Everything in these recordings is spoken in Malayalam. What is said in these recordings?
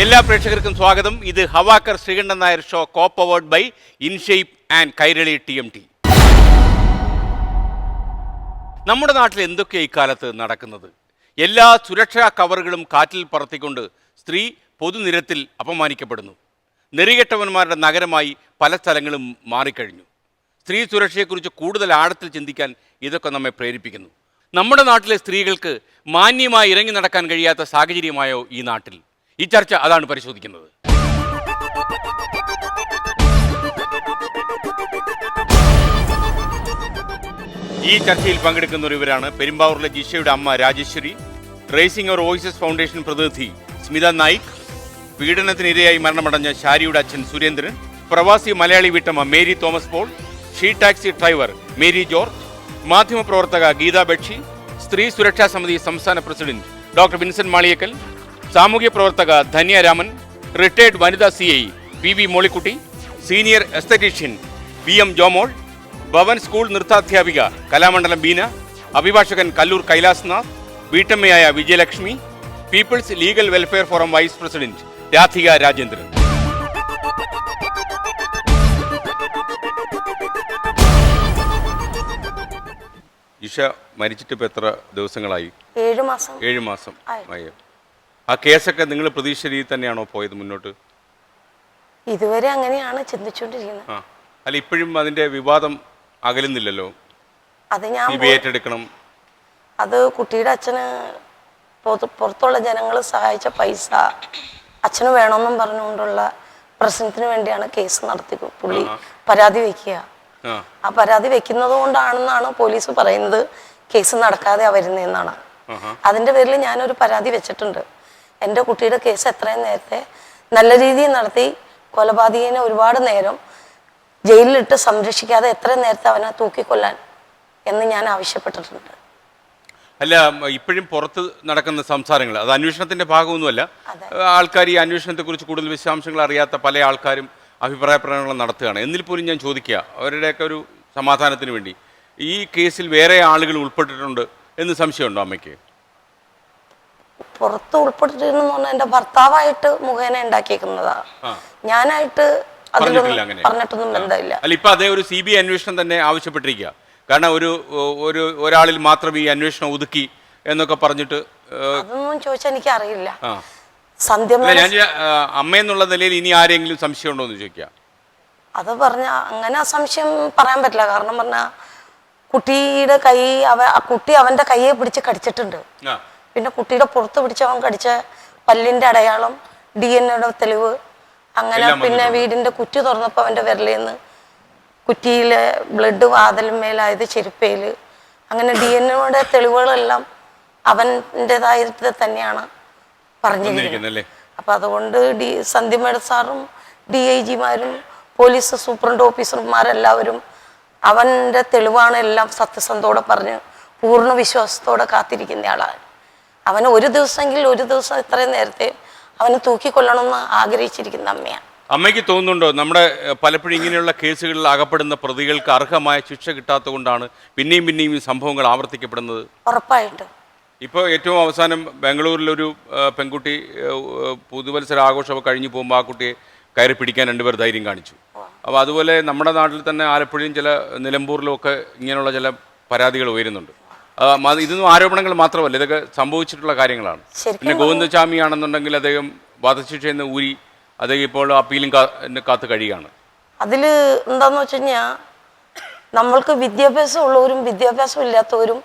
എല്ലാ പ്രേക്ഷകർക്കും സ്വാഗതം. ഇത് ഹവാക്കർ Sreekandan Nair show, co powered by InShape and Kairali TMT. നമ്മുടെ നാട്ടിൽ എന്തൊക്കെയാണ് ഇക്കാലത്ത് നടക്കുന്നത്? എല്ലാ സുരക്ഷാ കവറുകളും കാറ്റിൽ പറത്തിക്കൊണ്ട് സ്ത്രീ പൊതുനിരത്തിൽ അപമാനിക്കപ്പെടുന്നു. നെറികെട്ടവന്മാരുടെ നഗരമായി പല സ്ഥലങ്ങളും മാറിക്കഴിഞ്ഞു. സ്ത്രീ സുരക്ഷയെക്കുറിച്ച് കൂടുതൽ ആഴത്തിൽ ചിന്തിക്കാൻ ഇതൊക്കെ നമ്മെ പ്രേരിപ്പിക്കുന്നു. നമ്മുടെ നാട്ടിലെ സ്ത്രീകൾക്ക് മാന്യമായി ഇറങ്ങി നടക്കാൻ കഴിയാത്ത സാഹചര്യമായോ ഈ നാട്ടിൽ? ഈ ചർച്ച അതാണ് പരിശോധിക്കുന്നത്. ഈ ചർച്ചയിൽ പങ്കെടുക്കുന്നവരിവരാണ് പെരുമ്പാവൂരിലെ ജിഷയുടെ അമ്മ രാജേശ്വരി, റേസിംഗ് അവർ വോയിസസ് ഫൗണ്ടേഷൻ പ്രതിനിധി സ്മിത നായിക്, പീഡനത്തിനിരയായി മരണമടഞ്ഞ ഷാരിയുടെ അച്ഛൻ സുരേന്ദ്രൻ, പ്രവാസി മലയാളി വീട്ടമ്മ Mary Thomas Paul, she taxi driver Mary George, മാധ്യമപ്രവർത്തക ഗീത ബക്ഷി, സ്ത്രീ സുരക്ഷാ സമിതി സംസ്ഥാന പ്രസിഡന്റ് ഡോക്ടർ വിൻസെന്റ് മാളിയേക്കൽ, സാമൂഹ്യ പ്രവർത്തക ധന്യ രാമൻ, റിട്ടയർഡ് വനിതാ CI PB Mollykutty, senior aesthetician VM Jomol, Bhavan school നൃത്താധ്യാപിക കലാമണ്ഡലം ബീന, അഭിഭാഷകൻ കല്ലൂർ കൈലാസ്നാഥ്, വീട്ടമ്മയായ Vijayalakshmi, people's legal welfare forum vice president Radhika Rajendran. Isha മരിച്ചിട്ട് ഇപ്പോൾ എത്ര ദിവസങ്ങളായി? 7 മാസം ആയോ? ആ കേസൊക്കെ നിങ്ങൾ പ്രതീക്ഷ രീതിയിൽ തന്നെയാണോ പോയത് മുന്നോട്ട്? ഇതുവരെ അങ്ങനെയാണ് ചിന്തിച്ചുകൊണ്ടിരിക്കുന്നത്. അല്ല, ഇപ്പോഴും അതിന്റെ വിവാദം അകലുന്നില്ലല്ലോ. അത് ഞാൻ ഏറ്റെടുക്കണം. അത് കുട്ടിയുടെ അച്ഛന് പുറത്തുള്ള ജനങ്ങൾ സഹായിച്ച പൈസ അച്ഛന് വേണമെന്നും പറഞ്ഞുകൊണ്ടുള്ള പ്രശ്നത്തിന് വേണ്ടിയാണ് കേസ് നടത്തി പുള്ളി പരാതി വെക്കുക. ആ പരാതി വെക്കുന്നത് കൊണ്ടാണെന്നാണ് പോലീസ് പറയുന്നത് കേസ് നടക്കാതെ വരുന്നതെന്നാണ്. അതിന്റെ പേരിൽ ഞാനൊരു പരാതി വെച്ചിട്ടുണ്ട്. എൻ്റെ കുട്ടിയുടെ കേസ് എത്രയും നേരത്തെ നല്ല രീതിയിൽ നടത്തി, കൊലപാതകനെ ഒരുപാട് നേരം ജയിലിലിട്ട് സംരക്ഷിക്കാതെ എത്രയും നേരത്തെ അവനെ തൂക്കിക്കൊല്ലാൻ എന്ന് ഞാൻ ആവശ്യപ്പെട്ടിട്ടുണ്ട്. അല്ല, ഇപ്പോഴും പുറത്ത് നടക്കുന്ന സംസാരങ്ങൾ അത് അന്വേഷണത്തിന്റെ ഭാഗമൊന്നുമല്ല. ആൾക്കാർ ഈ അന്വേഷണത്തെക്കുറിച്ച് കൂടുതൽ വിശദാംശങ്ങൾ അറിയാത്ത പല ആൾക്കാരും അഭിപ്രായ പ്രകടനങ്ങൾ നടത്തുകയാണ്. എന്നിൽ പോലും ഞാൻ ചോദിക്കുക, അവരുടെയൊക്കെ ഒരു സമാധാനത്തിന് വേണ്ടി, ഈ കേസിൽ വേറെ ആളുകൾ ഉൾപ്പെട്ടിട്ടുണ്ട് എന്ന് സംശയമുണ്ടോ അമ്മയ്ക്ക്? പുറത്ത് ഉൾപ്പെട്ടിരുന്നു പറഞ്ഞാൽ എൻ്റെ ഭർത്താവായിട്ട് മുഖേന ഉണ്ടാക്കിയേക്കുന്നതാണ്. ഞാനായിട്ട് പറഞ്ഞിട്ടൊന്നും ബന്ധമില്ല. അല്ല, ഇപ്പൊ അതേ ഒരു CBI അന്വേഷണം തന്നെ ആവശ്യപ്പെട്ടിരിക്കുക. കാരണം ഒരാളിൽ മാത്രം ഈ അന്വേഷണം ഒതുക്കി എന്നൊക്കെ പറഞ്ഞിട്ട്. അതൊന്നും ചോദിച്ചാൽ എനിക്ക് അറിയില്ല. ഞാൻ അമ്മയെന്നുള്ള നിലയിൽ ഇനി ആരെങ്കിലും സംശയം ഉണ്ടോ എന്ന് ചോദിക്കാം. അത് പറഞ്ഞ അങ്ങനെ സംശയം പറയാൻ പറ്റില്ല. കാരണം പറഞ്ഞാൽ കുട്ടിയുടെ കുട്ടി അവന്റെ കൈയെ പിടിച്ച് കടിച്ചിട്ടുണ്ട്. പിന്നെ കുട്ടിയുടെ പുറത്ത് പിടിച്ച് അവൻ കടിച്ച പല്ലിന്റെ അടയാളം, DNA തെളിവ്, അങ്ങനെ പിന്നെ വീടിന്റെ കുറ്റി തുറന്നപ്പോൾ അവന്റെ വിരലിന്ന് കുറ്റിയിലെ ബ്ലഡ് വാതിലുമേലായത് ചെരുപ്പയില്, അങ്ങനെ DNA തെളിവുകളെല്ലാം അവൻ്റെതായിട്ട് തന്നെയാണ് പറഞ്ഞിരിക്കുന്നത്. അപ്പൊ അതുകൊണ്ട് സന്ധ്യ മേഡം സാറും DIGമാരും പോലീസ് സൂപ്രണ്ട് ഓഫീസർമാരെല്ലാവരും അവന്റെ തെളിവാണ് എല്ലാം സത്യസന്ധത്തോടെ പറഞ്ഞ് പൂർണ്ണ വിശ്വാസത്തോടെ കാത്തിരിക്കുന്ന ആളാണ്. അവന് ഒരു ദിവസം ഇത്രയും നേരത്തെ അവന് തൂക്കിക്കൊല്ലണമെന്ന് ആഗ്രഹിച്ചിരിക്കുന്ന അമ്മയാണ്. അമ്മയ്ക്ക് തോന്നുന്നുണ്ടോ നമ്മുടെ പലപ്പോഴും ഇങ്ങനെയുള്ള കേസുകളിൽ അകപ്പെടുന്ന പ്രതികൾക്ക് അർഹമായ ശിക്ഷ കിട്ടാത്തത് കൊണ്ടാണ് പിന്നെയും ഈ സംഭവങ്ങൾ ആവർത്തിക്കപ്പെടുന്നത്? ഉറപ്പായിട്ടും. ഇപ്പോൾ ഏറ്റവും അവസാനം ബാംഗ്ലൂരിലൊരു പെൺകുട്ടി പുതുവത്സര ആഘോഷമൊക്കെ കഴിഞ്ഞ് പോകുമ്പോൾ ആ കുട്ടിയെ കയറി പിടിക്കാൻ 2 പേർ ധൈര്യം കാണിച്ചു. അപ്പോൾ അതുപോലെ നമ്മുടെ നാട്ടിൽ തന്നെ ആലപ്പുഴയും ചില നിലമ്പൂരിലും ഒക്കെ ഇങ്ങനെയുള്ള ചില പരാതികൾ ഉയരുന്നുണ്ട്. ഇതൊന്നും ആരോപണങ്ങൾ മാത്രമല്ല, ഇതൊക്കെ സംഭവിച്ചിട്ടുള്ള കാര്യങ്ങളാണ്. പിന്നെ ഗോവിന്ദസ്വാമി ആണെന്നുണ്ടെങ്കിൽ അദ്ദേഹം വധശിക്ഷയിൽ നിന്ന് ഊരി അദ്ദേഹം ഇപ്പോൾ അപ്പീലും കാത്ത് കഴിയുകയാണ്. അതിൽ എന്താന്ന് വെച്ച് കഴിഞ്ഞാൽ നമ്മൾക്ക് വിദ്യാഭ്യാസം ഉള്ളവരും വിദ്യാഭ്യാസം ഇല്ലാത്തവരും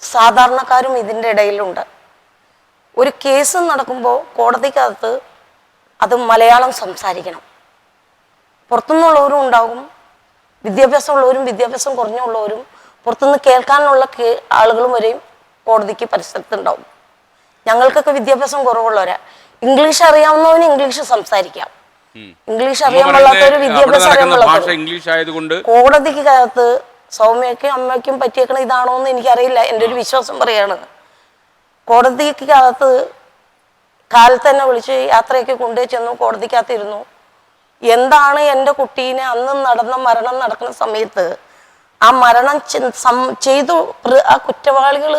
സാധാരണക്കാരും ഇതിൻ്റെ ഇടയിലുണ്ട്. ഒരു കേസ് നടക്കുമ്പോൾ കോടതിക്കകത്ത് അത് മലയാളം സംസാരിക്കണം. പുറത്തുനിന്നുള്ളവരും ഉണ്ടാകും, വിദ്യാഭ്യാസം ഉള്ളവരും വിദ്യാഭ്യാസം കുറഞ്ഞുള്ളവരും പുറത്തുനിന്ന് കേൾക്കാനുള്ള ആളുകളും വരെയും കോടതിക്ക് പരിസരത്തുണ്ടാവും. ഞങ്ങൾക്കൊക്കെ വിദ്യാഭ്യാസം കുറവുള്ളവരാ. ഇംഗ്ലീഷ് അറിയാവുന്നവന് ഇംഗ്ലീഷ് സംസാരിക്കാം, ഇംഗ്ലീഷ് അറിയാൻ പാടില്ലാത്തവര് വിദ്യാഭ്യാസം അറിയാൻ പാടില്ലാത്തവര്. കോടതിക്കകത്ത് സൗമ്യക്കും അമ്മയ്ക്കും പറ്റിയേക്കണ ഇതാണോ എന്ന് എനിക്കറിയില്ല, എൻ്റെ ഒരു വിശ്വാസം പറയാണ്. കോടതിക്കകത്ത് കാലത്ത് തന്നെ വിളിച്ച് യാത്രയൊക്കെ കൊണ്ടുപോയി ചെന്നു, കോടതിക്കകത്തിരുന്നു. എന്താണ് എൻ്റെ കുട്ടീനെ അന്ന് മരണം നടക്കുന്ന സമയത്ത് ആ മരണം ചെയ്തു ആ കുറ്റവാളികൾ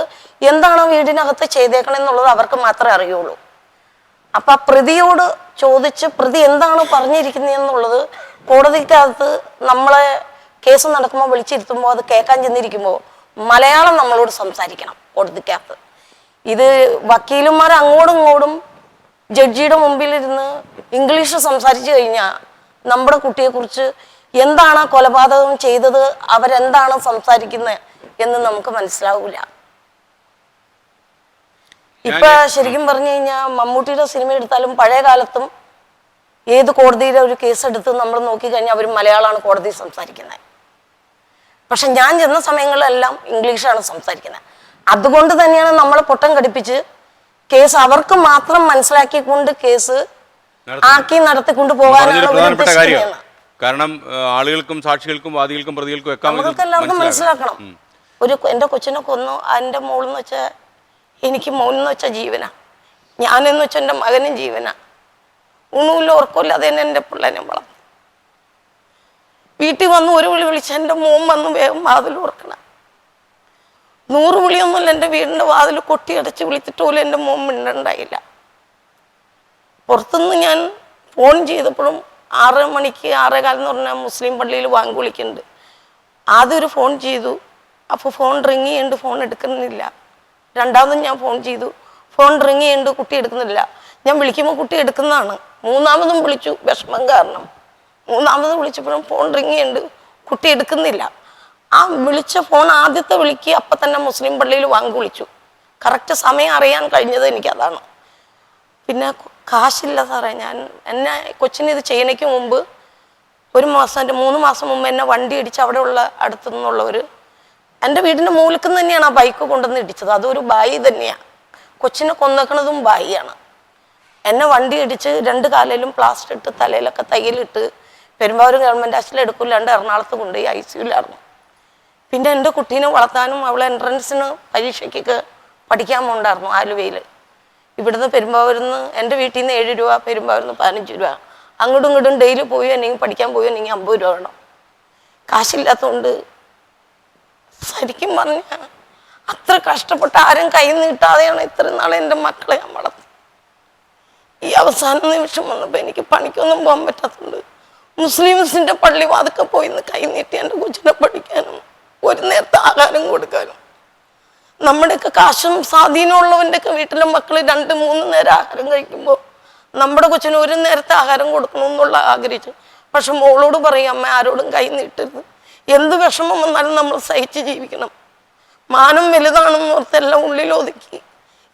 എന്താണ് വീടിനകത്ത് ചെയ്തേക്കണെന്നുള്ളത് അവർക്ക് മാത്രമേ അറിയുള്ളൂ. അപ്പം ആ പ്രതിയോട് ചോദിച്ച് പ്രതി എന്താണ് പറഞ്ഞിരിക്കുന്നതെന്നുള്ളത് കോടതിക്കകത്ത് നമ്മളെ കേസ് നടക്കുമ്പോൾ വിളിച്ചിരുത്തുമ്പോൾ അത് കേൾക്കാൻ ചെന്നിരിക്കുമ്പോൾ മലയാളം നമ്മളോട് സംസാരിക്കണം കോടതിക്കകത്ത്. ഇത് വക്കീലന്മാർ അങ്ങോട്ടും ഇങ്ങോട്ടും ജഡ്ജിയുടെ മുമ്പിലിരുന്ന് ഇംഗ്ലീഷ് സംസാരിച്ചു കഴിഞ്ഞാൽ നമ്മുടെ കുട്ടിയെക്കുറിച്ച് എന്താണ് കൊലപാതകം ചെയ്തത്, അവരെന്താണ് സംസാരിക്കുന്നത് എന്ന് നമുക്ക് മനസ്സിലാവില്ല. ഇപ്പൊ ശരിക്കും പറഞ്ഞു കഴിഞ്ഞാൽ മമ്മൂട്ടിയുടെ സിനിമ എടുത്താലും പഴയ കാലത്തും ഏത് കോടതിയിലെ ഒരു കേസ് എടുത്ത് നമ്മൾ നോക്കിക്കഴിഞ്ഞാൽ അവർ മലയാളമാണ് കോടതി സംസാരിക്കുന്നത്. പക്ഷെ ഞാൻ ചെന്ന സമയങ്ങളിലെല്ലാം ഇംഗ്ലീഷാണ് സംസാരിക്കുന്നത്. അതുകൊണ്ട് തന്നെയാണ് നമ്മളെ പൊട്ടം കടിപ്പിച്ച് കേസ് അവർക്ക് മാത്രം മനസ്സിലാക്കിക്കൊണ്ട് കേസ് ആക്കി നടത്തിക്കൊണ്ട് പോകാനാണ്. കാരണം ആളുകൾക്കും സാക്ഷികൾക്കും വാദികൾക്കും പ്രതികൾക്കും നമ്മൾക്ക് എല്ലാവർക്കും മനസ്സിലാക്കണം. എന്റെ കൊച്ചിനെ കൊന്നു, എന്റെ മോളെന്ന് വെച്ചാൽ എനിക്ക് മോനെന്ന് വെച്ചാൽ ജീവനാ, ഞാനെന്ന് വെച്ചാൽ എൻ്റെ മകനും ജീവനാ. ഊണുമില്ല ഉറക്കമില്ല, അത് തന്നെ എൻ്റെ പിള്ളേനെ വളർന്നു. വീട്ടിൽ വന്ന് ഒരു വിളി വിളിച്ച എൻ്റെ മോൻ വന്ന് വേഗം വാതിൽ ഉറക്കണം. 100 വിളിയൊന്നുമില്ല, എൻ്റെ വീടിൻ്റെ വാതിൽ കൊട്ടിയടച്ച് വിളിച്ചിട്ട് പോലും എൻ്റെ മോൻ മിണ്ടണ്ടായില്ല. പുറത്തുനിന്ന് ഞാൻ ഫോൺ ചെയ്തപ്പോഴും 6 മണിക്ക് 6:15 എന്ന് പറഞ്ഞാൽ മുസ്ലിം പള്ളിയിൽ വാങ്ങി വിളിക്കുന്നുണ്ട്. ആദ്യം ഒരു ഫോൺ ചെയ്തു, അപ്പോൾ ഫോൺ റിങ് ചെയ്യുന്നുണ്ട്, ഫോൺ എടുക്കുന്നില്ല. രണ്ടാമതും ഞാൻ ഫോൺ ചെയ്തു, ഫോൺ റിങ് ചെയ്യുന്നുണ്ട്, കുട്ടി എടുക്കുന്നില്ല. ഞാൻ വിളിക്കുമ്പോൾ കുട്ടി എടുക്കുന്നതാണ്. 3-മതും വിളിച്ചു, വിഷമം കാരണം. 3-മത് വിളിച്ചപ്പോഴും ഫോൺ റിങ് ചെയ്യുന്നുണ്ട്, കുട്ടി എടുക്കുന്നില്ല. ആ വിളിച്ച ഫോൺ ആദ്യത്തെ വിളിക്ക് അപ്പം തന്നെ മുസ്ലിം പള്ളിയിൽ വാങ്ങി വിളിച്ചു. കറക്റ്റ് സമയം അറിയാൻ കഴിഞ്ഞത് എനിക്കതാണ്. പിന്നെ കാശില്ല സാറേ, എന്നെ കൊച്ചിന് ഇത് ചെയ്യണയ്ക്ക് മുമ്പ് 3 മാസം മുമ്പ് എന്നെ വണ്ടി ഇടിച്ച് അവിടെയുള്ള അടുത്തു നിന്നുള്ളവർ എൻ്റെ വീടിൻ്റെ മൂലക്ക് തന്നെയാണ് ആ ബൈക്ക് കൊണ്ടുവന്ന് ഇടിച്ചത്. അതൊരു ബായി തന്നെയാണ്, കൊച്ചിനെ കൊന്നേക്കണതും ബായിയാണ്. എന്നെ വണ്ടി ഇടിച്ച് 2 കാലിലും പ്ലാസ്റ്റർ ഇട്ട് തലയിലൊക്കെ തയ്യലിട്ട് പെരുമ്പാവൂർ ഗവൺമെൻറ് ആശുപത്രിയിൽ എടുക്കില്ലാണ്ട് എറണാകുളത്ത് കൊണ്ടുപോയി ICUലായിരുന്നു. പിന്നെ എൻ്റെ കുട്ടീനെ വളർത്താനും അവളെ എൻട്രൻസിന് പരീക്ഷയ്ക്കൊക്കെ പഠിക്കാൻ പോകണ്ടായിരുന്നു ആലുവയിൽ. ഇവിടുന്ന് പെരുമ്പാവൂരിൽ നിന്ന് എൻ്റെ വീട്ടിൽ നിന്ന് 7 രൂപ, പെരുമ്പാവൂരിൽ നിന്ന് 15 രൂപ. അങ്ങോട്ടും ഇങ്ങോട്ടും ഡെയിലി പോയി അല്ലെങ്കിൽ പഠിക്കാൻ പോയി അല്ലെങ്കിൽ 50 രൂപ വേണം. കാശില്ലാത്തതുകൊണ്ട് ശരിക്കും പറഞ്ഞാൽ അത്ര കഷ്ടപ്പെട്ട് ആരും കൈ നീട്ടാതെയാണ് ഇത്രയും നാളെ എൻ്റെ മക്കളെ ഞാൻ വളർത്തി. ഈ അവസാന നിമിഷം വന്നപ്പോൾ എനിക്ക് പണിക്കൊന്നും പോകാൻ പറ്റാത്തതുണ്ട് മുസ്ലിംസിൻ്റെ പള്ളി വാതൊക്കെ പോയി കൈ നീട്ടി എൻ്റെ കൊച്ചിനെ പഠിക്കാനും ഒരു നേരത്തെ ആഹാരം കൊടുക്കാനും. നമ്മുടെയൊക്കെ കാശും സ്വാധീനമുള്ളവൻ്റെയൊക്കെ വീട്ടിലെ മക്കൾ 2-3 നേരം ആഹാരം കഴിക്കുമ്പോൾ നമ്മുടെ കൊച്ചിന് ഒരു നേരത്തെ ആഹാരം കൊടുക്കണമെന്നുള്ള ആഗ്രഹിച്ചു. പക്ഷെ മോളോട് പറയും, അമ്മ ആരോടും കൈ നീട്ടരുത്, എന്ത് വിഷമം വന്നാലും നമ്മൾ സഹിച്ച് ജീവിക്കണം, മാനം വലുതാണെന്ന് ഓർത്തെല്ലാം ഉള്ളിലൊതുക്കി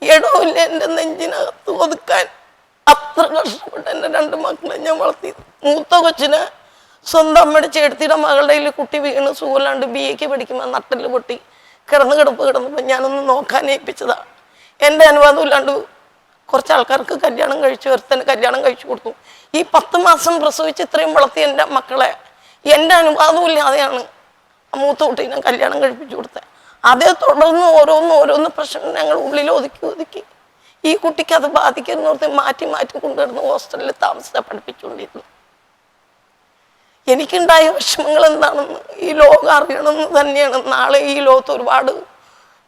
ഇടവില്ല എൻ്റെ നെഞ്ചിനകത്ത് ഒതുക്കാൻ അത്ര കഷ്ടപ്പെട്ട് എൻ്റെ 2 മക്കളെ ഞാൻ വളർത്തി. മൂത്ത കൊച്ചിനെ സ്വന്തം അമ്മയുടെ ചേട്ടത്തിയുടെ മകളുടെ കയ്യിൽ കുട്ടി വീണ് സുഖമില്ലാണ്ട് BA പഠിക്കുമ്പോൾ നട്ടല് പൊട്ടി കിടന്നപ്പോൾ ഞാനൊന്ന് നോക്കാൻ ഏൽപ്പിച്ചതാണ്. എൻ്റെ അനുവാദം ഇല്ലാണ്ട് കുറച്ച് ആൾക്കാർക്ക് കല്യാണം കഴിച്ചു, ഒരുത്തന്നെ കല്യാണം കഴിച്ചു കൊടുത്തു. ഈ 10 മാസം പ്രസവിച്ച് ഇത്രയും വളർത്തി എൻ്റെ മക്കളെ എൻ്റെ അനുവാദം ഇല്ലാതെയാണ് മൂത്ത കുട്ടീനെ കല്യാണം കഴിപ്പിച്ചു കൊടുത്തത്. അതേ തുടർന്ന് ഓരോന്ന് പ്രശ്നം ഞങ്ങൾ ഉള്ളിൽ ഒതുക്കി ഈ കുട്ടിക്ക് അത് ബാധിക്കുന്നോർത്ത് മാറ്റി കൊണ്ടുവരുന്ന ഹോസ്റ്റലിൽ താമസിച്ച് പഠിപ്പിച്ചുകൊണ്ടിരുന്നു. എനിക്കുണ്ടായ വിഷമങ്ങൾ എന്താണെന്ന് ഈ ലോകം അറിയണമെന്ന് തന്നെയാണ്. നാളെ ഈ ലോകത്ത് ഒരുപാട്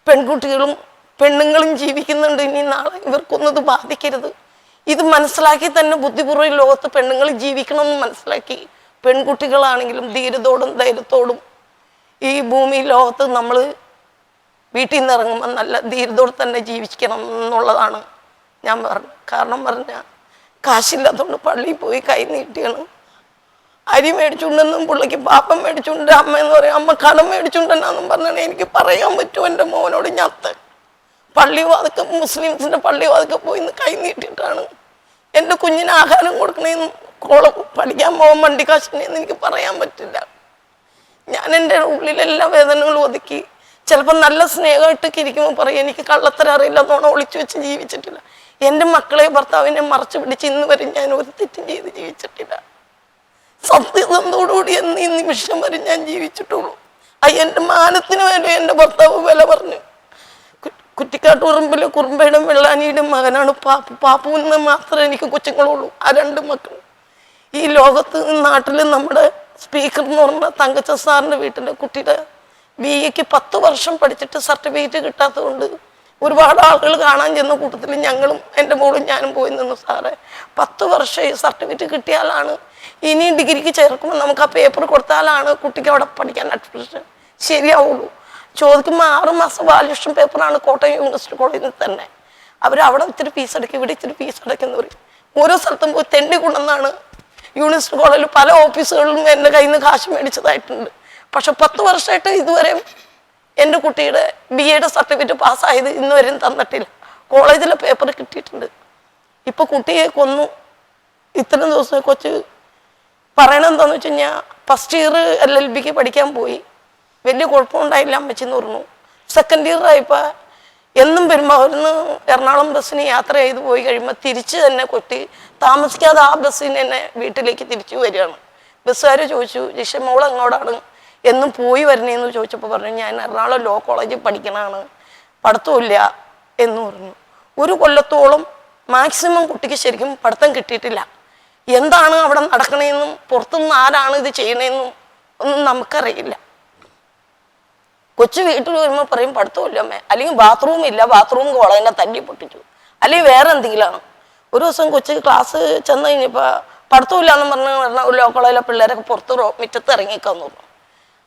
പെൺകുട്ടികളും പെണ്ണുങ്ങളും ജീവിക്കുന്നുണ്ട്. ഇനി നാളെ ഇവർക്കൊന്നത് ബാധിക്കരുത്. ഇത് മനസ്സിലാക്കി തന്നെ ബുദ്ധിപൂർവ്വം ഈ ലോകത്ത് പെണ്ണുങ്ങൾ ജീവിക്കണമെന്ന് മനസ്സിലാക്കി പെൺകുട്ടികളാണെങ്കിലും ധീരതയോടും ധൈര്യത്തോടും ഈ ഭൂമി ലോകത്ത് നമ്മൾ വീട്ടിൽ നിന്ന് ഇറങ്ങുമ്പോൾ നല്ല ധീരതയോടെ തന്നെ ജീവിക്കണം എന്നുള്ളതാണ് ഞാൻ പറഞ്ഞത്. കാരണം പറഞ്ഞാൽ കാശില്ലാത്തതുകൊണ്ട് പള്ളിയിൽ പോയി കൈ നീട്ടിയാണ്. അരി മേടിച്ചുകൊണ്ടെന്നും പുള്ളിക്ക് പാപ്പം മേടിച്ചുകൊണ്ട് അമ്മ എന്ന് പറയും, അമ്മ കടം മേടിച്ചുകൊണ്ടെന്നാന്നും പറഞ്ഞാൽ എനിക്ക് പറയാൻ പറ്റുമോ എൻ്റെ മോനോട് ഞത്ത് പള്ളി വാതൊക്കെ മുസ്ലിംസിൻ്റെ പള്ളി വാതൊക്കെ പോയി കൈ നീട്ടിയിട്ടാണ് എൻ്റെ കുഞ്ഞിന് ആഹാരം കൊടുക്കണേന്ന് പഠിക്കാൻ പോകാൻ വണ്ടി കാശിനെന്ന് എനിക്ക് പറയാൻ പറ്റില്ല. ഞാൻ എൻ്റെ ഉള്ളിലെല്ലാ വേദനകളും ഒതുക്കി ചിലപ്പോൾ നല്ല സ്നേഹമായിട്ടൊക്കെ ഇരിക്കുമ്പോൾ പറയും എനിക്ക് കള്ളത്തരം അറിയില്ല, നോണം ഒളിച്ചു വെച്ച് ജീവിച്ചിട്ടില്ല. എൻ്റെ മക്കളെ ഭർത്താവിനെ മറച്ചു പിടിച്ച് ഇന്ന് വരെ ഞാൻ ഒരു തെറ്റും ചെയ്ത് ജീവിച്ചിട്ടില്ല. സത്യസന്ധോടുകൂടി എന്ന് ഈ നിമിഷം വരെ ഞാൻ ജീവിച്ചിട്ടുള്ളൂ. എൻ്റെ മാനത്തിന് വേണ്ടി എൻ്റെ ഭർത്താവ് വില പറഞ്ഞു. കുറ്റിക്കാട്ടുപറമ്പിലെ കുറുമ്പയുടെ വെള്ളാനിയുടെ മകനാണ് പാപ്പു. പാപ്പുവിന് മാത്രമേ എനിക്ക് കൊച്ചുങ്ങളുള്ളൂ. ആ 2 മക്കൾ ഈ ലോകത്ത് നാട്ടിൽ നമ്മുടെ സ്പീക്കർ എന്ന് പറഞ്ഞ തങ്കച്ച സാറിൻ്റെ വീട്ടിലെ കുട്ടിയുടെ BA 10 വർഷം പഠിച്ചിട്ട് സർട്ടിഫിക്കറ്റ് കിട്ടാത്തതുകൊണ്ട് ഒരുപാട് ആളുകൾ കാണാൻ ചെന്ന കൂട്ടത്തിൽ ഞങ്ങളും എൻ്റെ മോളും ഞാനും പോയി നിന്നു. സാറേ 10 വർഷം ഈ സർട്ടിഫിക്കറ്റ് കിട്ടിയാലാണ് ഇനി ഡിഗ്രിക്ക് ചേർക്കുമ്പോൾ നമുക്ക് ആ പേപ്പർ കൊടുത്താലാണ് കുട്ടിക്ക് അവിടെ പഠിക്കാൻ അഡ്മിഷൻ ശരിയാവുള്ളൂ. ചോദിക്കുമ്പോൾ 6 മാസം വാല്യൂഷൻ പേപ്പറാണ് കോട്ടയം യൂണിവേഴ്സിറ്റി കോളേജിൽ തന്നെ. അവിടെ ഇത്തിരി ഫീസ് അടയ്ക്കും, ഇവിടെ ഇത്തിരി ഫീസ് അടയ്ക്കുന്ന പറയും. ഓരോ സ്ഥലത്തും പോയി തെണ്ടി കൊണ്ടെന്നാണ് യൂണിവേഴ്സിറ്റി കോളേജിൽ പല ഓഫീസുകളിലും എൻ്റെ കയ്യിൽ നിന്ന് കാശ് മേടിച്ചതായിട്ടുണ്ട്. പക്ഷെ 10 വർഷമായിട്ട് ഇതുവരെ എൻ്റെ കുട്ടിയുടെ BA സർട്ടിഫിക്കറ്റ് പാസ്സായത് ഇന്ന് വരെയും തന്നിട്ടില്ല. കോളേജിലെ പേപ്പർ കിട്ടിയിട്ടുണ്ട്. ഇപ്പോൾ കുട്ടിയെ കൊന്നു. ഇത്രയും ദിവസം കൊച്ച് പറയണെന്താണെന്ന് വെച്ച് കഴിഞ്ഞാൽ ഫസ്റ്റ് ഇയർ LLBക്ക് പഠിക്കാൻ പോയി, വലിയ കുഴപ്പമുണ്ടായില്ല അമ്മച്ചെന്ന് പറഞ്ഞു. സെക്കൻഡ് ഇയർ ആയപ്പോൾ എന്നും വരുമ്പോൾ അവിടുന്ന് എറണാകുളം ബസ്സിന് യാത്ര ചെയ്ത് പോയി കഴിയുമ്പോൾ തിരിച്ച് തന്നെ കുട്ടി താമസിക്കാതെ ആ ബസ്സിന് തന്നെ വീട്ടിലേക്ക് തിരിച്ചു വരികയാണ്. ബസ്സുകാർ ചോദിച്ചു, ജിഷ മോൾ എങ്ങോട്ടാണ് എന്നും പോയി വരണേന്ന് ചോദിച്ചപ്പോൾ പറഞ്ഞു, ഞാൻ എറണാകുളം ലോ കോളേജിൽ പഠിക്കണതാണ്, പഠിത്തമില്ല എന്ന് പറഞ്ഞു. 1 കൊല്ലത്തോളം മാക്സിമം കുട്ടിക്ക് ശരിക്കും പഠിത്തം കിട്ടിയിട്ടില്ല. എന്താണ് അവിടെ നടക്കണേന്നും പുറത്തുനിന്ന് ആരാണ് ഇത് ചെയ്യണേന്നും ഒന്നും നമുക്കറിയില്ല. കൊച്ചു വീട്ടിൽ വരുമ്പോൾ പറയും പഠിത്തമില്ല അമ്മേ, അല്ലെങ്കിൽ ബാത്റൂം ഇല്ല, ബാത്റൂം കോളേജിനെ തല്ലി പൊട്ടിച്ചു, അല്ലെങ്കിൽ വേറെ എന്തെങ്കിലുമാണ്. ഒരു ദിവസം കൊച്ചു ക്ലാസ് ചെന്ന് കഴിഞ്ഞപ്പോൾ പഠിത്തമില്ല എന്ന് പറഞ്ഞ് ലോ കോളേജിലെ പിള്ളേരൊക്കെ പുറത്ത് മുറ്റത്ത് ഇറങ്ങിക്കാന്ന് പറഞ്ഞു.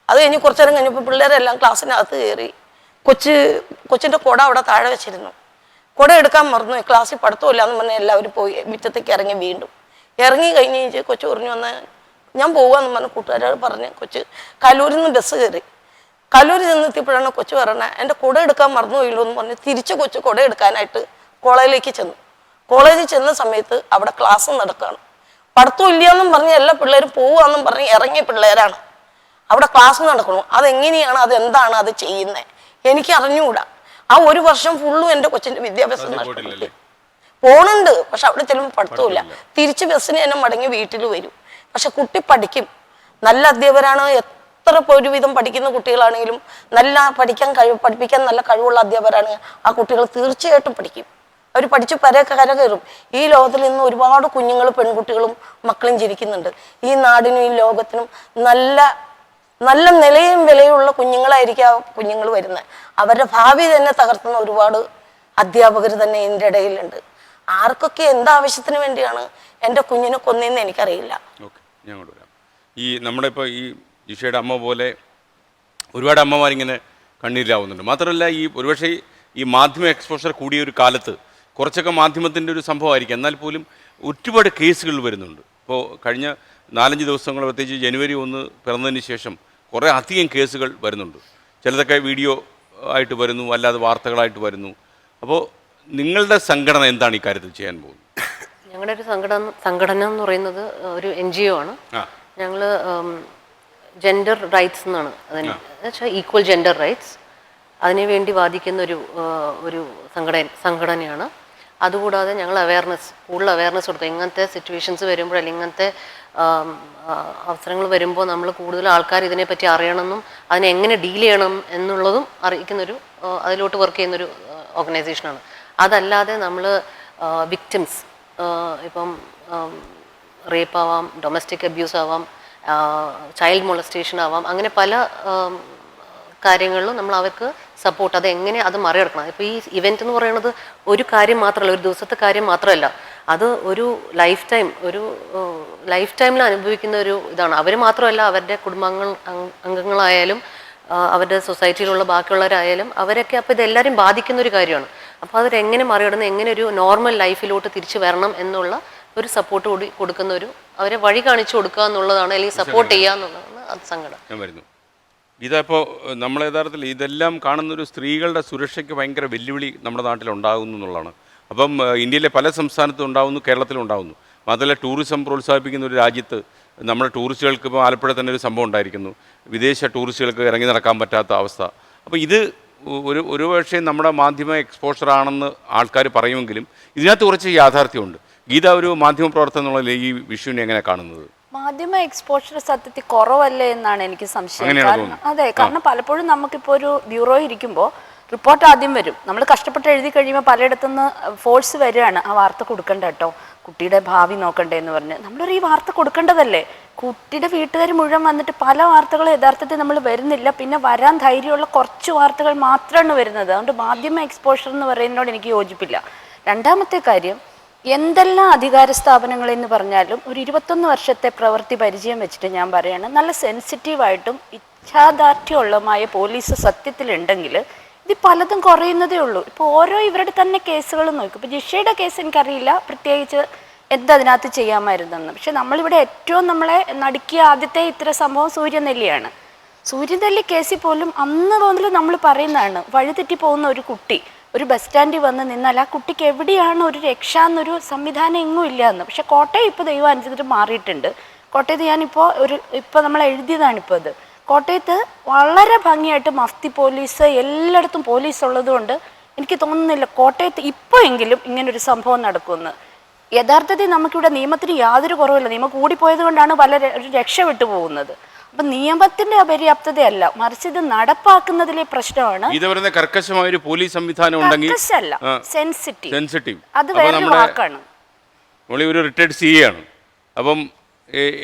അത് കഴിഞ്ഞ് കുറച്ചു നേരം കഴിഞ്ഞപ്പോൾ പിള്ളേരെല്ലാം ക്ലാസ്സിനകത്ത് കയറി. കൊച്ചിൻ്റെ കുട അവിടെ താഴെ വെച്ചിരുന്നു. കുട എടുക്കാൻ മറന്നു. ക്ലാസ്സിൽ പഠിത്തമില്ല എന്ന് പറഞ്ഞാൽ എല്ലാവരും പോയി മുറ്റത്തേക്ക് ഇറങ്ങി. വീണ്ടും ഇറങ്ങി കഴിഞ്ഞ് കൊച്ചു പറഞ്ഞു വന്നാൽ ഞാൻ പോകാമെന്ന് പറഞ്ഞ് കൂട്ടുകാരോട് പറഞ്ഞ് കൊച്ച് കല്ലൂരിൽ നിന്ന് ബസ് കയറി. കല്ലൂരിൽ ചെന്നെത്തിയപ്പോഴാണ് കൊച്ചു പറഞ്ഞത് എൻ്റെ കുട എടുക്കാൻ മറന്നു പോയില്ലോ എന്ന് പറഞ്ഞ് തിരിച്ച് കൊച്ചു കുട എടുക്കാനായിട്ട് കോളേജിലേക്ക് ചെന്നു. കോളേജിൽ ചെന്ന സമയത്ത് അവിടെ ക്ലാസ് നടക്കുകയാണ്. പഠിത്തം ഇല്ലയെന്നും പറഞ്ഞ് എല്ലാ പിള്ളേരും പോവുകയെന്നും പറഞ്ഞ് ഇറങ്ങിയ പിള്ളേരാണ്. അവിടെ ക്ലാസ് നടക്കണു. അതെങ്ങനെയാണ്, അതെന്താണ്, അത് ചെയ്യുന്നത് എനിക്ക് അറിഞ്ഞുകൂടാ. ആ 1 വർഷം ഫുള്ളും എൻ്റെ കൊച്ചിൻ്റെ വിദ്യാഭ്യാസം നഷ്ടപ്പെട്ടു. പോണുണ്ട്, പക്ഷെ അവിടെ ചെല്ലുമ്പോൾ പഠിത്തമില്ല. തിരിച്ച് ബസ്സിന് തന്നെ മടങ്ങി വീട്ടിൽ വരും. പക്ഷെ കുട്ടി പഠിക്കും. നല്ല അധ്യാപകരാണ്. എത്ര ഒരുവിധം പഠിക്കുന്ന കുട്ടികളാണെങ്കിലും പഠിപ്പിക്കാൻ നല്ല കഴിവുള്ള അധ്യാപകരാണ്. ആ കുട്ടികൾ തീർച്ചയായിട്ടും പഠിക്കും. അവർ പഠിച്ച് കരകയറും. ഈ ലോകത്തിൽ ഇന്ന് ഒരുപാട് കുഞ്ഞുങ്ങൾ, പെൺകുട്ടികളും മക്കളും ജനിക്കുന്നുണ്ട്. ഈ നാടിനും ഈ ലോകത്തിനും നല്ല നിലയും വിലയുള്ള കുഞ്ഞുങ്ങളായിരിക്കും ആ കുഞ്ഞുങ്ങൾ വരുന്നത്. അവരുടെ ഭാവി തന്നെ തകർത്തുന്ന ഒരുപാട് അധ്യാപകർ തന്നെ ഇതിൻ്റെ ഇടയിലുണ്ട്. ആർക്കൊക്കെ എന്താവശ്യത്തിന് വേണ്ടിയാണ് എൻ്റെ കുഞ്ഞിനെ കൊന്നതെന്ന് എനിക്കറിയില്ല. ഓക്കെ, ഞാൻ കൊണ്ടുവരാം. ഈ നമ്മുടെ ഇപ്പോൾ ഈ ജിഷയുടെ അമ്മ പോലെ ഒരുപാട് അമ്മമാരിങ്ങനെ കണ്ണീരിലാവുന്നുണ്ട്. മാത്രമല്ല ഒരുപക്ഷെ ഈ മാധ്യമ എക്സ്പോഷർ കൂടിയ ഒരു കാലത്ത് കുറച്ചൊക്കെ മാധ്യമത്തിൻ്റെ ഒരു സംഭവമായിരിക്കും. എന്നാൽ പോലും ഒരുപാട് കേസുകൾ വരുന്നുണ്ട്. ഇപ്പോൾ കഴിഞ്ഞ 4-5 ദിവസങ്ങൾ, പ്രത്യേകിച്ച് ജനുവരി 1 പിറന്നതിന് ശേഷം കുറേ അധികം കേസുകൾ വരുന്നുണ്ട്. ചിലതൊക്കെ വീഡിയോ ആയിട്ട് വരുന്നു, അല്ലാതെ വാർത്തകളായിട്ട് വരുന്നു. അപ്പോൾ നിങ്ങളുടെ സംഘടന എന്താണ് ഈ കാര്യത്തിൽ ചെയ്യാൻ പോകുന്നത്? ഞങ്ങളുടെ ഒരു സംഘടന എന്ന് പറയുന്നത് ഒരു NGO ആണ്. ഞങ്ങൾ ജെൻഡർ റൈറ്റ്സ് എന്നാണ് അതിന് വെച്ചാൽ ഈക്വൽ ജെൻഡർ റൈറ്റ്സ്, അതിനുവേണ്ടി വാദിക്കുന്ന ഒരു സംഘടനയാണ്. അതുകൂടാതെ ഞങ്ങൾ കൂടുതൽ അവയർനെസ് കൊടുത്തു. ഇങ്ങനത്തെ സിറ്റുവേഷൻസ് വരുമ്പോൾ അല്ലെങ്കിൽ ഇങ്ങനത്തെ അവസരങ്ങൾ വരുമ്പോൾ നമ്മൾ കൂടുതൽ ആൾക്കാർ ഇതിനെപ്പറ്റി അറിയണമെന്നും അതിനെ എങ്ങനെ ഡീൽ ചെയ്യണം എന്നുള്ളതും അതിലോട്ട് വർക്ക് ചെയ്യുന്നൊരു ഓർഗനൈസേഷനാണ്. അതല്ലാതെ നമ്മൾ വിക്ടിംസ്, ഇപ്പം റേപ്പ് ആവാം, ഡൊമസ്റ്റിക് അബ്യൂസ് ആവാം, ചൈൽഡ് മൊളസ്റ്റേഷൻ ആവാം, അങ്ങനെ പല കാര്യങ്ങളിലും നമ്മൾ അവർക്ക് സപ്പോർട്ട്, അതെങ്ങനെ അത് മറികടക്കണം. ഇപ്പോൾ ഈ ഇവൻ്റ് എന്ന് പറയുന്നത് ഒരു കാര്യം മാത്രമല്ല, ഒരു ദിവസത്തെ കാര്യം മാത്രമല്ല, അത് ഒരു ലൈഫ് ടൈമിൽ അനുഭവിക്കുന്ന ഒരു ഇതാണ്. അവർ മാത്രമല്ല, അവരുടെ അംഗങ്ങളായാലും അവരുടെ സൊസൈറ്റിയിലുള്ള ബാക്കിയുള്ളവരായാലും അവരൊക്കെ അപ്പോൾ ഇതെല്ലാവരും ബാധിക്കുന്ന ഒരു കാര്യമാണ്. അപ്പോൾ അതെങ്ങനെ മറികടന്ന് എങ്ങനെ ഒരു നോർമൽ ലൈഫിലോട്ട് തിരിച്ചു വരണം എന്നുള്ള ഒരു സപ്പോർട്ട് കൂടി കൊടുക്കുന്ന അവരെ വഴി കാണിച്ചു കൊടുക്കുക എന്നുള്ളതാണ്, അല്ലെങ്കിൽ സപ്പോർട്ട് ചെയ്യുക എന്നുള്ളതാണ് അത് സംഘടന. ഞാൻ വരുന്നു. ഇതിപ്പോൾ നമ്മൾ യഥാർത്ഥത്തിൽ ഇതെല്ലാം കാണുന്നൊരു സ്ത്രീകളുടെ സുരക്ഷയ്ക്ക് ഭയങ്കര വെല്ലുവിളി നമ്മുടെ നാട്ടിലുണ്ടാകുന്നു എന്നുള്ളതാണ്. അപ്പം ഇന്ത്യയിലെ പല സംസ്ഥാനത്തും ഉണ്ടാകുന്നു, കേരളത്തിലും ഉണ്ടാകുന്നു. മാത്രമല്ല ടൂറിസം പ്രോത്സാഹിപ്പിക്കുന്ന ഒരു രാജ്യത്ത് നമ്മുടെ ടൂറിസ്റ്റുകൾക്ക് ഇപ്പോൾ ആലപ്പുഴ തന്നെ ഒരു സംഭവം ഉണ്ടായിരിക്കുന്നു, വിദേശ ടൂറിസ്റ്റുകൾക്ക് ഇറങ്ങി നടക്കാൻ പറ്റാത്ത അവസ്ഥ. അപ്പോൾ ഇത് ഒരു പക്ഷേ നമ്മുടെ മാധ്യമ എക്സ്പോഷറാണെന്ന് ആൾക്കാർ പറയുമെങ്കിലും ഇതിനകത്ത് കുറച്ച് യാഥാർത്ഥ്യമുണ്ട്. ഗീത ഒരു മാധ്യമ പ്രവർത്തനം എന്നുള്ള ഈ വിഷുവിനെ എങ്ങനെ കാണുന്നത്? മാധ്യമ എക്സ്പോഷർ സത്യത്തിൽ കുറവല്ലേ എന്നാണ് എനിക്ക് സംശയം. കാരണം പലപ്പോഴും നമുക്കിപ്പോൾ ഒരു ബ്യൂറോ ഇരിക്കുമ്പോൾ റിപ്പോർട്ട് ആദ്യം വരും. നമ്മൾ കഷ്ടപ്പെട്ട് എഴുതി കഴിയുമ്പോൾ പലയിടത്തുനിന്ന് ഫോഴ്സ് വരികയാണ് ആ വാർത്ത കൊടുക്കണ്ട കേട്ടോ, കുട്ടിയുടെ ഭാവി നോക്കണ്ടേ എന്ന് പറഞ്ഞ് നമ്മളൊരു ഈ വാർത്ത കൊടുക്കേണ്ടതല്ലേ. കുട്ടിയുടെ വീട്ടുകാർ മുഴുവൻ വന്നിട്ട് പല വാർത്തകളും യഥാർത്ഥത്തിൽ നമ്മൾ വരുന്നില്ല. പിന്നെ വരാൻ ധൈര്യമുള്ള കുറച്ച് വാർത്തകൾ മാത്രമാണ് വരുന്നത്. അതുകൊണ്ട് മാധ്യമ എക്സ്പോഷർ എന്ന് പറയുന്നതിനോട് എനിക്ക് യോജിപ്പില്ല. രണ്ടാമത്തെ കാര്യം, എന്തെല്ലാം അധികാര സ്ഥാപനങ്ങളെന്ന് പറഞ്ഞാലും ഒരു 21 വർഷത്തെ പ്രവൃത്തി പരിചയം വെച്ചിട്ട് ഞാൻ പറയാണ്, നല്ല സെൻസിറ്റീവായിട്ടും ഇച്ഛാദാർഢ്യമുള്ളതുമായ പോലീസ് സത്യത്തിലുണ്ടെങ്കിൽ ഇത് പലതും കുറയുന്നതേ ഉള്ളൂ. ഇപ്പോൾ ഓരോ ഇവരുടെ തന്നെ കേസുകൾ നോക്കും. ഇപ്പോൾ ജിഷയുടെ കേസ് എനിക്കറിയില്ല പ്രത്യേകിച്ച് എന്തതിനകത്ത് ചെയ്യാമായിരുന്നെന്ന്. പക്ഷെ നമ്മളിവിടെ ഏറ്റവും നമ്മളെ നടുക്കിയ ആദ്യത്തെ ഇത്തരം സംഭവം സൂര്യനെല്ലിയാണ്. സൂര്യനെല്ലി കേസിൽ പോലും അന്ന് മുതൽ നമ്മൾ പറയുന്നതാണ്, വഴിതെറ്റി പോകുന്ന ഒരു കുട്ടി ഒരു ബസ് സ്റ്റാൻഡിൽ വന്ന് നിന്നാൽ ആ കുട്ടിക്ക് എവിടെയാണ് ഒരു രക്ഷ എന്നൊരു സംവിധാനം എങ്ങും ഇല്ല എന്ന്. പക്ഷെ കോട്ടയം ഇപ്പോൾ ദൈവം അനുസരിച്ചിട്ട് മാറിയിട്ടുണ്ട്. കോട്ടയത്ത് ഞാനിപ്പോൾ ഇപ്പോൾ നമ്മൾ എഴുതിയതാണിപ്പോൾ അത്. കോട്ടയത്ത് വളരെ ഭംഗിയായിട്ട് മഫ്തി പോലീസ് എല്ലായിടത്തും പോലീസ് ഉള്ളതുകൊണ്ട് എനിക്ക് തോന്നുന്നില്ല കോട്ടയത്ത് ഇപ്പോൾ എങ്കിലും ഇങ്ങനൊരു സംഭവം നടക്കുമെന്ന്. യഥാർത്ഥത്തിൽ നമുക്കിവിടെ നിയമത്തിന് യാതൊരു കുറവില്ല. നിയമം കൂടിപ്പോയത് കൊണ്ടാണ് ഒരു രക്ഷപ്പെട്ടു പോകുന്നത്. അപ്പം നിയമത്തിന്റെ അപര്യാപ്തതയല്ല, മറിച്ച് ഇത് നടപ്പാക്കുന്നതിലെ പ്രശ്നമാണ്. ഇത് കർക്കശമായ ഒരു പോലീസ് സംവിധാനം ഉണ്ടെങ്കിൽ സെൻസിറ്റീവ് അത് വേറെ വാക്കാണ്. ഒരു റിട്ടയർഡ് CA ആണ്. അപ്പം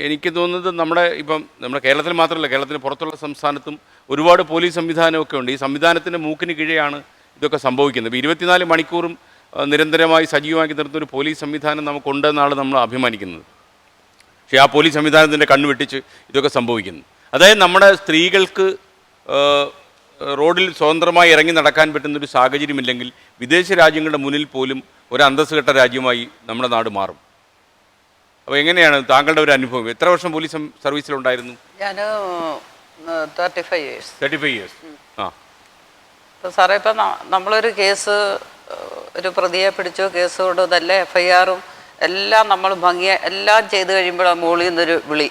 എനിക്ക് തോന്നുന്നത് നമ്മുടെ കേരളത്തിൽ മാത്രമല്ല, കേരളത്തിന് പുറത്തുള്ള സംസ്ഥാനത്തും ഒരുപാട് പോലീസ് സംവിധാനമൊക്കെ ഉണ്ട്. ഈ സംവിധാനത്തിൻ്റെ മൂക്കിന് കീഴെയാണ് ഇതൊക്കെ സംഭവിക്കുന്നത്. ഇപ്പോൾ 24 മണിക്കൂറും നിരന്തരമായി സജീവമാക്കി നിർത്തുന്ന ഒരു പോലീസ് സംവിധാനം നമുക്കുണ്ടെന്നാണ് നമ്മൾ അഭിമാനിക്കുന്നത്. പക്ഷേ ആ പോലീസ് സംവിധാനത്തിൻ്റെ കണ്ണുവെട്ടിച്ച് ഇതൊക്കെ സംഭവിക്കുന്നു. അതായത് നമ്മുടെ സ്ത്രീകൾക്ക് റോഡിൽ സ്വതന്ത്രമായി ഇറങ്ങി നടക്കാൻ പറ്റുന്നൊരു സാഹചര്യമില്ലെങ്കിൽ വിദേശ രാജ്യങ്ങളുടെ മുന്നിൽ പോലും ഒരു അന്തസ്സുകെട്ട രാജ്യമായി നമ്മുടെ നാട് മാറും. അപ്പോൾ എങ്ങനെയാണ് താങ്കളുടെ ഒരു അനുഭവം? എത്ര വർഷം പോലീസ് സർവീസിലുണ്ടായിരുന്നു? ഞാൻ 35 years. 35 years. ആ. ഇപ്പോൾ സാറേ, ഇപ്പം നമ്മളൊരു കേസ്, ഒരു പ്രതിയെ പിടിച്ചു, കേസ് കൊടുത്തല്ലേ, FIR-ഉം എല്ലാം നമ്മൾ എല്ലാം ചെയ്ത് കഴിയുമ്പോഴാണ് മുകളിൽ നിന്നൊരു വിളി.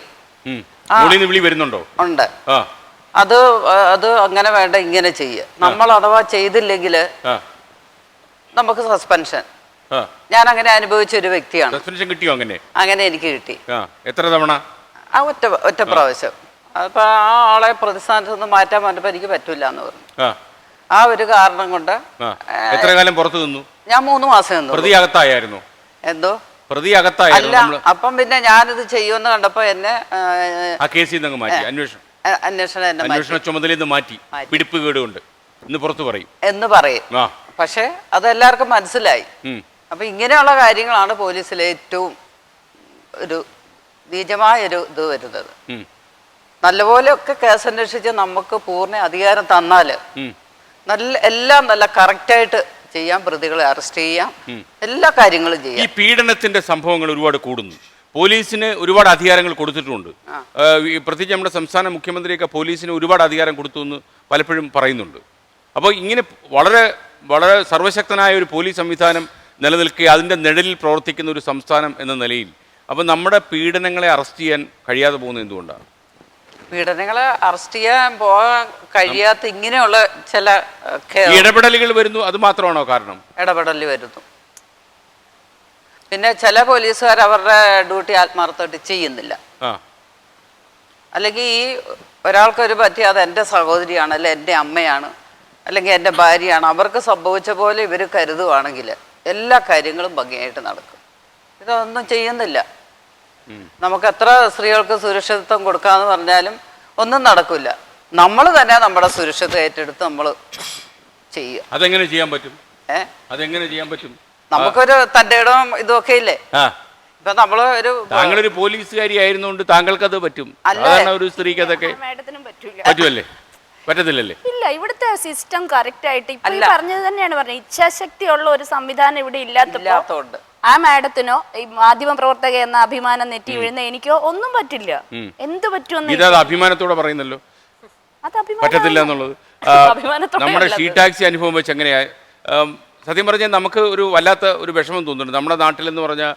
വിളി വരുന്നുണ്ടോ? ഉണ്ട്. അത് അങ്ങനെ വേണ്ട, ഇങ്ങനെ ചെയ്യുക. നമ്മൾ അഥവാ ചെയ്തില്ലെങ്കിൽ നമുക്ക് സസ്പെൻഷൻ. ഞാൻ അങ്ങനെ അനുഭവിച്ച ഒരു വ്യക്തിയാണ്. സസ്പെൻഷൻ കിട്ടിയോ? അങ്ങനെ എനിക്ക് കിട്ടി. എത്ര തവണ? ഒറ്റ പ്രാവശ്യം. അപ്പൊ ആ ആളെ പ്രതിസ്ഥാനത്ത് നിന്ന് മാറ്റാൻ പറഞ്ഞപ്പോൾ എനിക്ക് പറ്റൂല എന്ന് പറഞ്ഞു. ആ ഒരു കാരണം കൊണ്ട്. എത്ര കാലം പുറത്തു നിന്നു? ഞാൻ 3 മാസം നിന്നു. പ്രതി അകത്തായിരുന്നു? എന്തോ പ്രതി അകത്തായിരുന്നു. അപ്പം പിന്നെ ഞാനിത് ചെയ്യുമെന്ന് കണ്ടപ്പോ എന്നെ ആ കേസിൽ നിന്ന് മാറ്റി. അന്വേഷണ ചുമതലയിൽ നിന്ന് മാറ്റി. പിടിപ്പ് കേടുകൊണ്ട് ഇന്ന് പുറത്തു പറയും എന്ന് പറയും. പക്ഷെ അതെല്ലാവർക്കും മനസ്സിലായി. അപ്പൊ ഇങ്ങനെയുള്ള കാര്യങ്ങളാണ് പോലീസിലെ ഏറ്റവും ഒരു നീചമായൊരു ഇത് വരുന്നത്. നല്ലപോലെയൊക്കെ കേസ് അന്വേഷിച്ച് നമുക്ക് പൂർണ്ണ അധികാരം തന്നാല് എല്ലാം നല്ല കറക്റ്റായിട്ട് ചെയ്യാം, പ്രതികളെ അറസ്റ്റ് ചെയ്യാം, എല്ലാ കാര്യങ്ങളും ചെയ്യാം. ഈ പീഡനത്തിന്റെ സംഭവങ്ങൾ ഒരുപാട് കൂടുന്നു. പോലീസിന് ഒരുപാട് അധികാരങ്ങൾ കൊടുത്തിട്ടുണ്ട്. പ്രത്യേകിച്ച് നമ്മുടെ സംസ്ഥാന മുഖ്യമന്ത്രിയൊക്കെ പോലീസിന് ഒരുപാട് അധികാരം കൊടുത്തു എന്ന് പലപ്പോഴും പറയുന്നുണ്ട്. അപ്പോൾ ഇങ്ങനെ വളരെ വളരെ സർവശക്തനായ ഒരു പോലീസ് സംവിധാനം നിലനിൽക്കുക, അതിൻ്റെ നിഴലിൽ പ്രവർത്തിക്കുന്ന ഒരു സംസ്ഥാനം എന്ന നിലയിൽ അപ്പോൾ നമ്മുടെ പീഡനങ്ങളെ അറസ്റ്റ് ചെയ്യാൻ കഴിയാതെ പോകുന്നത് എന്തുകൊണ്ടാണ്? പീഡനങ്ങളെ അറസ്റ്റ് ചെയ്യാൻ പോകാൻ കഴിയാത്ത ഇങ്ങനെയുള്ള ചില ഇടപെടലുകൾ വരുന്നു, അത് മാത്രമാണോ കാരണം? ഇടപെടൽ വരുന്നു. പിന്നെ ചില പോലീസുകാർ അവരുടെ ഡ്യൂട്ടി ആത്മാർത്ഥമായിട്ട് ചെയ്യുന്നില്ല. അല്ലെങ്കിൽ ഈ ഒരാൾക്കൊരു പറ്റി അത് എൻ്റെ സഹോദരിയാണ്, അല്ലെ എൻ്റെ അമ്മയാണ്, അല്ലെങ്കിൽ എൻ്റെ ഭാര്യയാണ്, അവർക്ക് സംഭവിച്ച പോലെ ഇവർ കരുതുവാണെങ്കിൽ എല്ലാ കാര്യങ്ങളും ഭംഗിയായിട്ട് നടക്കും. ഇതൊന്നും ചെയ്യുന്നില്ല. നമുക്ക് എത്ര സ്ത്രീകൾക്ക് സുരക്ഷിതത്വം കൊടുക്കാന്ന് പറഞ്ഞാലും ഒന്നും നടക്കില്ല. നമ്മൾ തന്നെ നമ്മുടെ സുരക്ഷിതത്വം ഏറ്റെടുത്ത് നമ്മൾ ചെയ്യുക. അതെങ്ങനെ ചെയ്യാൻ പറ്റും? അതെങ്ങനെ ചെയ്യാൻ പറ്റും? നമുക്കൊരു തൻ്റെ ഇടം ഇതൊക്കെ ഇല്ലേ? ഇപ്പൊ നമ്മള് താങ്കളൊരു പോലീസുകാരി ആയിരുന്നുകൊണ്ട് താങ്കൾക്ക് അത് പറ്റും. ഒരു സ്ത്രീക്ക് അതൊക്കെ പറ്റുമല്ലേ? പറ്റത്തില്ലല്ലേ? ഇല്ല, ഇവിടുത്തെ സിസ്റ്റം കറക്റ്റ് ആയിട്ട് ഇപ്പൊ പറഞ്ഞത് തന്നെയാണ് പറഞ്ഞത്. ഇച്ഛാശക്തി ഉള്ള ഒരു സംവിധാനം ഇവിടെ ഇല്ലാത്തതുകൊണ്ട് ആ മാഡത്തിനോ ഈ മാധ്യമ പ്രവർത്തക എന്ന അഭിമാനം നെറ്റി വീഴുന്ന എനിക്കോ ഒന്നും പറ്റില്ല. എന്ത് പറ്റുമെന്ന് അഭിമാനത്തോടെ പറയുന്നല്ലോ. പറ്റത്തില്ല എന്നുള്ളത് നമ്മുടെ ഷീ ടാക്സി അനുഭവം വെച്ച് എങ്ങനെയാ? സത്യം പറഞ്ഞാൽ നമുക്ക് ഒരു വല്ലാത്ത ഒരു വിഷമം തോന്നുന്നുണ്ട്. നമ്മുടെ നാട്ടിലെന്ന് പറഞ്ഞാൽ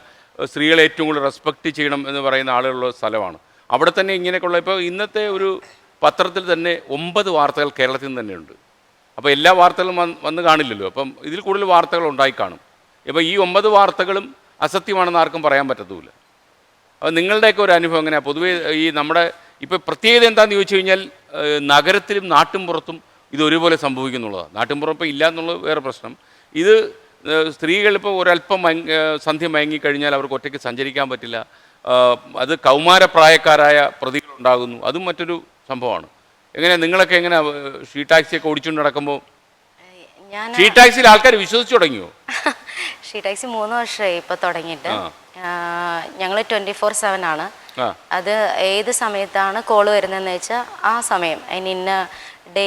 സ്ത്രീകളെ ഏറ്റവും കൂടുതൽ റെസ്പെക്റ്റ് ചെയ്യണം എന്ന് പറയുന്ന ആളുകളുള്ള സ്ഥലമാണ്. അവിടെ തന്നെ ഇങ്ങനെയൊക്കെയുള്ള ഇപ്പോൾ ഇന്നത്തെ ഒരു പത്രത്തിൽ തന്നെ 9 വാർത്തകൾ കേരളത്തിൽ നിന്ന് തന്നെയുണ്ട്. അപ്പോൾ എല്ലാ വാർത്തകളും വന്ന് കാണില്ലല്ലോ. അപ്പം ഇതിൽ കൂടുതൽ വാർത്തകൾ ഉണ്ടായി കാണും. ഇപ്പോൾ ഈ 9 വാർത്തകളും അസത്യമാണെന്ന് ആർക്കും പറയാൻ പറ്റത്തുമില്ല. അപ്പോൾ നിങ്ങളുടെയൊക്കെ ഒരു അനുഭവം എങ്ങനെയാണ്? പൊതുവേ ഈ നമ്മുടെ ഇപ്പോൾ പ്രത്യേകത എന്താണെന്ന് ചോദിച്ചു കഴിഞ്ഞാൽ നഗരത്തിലും നാട്ടും പുറത്തും ഇത് ഒരുപോലെ സംഭവിക്കുന്നുള്ളതാണ്. നാട്ടും പുറം ഇപ്പോൾ ഇല്ല എന്നുള്ളത് വേറെ പ്രശ്നം. ഇത് സ്ത്രീകൾ ഇപ്പോൾ ഒരല്പം സന്ധ്യ മയങ്ങിക്കഴിഞ്ഞാൽ അവർക്ക് ഒറ്റയ്ക്ക് സഞ്ചരിക്കാൻ പറ്റില്ല. അത് കൗമാരപ്രായക്കാരായ പ്രതികളുണ്ടാകുന്നു. അതും മറ്റൊരു സംഭവമാണ്. എങ്ങനെ നിങ്ങളൊക്കെ എങ്ങനെ ഷീ ടാക്സിയൊക്കെ ഓടിച്ചുകൊണ്ട് നടക്കുമ്പോൾ ഞാൻ ഷീ ടാക്സിയിൽ ആൾക്കാർ വിശ്വസിച്ചു തുടങ്ങിയോ? ഷീ ടാക്സി 3 വർഷമായി ഇപ്പോൾ തുടങ്ങിയിട്ട്. ഞങ്ങൾ 24/7 ആണ്. അത് ഏത് സമയത്താണ് കോൾ വരുന്നതെന്ന് വെച്ചാൽ ആ സമയം, അതിന് ഇന്ന ഡേ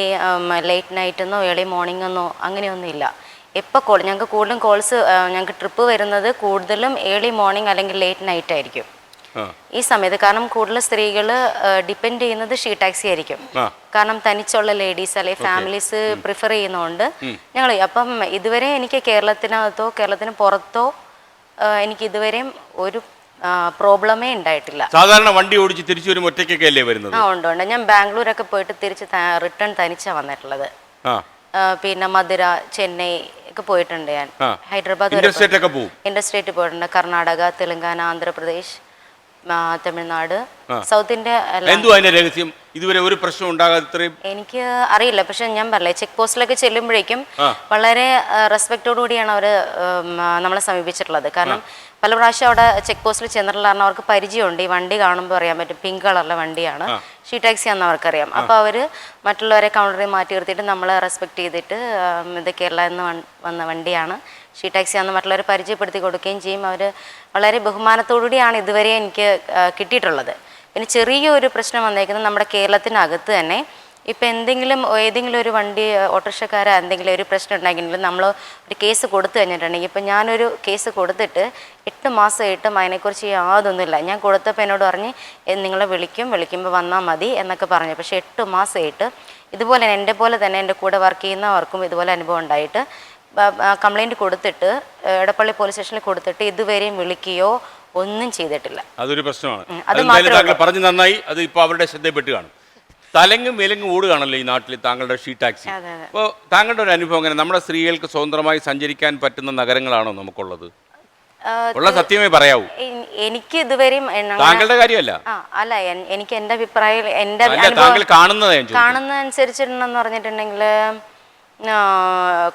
ലേറ്റ് നൈറ്റ് എന്നോ ഏർലി മോർണിംഗ് എന്നോ അങ്ങനെയൊന്നും ഇല്ല. എപ്പോൾ കോൾ, ഞങ്ങൾക്ക് കൂടുതലും കോൾസ്, ഞങ്ങൾക്ക് ട്രിപ്പ് വരുന്നത് കൂടുതലും ഏർലി മോർണിംഗ് അല്ലെങ്കിൽ ലേറ്റ് നൈറ്റ് ആയിരിക്കും ഈ സമയത്ത്. കാരണം കൂടുതൽ സ്ത്രീകൾ ഡിപ്പെൻഡ് ചെയ്യുന്നത് ഷീ ടാക്സി ആയിരിക്കും. കാരണം തനിച്ചുള്ള ലേഡീസ് അല്ലെങ്കിൽ ഫാമിലീസ് പ്രിഫർ ചെയ്യുന്നതുകൊണ്ട് ഞങ്ങൾ അപ്പം ഇതുവരെ എനിക്ക് കേരളത്തിനകത്തോ കേരളത്തിന് പുറത്തോ എനിക്ക് ഇതുവരെയും ഒരു പ്രോബ്ലമേ ഉണ്ടായിട്ടില്ല. സാധാരണ വണ്ടി ഓടിച്ച് തിരിച്ചു വരും ഒറ്റയ്ക്കൊക്കെ അല്ലേ വരുന്നത്? ഉണ്ട്. ഞാൻ ബാംഗ്ലൂരൊക്കെ പോയിട്ട് തിരിച്ച് റിട്ടേൺ തനിച്ചാണ് വന്നിട്ടുള്ളത്. പിന്നെ മധുര, ചെന്നൈ ഒക്കെ പോയിട്ടുണ്ട് ഞാൻ. ഹൈദരാബാദ് ഇന്റർസ്റ്റേറ്റ് പോയിട്ടുണ്ട്. Karnataka, Telangana, Andhra Pradesh, Tamil Nadu, south India. രഹസ്യം ഇതുവരെ ഒരു പ്രശ്നം ഉണ്ടാകാതെ എനിക്ക് അറിയില്ല. പക്ഷെ ഞാൻ പറഞ്ഞില്ലേ, ചെക്ക് പോസ്റ്റിലൊക്കെ ചെല്ലുമ്പോഴേക്കും വളരെ റെസ്പെക്റ്റോടു കൂടിയാണ് അവർ നമ്മളെ സമീപിച്ചിട്ടുള്ളത്. കാരണം പല പ്രാവശ്യം അവിടെ ചെക്ക് പോസ്റ്റിൽ ചെന്നിട്ടുള്ള കാരണം അവർക്ക് പരിചയമുണ്ട്. ഈ വണ്ടി കാണുമ്പോൾ അറിയാൻ പറ്റും പിങ്ക് കളറിലെ വണ്ടിയാണ്, ഷീ ടാക്സി ആണെന്ന് അവർക്കറിയാം. അപ്പോൾ അവർ മറ്റുള്ളവരെ കൗണ്ടറിൽ മാറ്റി നിർത്തിയിട്ട് നമ്മളെ റെസ്പെക്ട് ചെയ്തിട്ട് ഇത് കേരള എന്ന് വന്ന വണ്ടിയാണ്, ഷീ ടാക്സി ആണെന്ന് മറ്റുള്ളവരെ പരിചയപ്പെടുത്തി കൊടുക്കുകയും ചെയ്യും. അവർ വളരെ ബഹുമാനത്തോടുകൂടിയാണ് ഇതുവരെ എനിക്ക് കിട്ടിയിട്ടുള്ളത്. പിന്നെ ചെറിയൊരു പ്രശ്നം വന്നേക്കുന്നത് നമ്മുടെ കേരളത്തിനകത്ത് തന്നെ. ഇപ്പം ഏതെങ്കിലും ഒരു വണ്ടി ഓട്ടോറിക്ഷക്കാരെ എന്തെങ്കിലും ഒരു പ്രശ്നം ഉണ്ടെങ്കിൽ നമ്മൾ ഒരു കേസ് കൊടുത്തു കഴിഞ്ഞിട്ടുണ്ടെങ്കിൽ, ഇപ്പം ഞാനൊരു കേസ് കൊടുത്തിട്ട് 8 മാസമായിട്ടും അതിനെക്കുറിച്ച് യാതൊന്നുമില്ല. ഞാൻ കൊടുത്തപ്പോൾ എന്നോട് പറഞ്ഞ് നിങ്ങളെ വിളിക്കുമ്പോൾ വന്നാൽ മതി എന്നൊക്കെ പറഞ്ഞു. പക്ഷേ 8 മാസമായിട്ട് ഇതുപോലെ എൻ്റെ പോലെ തന്നെ എൻ്റെ കൂടെ വർക്ക് ചെയ്യുന്നവർക്കും ഇതുപോലെ അനുഭവം ഉണ്ടായിട്ട് കംപ്ലൈൻറ്റ് കൊടുത്തിട്ട് എടപ്പള്ളി പോലീസ് സ്റ്റേഷനിൽ കൊടുത്തിട്ട് ഇതുവരെയും വിളിക്കുകയോ ഒന്നും ചെയ്തിട്ടില്ല. അതൊരു പ്രശ്നമാണ്. അത് പറഞ്ഞു നന്നായി. അത് ഇപ്പോൾ അവരുടെ ശ്രദ്ധയിൽപ്പെട്ട് കാണും. തലങ്ങും വിലങ്ങും ഓടുകയാണല്ലോ ഈ നാട്ടിൽ താങ്കളുടെ ഷീ ടാക്സി. അപ്പോൾ താങ്കളുടെ ഒരു അനുഭവം എങ്ങനെ? നമ്മുടെ സ്ത്രീകൾക്ക് സ്വതന്ത്രമായി സഞ്ചരിക്കാൻ പറ്റുന്ന നഗരങ്ങളാണോ നമുക്കുള്ളത്? ഉള്ള സത്യമേ പറയാവൂ. എനിക്ക് ഇതുവരെയും താങ്കളുടെ കാര്യമല്ല, അല്ല, എനിക്ക് എൻ്റെ അഭിപ്രായം, എൻ്റെ കാണുന്നതനുസരിച്ചിട്ടുണ്ടെന്ന് പറഞ്ഞിട്ടുണ്ടെങ്കിൽ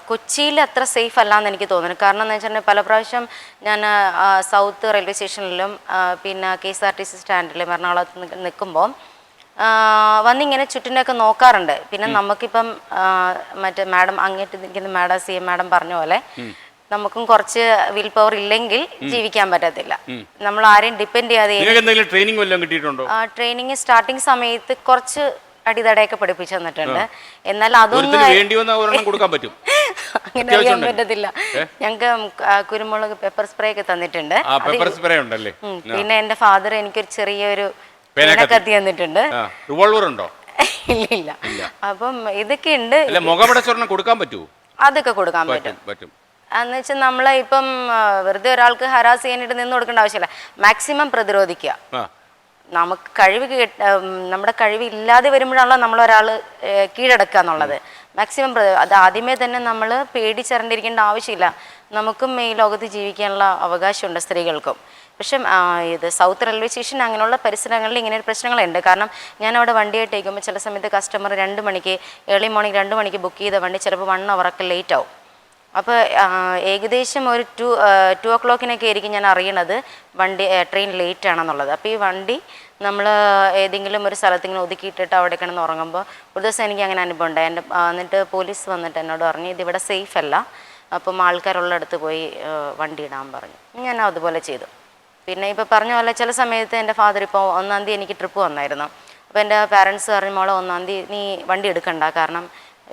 കൊച്ചിയിൽ അത്ര സേഫ് അല്ലാന്ന് എനിക്ക് തോന്നുന്നു. കാരണം എന്ന് വെച്ചിട്ടുണ്ടെങ്കിൽ പല പ്രാവശ്യം ഞാൻ സൗത്ത് റെയിൽവേ സ്റ്റേഷനിലും പിന്നെ KSRTC സ്റ്റാൻഡിലും എറണാകുളത്ത് നിൽക്കുമ്പോൾ വന്നിങ്ങനെ ചുറ്റിനൊക്കെ നോക്കാറുണ്ട്. പിന്നെ നമുക്കിപ്പം മറ്റേ മാഡം അങ്ങോട്ട് നിൽക്കുന്ന മാഡം CM മാഡം പറഞ്ഞ പോലെ നമുക്കും കുറച്ച് വിൽ പവർ ഇല്ലെങ്കിൽ ജീവിക്കാൻ പറ്റത്തില്ല. നമ്മൾ ആരെയും ഡിപ്പെൻഡ് ചെയ്യാതെ. ട്രെയിനിങ് സ്റ്റാർട്ടിങ് സമയത്ത് കുറച്ച് അടിതടയൊക്കെ പഠിപ്പിച്ചു തന്നിട്ടുണ്ട്. എന്നാൽ അതൊന്നും അങ്ങനെ അറിയാൻ പറ്റത്തില്ല. ഞങ്ങൾക്ക് കുരുമുളക് പെപ്പർ സ്പ്രേ ഒക്കെ തന്നിട്ടുണ്ട്. പിന്നെ എൻ്റെ ഫാദർ എനിക്കൊരു ചെറിയൊരു കത്തി തന്നിട്ടുണ്ട്. ഇല്ല. അപ്പം ഇതൊക്കെ ഉണ്ട്. അതൊക്കെ കൊടുക്കാൻ പറ്റും. എന്ന് വെച്ചാൽ നമ്മളെ ഇപ്പം വെറുതെ ഒരാൾക്ക് ഹരാസ് ചെയ്യാനായിട്ട് നിന്ന് കൊടുക്കേണ്ട ആവശ്യമില്ല. മാക്സിമം പ്രതിരോധിക്കുക. നമുക്ക് നമ്മുടെ കഴിവ് ഇല്ലാതെ വരുമ്പോഴാണല്ലോ നമ്മളൊരാൾ കീഴടക്കുക എന്നുള്ളത്. മാക്സിമം അത് ആദ്യമേ തന്നെ നമ്മൾ പേടിച്ചറിഞ്ഞിരിക്കേണ്ട ആവശ്യമില്ല. നമുക്കും ഈ ലോകത്ത് ജീവിക്കാനുള്ള അവകാശമുണ്ട് സ്ത്രീകൾക്കും. പക്ഷെ ഇത് സൗത്ത് റെയിൽവേ സ്റ്റേഷൻ അങ്ങനെയുള്ള പരിസരങ്ങളിൽ ഇങ്ങനെ ഒരു പ്രശ്നങ്ങളുണ്ട്. കാരണം ഞാൻ അവിടെ വണ്ടിയായിട്ട് ഇരിക്കുമ്പോൾ ചില സമയത്ത് കസ്റ്റമർ 2 മണിക്ക് ഏർലി മോർണിംഗ് 2 മണിക്ക് ബുക്ക് ചെയ്ത വണ്ടി ചിലപ്പോൾ 1 അവറൊക്കെ ലേറ്റ് ആവും. അപ്പോൾ ഏകദേശം ഒരു 2 o'clock ആയിരിക്കും ഞാൻ അറിയണത് ട്രെയിൻ ലേറ്റ് ആണെന്നുള്ളത്. അപ്പോൾ ഈ വണ്ടി നമ്മൾ ഏതെങ്കിലും ഒരു സ്ഥലത്ത് ഇങ്ങനെ ഒതുക്കിയിട്ടിട്ട് അവിടെ കിടന്ന് ഉറങ്ങുമ്പോൾ ഒരു ദിവസം എനിക്ക് അങ്ങനെ അനുഭവം ഉണ്ടായി. എന്നിട്ട് പോലീസ് വന്നിട്ട് എന്നോട് പറഞ്ഞു ഇതിവിടെ സേഫ് അല്ല, അപ്പം ആൾക്കാരുള്ളടത്ത് പോയി വണ്ടി ഇടാൻ പറഞ്ഞു. ഞാൻ അതുപോലെ ചെയ്തു. പിന്നെ ഇപ്പോൾ പറഞ്ഞ പോലെ ചില സമയത്ത് എൻ്റെ ഫാദർ ഇപ്പോൾ 1-ാം തീയതി എനിക്ക് ട്രിപ്പ് വന്നായിരുന്നു. അപ്പോൾ എൻ്റെ പാരൻസ് പറഞ്ഞു മോളെ 1-ാം തീയതി നീ വണ്ടി എടുക്കണ്ട, കാരണം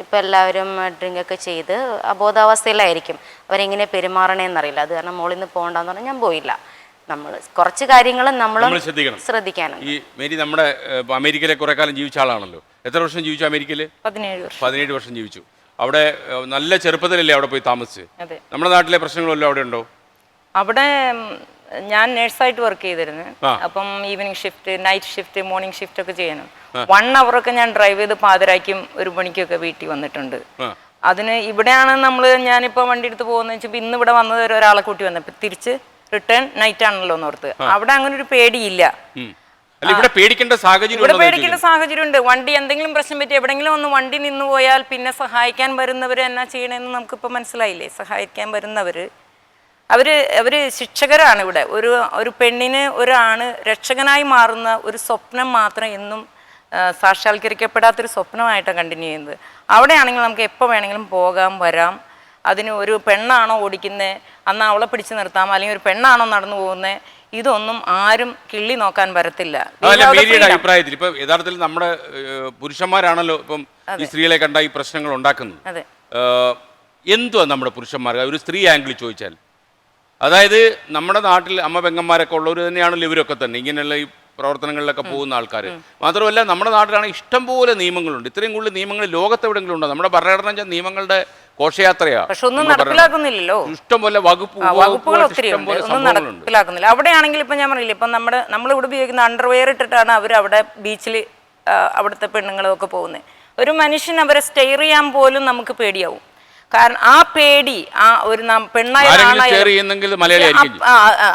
ഇപ്പോൾ എല്ലാവരും ഡ്രിങ്കൊക്കെ ചെയ്ത് അബോധാവസ്ഥയിലായിരിക്കും, അവരെങ്ങനെ പെരുമാറണേന്നറിയില്ല, അത് കാരണം മോളിൽ നിന്ന് പോകണ്ടെന്ന് പറഞ്ഞാൽ ഞാൻ പോയില്ല. നമ്മൾ കുറച്ച് കാര്യങ്ങൾ നമ്മൾ ശ്രദ്ധിക്കാനാണ്. ഈ മേരി നമ്മുടെ അമേരിക്കയിലെ കുറെ കാലം ജീവിച്ച ആളാണല്ലോ. എത്ര വർഷം ജീവിച്ചു അമേരിക്കയിൽ? 17 വർഷം ജീവിച്ചു. അവിടെ നല്ല ചെറുപ്പത്തിലല്ലേ അവിടെ പോയി താമസിച്ച്? നമ്മുടെ നാട്ടിലെ പ്രശ്നങ്ങളല്ലോ അവിടെ ഉണ്ടോ? അവിടെ ഞാൻ നേഴ്സായിട്ട് വർക്ക് ചെയ്തിരുന്നു. അപ്പം evening shift, night shift, morning shift ഒക്കെ ചെയ്യണം. 1 അവറൊക്കെ ഞാൻ ഡ്രൈവ് ചെയ്ത് പാതിരാക്കും 1 മണിക്കൊക്കെ വീട്ടിൽ വന്നിട്ടുണ്ട്. അതിന് ഇവിടെയാണ് ഞാനിപ്പോൾ വണ്ടി എടുത്ത് പോകുന്നത് വെച്ചാൽ ഇന്ന് ഇവിടെ വന്നത് ഒരാളെ കൂട്ടി വന്നപ്പോൾ തിരിച്ച് റിട്ടേൺ നൈറ്റ് ആണല്ലോ എന്നോർത്ത്. അവിടെ അങ്ങനെ ഒരു പേടിയില്ല. അല്ല ഇവിടെ പേടിക്കേണ്ട സാഹചര്യം ഇവിടെ ഉണ്ടോ എന്ന് പേടിക്കേണ്ട സാഹചര്യമുണ്ട്. വണ്ടി എന്തെങ്കിലും പ്രശ്നം പറ്റി എവിടെയെങ്കിലും ഒന്ന് വണ്ടി നിന്ന് പോയാൽ പിന്നെ സഹായിക്കാൻ വരുന്നവർ എന്നാ ചെയ്യണമെന്ന് നമുക്കിപ്പോൾ മനസ്സിലായില്ലേ. സഹായിക്കാൻ വരുന്നവർ അവർ ശിക്ഷകരാണ്. ഇവിടെ ഒരു പെണ്ണിന് ഒരാണ് രക്ഷകനായി മാറുന്ന ഒരു സ്വപ്നം മാത്രം എന്നും സാക്ഷാത്കരിക്കപ്പെടാത്തൊരു സ്വപ്നമായിട്ടാണ് കണ്ടിന്യൂ ചെയ്യുന്നത്. അവിടെയാണെങ്കിൽ നമുക്ക് എപ്പോൾ വേണമെങ്കിലും പോകാം വരാം. അതിന് ഒരു പെണ്ണാണോ ഓടിക്കുന്നത് അന്ന് അവളെ പിടിച്ചു നിർത്താം, അല്ലെങ്കിൽ ഒരു പെണ്ണാണോ നടന്നു പോകുന്നത്, ഇതൊന്നും ആരും കിള്ളി നോക്കാൻ വരത്തില്ല. മേരിയുടെ അഭിപ്രായത്തിൽ ഇപ്പൊ യഥാർത്ഥത്തിൽ നമ്മുടെ പുരുഷന്മാരാണല്ലോ ഇപ്പം ഈ സ്ത്രീകളെ കണ്ട ഈ പ്രശ്നങ്ങൾ ഉണ്ടാക്കുന്നത്. അതെ. എന്തുവാ നമ്മുടെ പുരുഷന്മാർ ഒരു സ്ത്രീ ആംഗിളിൽ ചോദിച്ചാൽ? അതായത് നമ്മുടെ നാട്ടിൽ അമ്മ പെങ്ങന്മാരൊക്കെ ഉള്ളവർ തന്നെയാണല്ലോ ഇവരൊക്കെ തന്നെ ഇങ്ങനെയുള്ള ഈ പ്രവർത്തനങ്ങളിലൊക്കെ പോകുന്ന ആൾക്കാർ. മാത്രമല്ല നമ്മുടെ നാട്ടിലാണെങ്കിൽ ഇഷ്ടംപോലെ നിയമങ്ങളുണ്ട്. ഇത്രയും കൂടുതൽ നിയമങ്ങൾ ലോകത്തെവിടെയെങ്കിലും ഉണ്ടോ? നമ്മുടെ ഭരണഘടന നിയമങ്ങളുടെ ഘോഷയാത്രയാ. പക്ഷെ ഒന്നും നടപ്പിലാക്കുന്നില്ലല്ലോ. ഇഷ്ടംപോലെ വകുപ്പുകൾ ഒത്തിരി ഉണ്ട്, ഒന്നും നടപ്പിലാക്കുന്നില്ല. അവിടെയാണെങ്കിൽ ഇപ്പൊ ഞാൻ പറഞ്ഞില്ല, ഇപ്പൊ നമ്മളിവിടെ ഉപയോഗിക്കുന്ന അണ്ടർവെയർ ഇട്ടിട്ടാണ് അവർ അവിടെ ബീച്ചിൽ അവിടുത്തെ പെണ്ണുങ്ങളൊക്കെ പോകുന്നത്. ഒരു മനുഷ്യൻ അവരെ സ്റ്റെയർ ചെയ്യാൻ പോലും നമുക്ക് പേടിയാവും. കാരണം ആ പേടി ഒരു പെണ്ണായ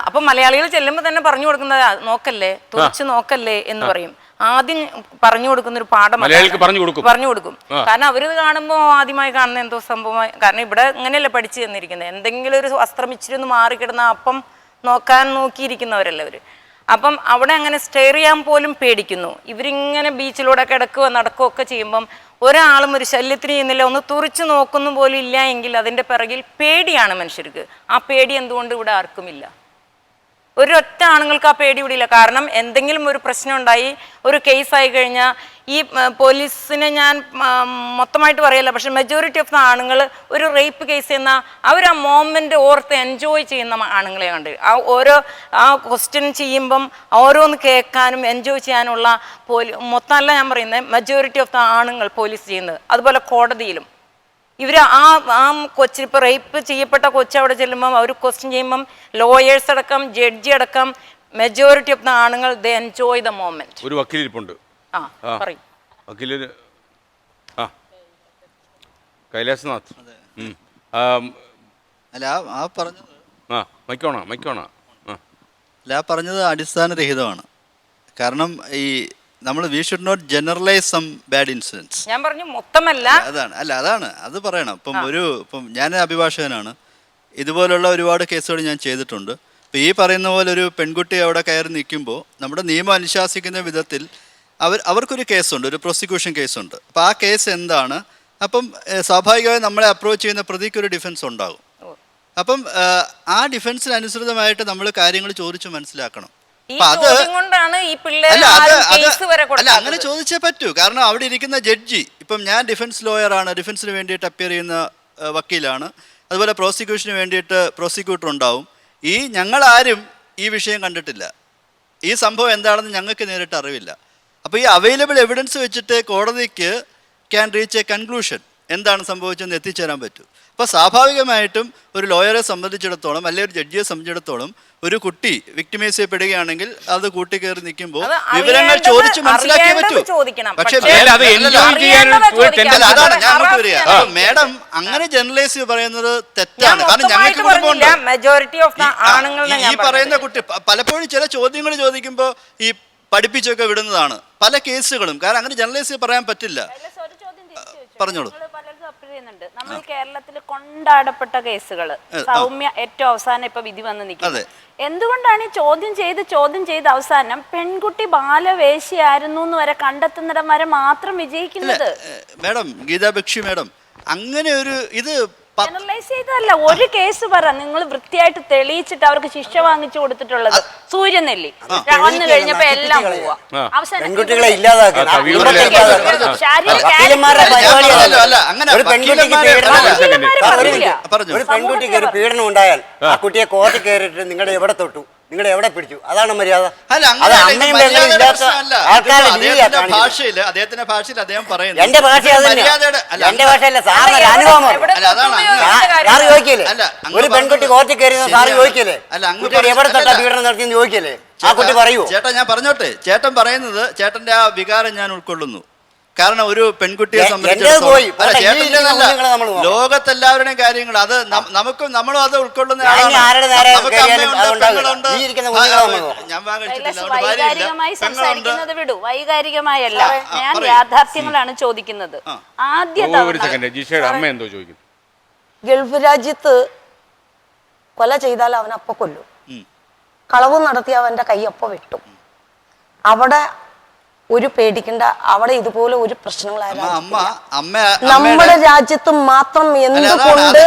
അപ്പൊ മലയാളികൾ ചെല്ലുമ്പോ തന്നെ പറഞ്ഞു കൊടുക്കുന്നത് നോക്കല്ലേ, തുറച്ച് നോക്കല്ലേ എന്ന് പറയും. ആദ്യം പറഞ്ഞു കൊടുക്കുന്ന ഒരു പാഠം പറഞ്ഞു കൊടുക്കും. കാരണം അവരിത് കാണുമ്പോൾ ആദ്യമായി കാണുന്ന എന്തോ സംഭവമായി. കാരണം ഇവിടെ ഇങ്ങനെയല്ല പഠിച്ചു തന്നിരിക്കുന്നത്. എന്തെങ്കിലും ഒരു വസ്ത്രം ഇച്ചിരി ഒന്ന് മാറിക്കിടുന്ന അപ്പം നോക്കിയിരിക്കുന്നവരല്ല അവര്. അപ്പം അവിടെ അങ്ങനെ സ്റ്റെയർ ചെയ്യാൻ പോലും പേടിക്കുന്നു. ഇവരിങ്ങനെ ബീച്ചിലൂടെ കിടക്കുക നടക്കുകയോ ഒക്കെ ചെയ്യുമ്പം ഒരാളും ഒരു ശല്യത്തിന് ചെയ്യുന്നില്ല, ഒന്ന് തുറിച്ചു നോക്കുന്നു പോലും ഇല്ല എങ്കിൽ അതിൻ്റെ പിറകിൽ പേടിയാണ് മനുഷ്യർക്ക്. ആ പേടി എന്തുകൊണ്ട് ഇവിടെ ആർക്കുമില്ല? ഒരൊറ്റ ആണുങ്ങൾക്ക് ആ പേടി ഇവിടെ ഇല്ല. കാരണം എന്തെങ്കിലും ഒരു പ്രശ്നം ഉണ്ടായി, ഒരു കേസായി കഴിഞ്ഞാൽ ഈ പോലീസിനെ ഞാൻ മൊത്തമായിട്ട് പറയല്ല, പക്ഷെ മെജോറിറ്റി ഓഫ് ദ ആണുങ്ങൾ ഒരു റേപ്പ് കേസ് എന്നാൽ അവർ ആ മൊമെൻ്റ് ഓർത്ത് എൻജോയ് ചെയ്യുന്ന ആണുങ്ങളെ കണ്ട് ആ ക്വസ്റ്റ്യൻ ചെയ്യുമ്പം ഓരോന്ന് കേൾക്കാനും എൻജോയ് ചെയ്യാനുള്ള മൊത്തമല്ല ഞാൻ പറയുന്നത്, മെജോറിറ്റി ഓഫ് ദ ആണുങ്ങൾ പോലീസ് ചെയ്യുന്നത്. അതുപോലെ കോടതിയിലും ഇവർ ആ കൊച്ചിന് ഇപ്പോൾ റേപ്പ് ചെയ്യപ്പെട്ട കൊച്ചു അവിടെ ചെല്ലുമ്പം അവർ ക്വസ്റ്റ്യൻ ചെയ്യുമ്പം ലോയേഴ്സ് അടക്കം ജഡ്ജി അടക്കം മെജോറിറ്റി ഓഫ് ദ ആണുങ്ങൾ ദേ എൻജോയ് ദ മൊമെന്റ്. ഒരു വക്കീലിരിപ്പുണ്ട്. പറയും വക്കീല് കൈലാസനാഥ്. അല്ല ആ പറഞ്ഞത് മൈക്കോണ പറഞ്ഞത് അടിസ്ഥാനരഹിതമാണ്. കാരണം ഈ നമ്മൾ we should not generalise some bad incidents. ഞാൻ പറഞ്ഞു മൊത്തമല്ല, അതാണ് അത് പറയണം. ഇപ്പം ഞാൻ അഭിഭാഷകനാണ്. ഇതുപോലുള്ള ഒരുപാട് കേസുകൾ ഞാൻ ചെയ്തിട്ടുണ്ട്. ഇപ്പം ഈ പറയുന്ന പോലെ ഒരു പെൺകുട്ടി അവിടെ കയറി നിൽക്കുമ്പോൾ നമ്മുടെ നിയമം അനുശാസിക്കുന്ന വിധത്തിൽ അവർക്കൊരു കേസുണ്ട്, ഒരു പ്രോസിക്യൂഷൻ കേസുണ്ട്. അപ്പോൾ ആ കേസ് എന്താണ്? അപ്പം സ്വാഭാവികമായി നമ്മളെ അപ്രോച്ച് ചെയ്യുന്ന പ്രതിക്ക് ഒരു ഡിഫൻസ് ഉണ്ടാകും. അപ്പം ആ ഡിഫൻസിനനുസൃതമായിട്ട് നമ്മൾ കാര്യങ്ങൾ ചോദിച്ച് മനസ്സിലാക്കണം. അങ്ങനെ ചോദിച്ചേ പറ്റൂ. കാരണം അവിടെ ഇരിക്കുന്ന ജഡ്ജി, ഇപ്പം ഞാൻ ഡിഫൻസ് ലോയറാണ്, ഡിഫൻസിന് വേണ്ടിയിട്ട് അപ്പിയർ ചെയ്യുന്ന വക്കീലാണ്, അതുപോലെ പ്രോസിക്യൂഷന് വേണ്ടിയിട്ട് പ്രോസിക്യൂട്ടർ ഉണ്ടാവും. ഞങ്ങളാരും ഈ വിഷയം കണ്ടിട്ടില്ല, ഈ സംഭവം എന്താണെന്ന് ഞങ്ങൾക്ക് നേരിട്ട് അറിവില്ല. അപ്പോൾ ഈ അവൈലബിൾ എവിഡൻസ് വെച്ചിട്ട് കോടതിക്ക് ക്യാൻ റീച്ച് എ കൺക്ലൂഷൻ, എന്താണ് സംഭവിച്ചതെന്ന് എത്തിച്ചേരാൻ പറ്റും. അപ്പോൾ സ്വാഭാവികമായിട്ടും ഒരു ലോയറെ സംബന്ധിച്ചിടത്തോളം അല്ലെങ്കിൽ ഒരു ജഡ്ജിയെ സംബന്ധിച്ചിടത്തോളം ഒരു കുട്ടി വിക്ടിമൈസ് ചെയ്യപ്പെടുകയാണെങ്കിൽ അത് കൂട്ടിക്കയറി നിൽക്കുമ്പോൾ വിവരങ്ങൾ ചോദിച്ച് മനസ്സിലാക്കിയേ പറ്റൂ. പക്ഷേ അതാണ് ഞാൻ അങ്ങോട്ട് വരിക. മേഡം അങ്ങനെ ജനറലൈസ് പറയുന്നത് തെറ്റാണ്. കാരണം ഞങ്ങൾക്ക് കുടുംബമുണ്ട്. ഈ പറയുന്ന കുട്ടി പലപ്പോഴും ചില ചോദ്യങ്ങൾ ചോദിക്കുമ്പോൾ ഈ പഠിപ്പിച്ചൊക്കെ വിടുന്നതാണ് പല കേസുകളും. കാരണം അങ്ങനെ ജനറലൈസ് പറയാൻ പറ്റില്ല. പറഞ്ഞോളൂ. നമ്മൾ കേരളത്തിൽ കൊണ്ടാടപ്പെട്ട കേസുകൾ സൗമ്യ ഏറ്റവും അവസാനം ഇപ്പൊ വിധി വന്ന് നിൽക്കുന്നത് എന്തുകൊണ്ടാണ്? ചോദ്യം ചെയ്ത് അവസാനം പെൺകുട്ടി ബാലവേശിയായിരുന്നു എന്ന് വരെ കണ്ടെത്തുന്നിടം വരെ മാത്രം വിജയിക്കുന്നത്. മാഡം ഗീതാ ബക്ഷി മാഡം അങ്ങനെ ഒരു ഇത് ജനറലൈസ് ചെയ്തല്ല. ഒരു കേസ് പറ നിങ്ങൾ വൃത്തിയായിട്ട് തെളിയിച്ചിട്ട് അവർക്ക് ശിക്ഷ വാങ്ങിച്ചു കൊടുത്തിട്ടുള്ളത്. സൂര്യനെല്ലി വന്നു കഴിഞ്ഞപ്പോ എല്ലാം പോവാ. അവസാനം ഒരു പെൺകുട്ടിക്ക് ഒരു പീഡനം ഉണ്ടായാൽ ആ കുട്ടിയെ കോർട്ടിൽ കയറിയിട്ട് നിങ്ങളുടെ എവിടെ തൊട്ടു, നിങ്ങൾ എവിടെ പിടിച്ചു, അതാണ് മര്യാദ. അദ്ദേഹത്തിന്റെ ഭാഷയിൽ അദ്ദേഹം പറയുന്നത് എന്റെ ഭാഷ എന്റെ ഭാഷയല്ല, സാറിന് അനുഭവം. സാറ് ചോദിക്കല്ലേ ഒരു പെൺകുട്ടി കോർട്ടിൽ കയറി സാറ് ചോദിക്കല്ലേ കുട്ടിയുടെ എവിടെ തൊട്ടാ പീഡനം നടത്തിയെന്ന് ചോദിക്കല്ലേ? ആ കുട്ടി പറയൂ. ചേട്ടാ ഞാൻ പറഞ്ഞോട്ടെ. ചേട്ടൻ പറയുന്നത് ചേട്ടന്റെ ആ വികാരം ഞാൻ ഉൾക്കൊള്ളുന്നു. കാരണം ഒരു പെൺകുട്ടിയെ പോയി. സംബന്ധിച്ചിടത്തോളം പോട്ടെ, ഈ ഇരിക്കുന്ന കുഞ്ഞുങ്ങളെ നമ്മൾ നോക്കാം. ലോകത്തെല്ലാവരുടെയും കാര്യങ്ങൾ അത് നമ്മളും അത് ഉൾക്കൊള്ളുന്ന ഞാൻ ആളാണ്. ആരുടെ നേരെ നമുക്ക് കയറിയാലും അമ്മയുണ്ട്, അതുണ്ടാവില്ല. പെങ്ങളുണ്ട്. ഈ ഇരിക്കുന്ന കുഞ്ഞുങ്ങളെ നമ്മൾ നോക്കാം. ഞാൻ വാങ്ങ കഴിച്ചിട്ടില്ല, കൈലാസ് അതുകൊണ്ട് ഭാര്യയില്ല, വൈകാരികമായി പെങ്ങളുണ്ട്. സംസാരിക്കുന്നത് വിടൂ, വൈകാരികമായല്ല, ഞാൻ പറയൂ. യാഥാർത്ഥ്യങ്ങളാണ് ചോദിക്കുന്നത്. ആദ്യ ഒരു സെക്കൻഡ്, ജിഷയുടെ അമ്മ എന്തോ ചോദിക്കും. ഗൾഫ് രാജ്യത്ത് കൊല ചെയ്താൽ അവൻ അപ്പൊ കൊല്ലും, കളവ് നടത്തി അവന്റെ കൈ അപ്പൊ വെട്ടും. അവിടെ ഒരു പേടിക്കണ്ട, അവിടെ ഇതുപോലെ ഒരു നമ്മുടെ രാജ്യത്ത് മാത്രം എന്തുകൊണ്ട്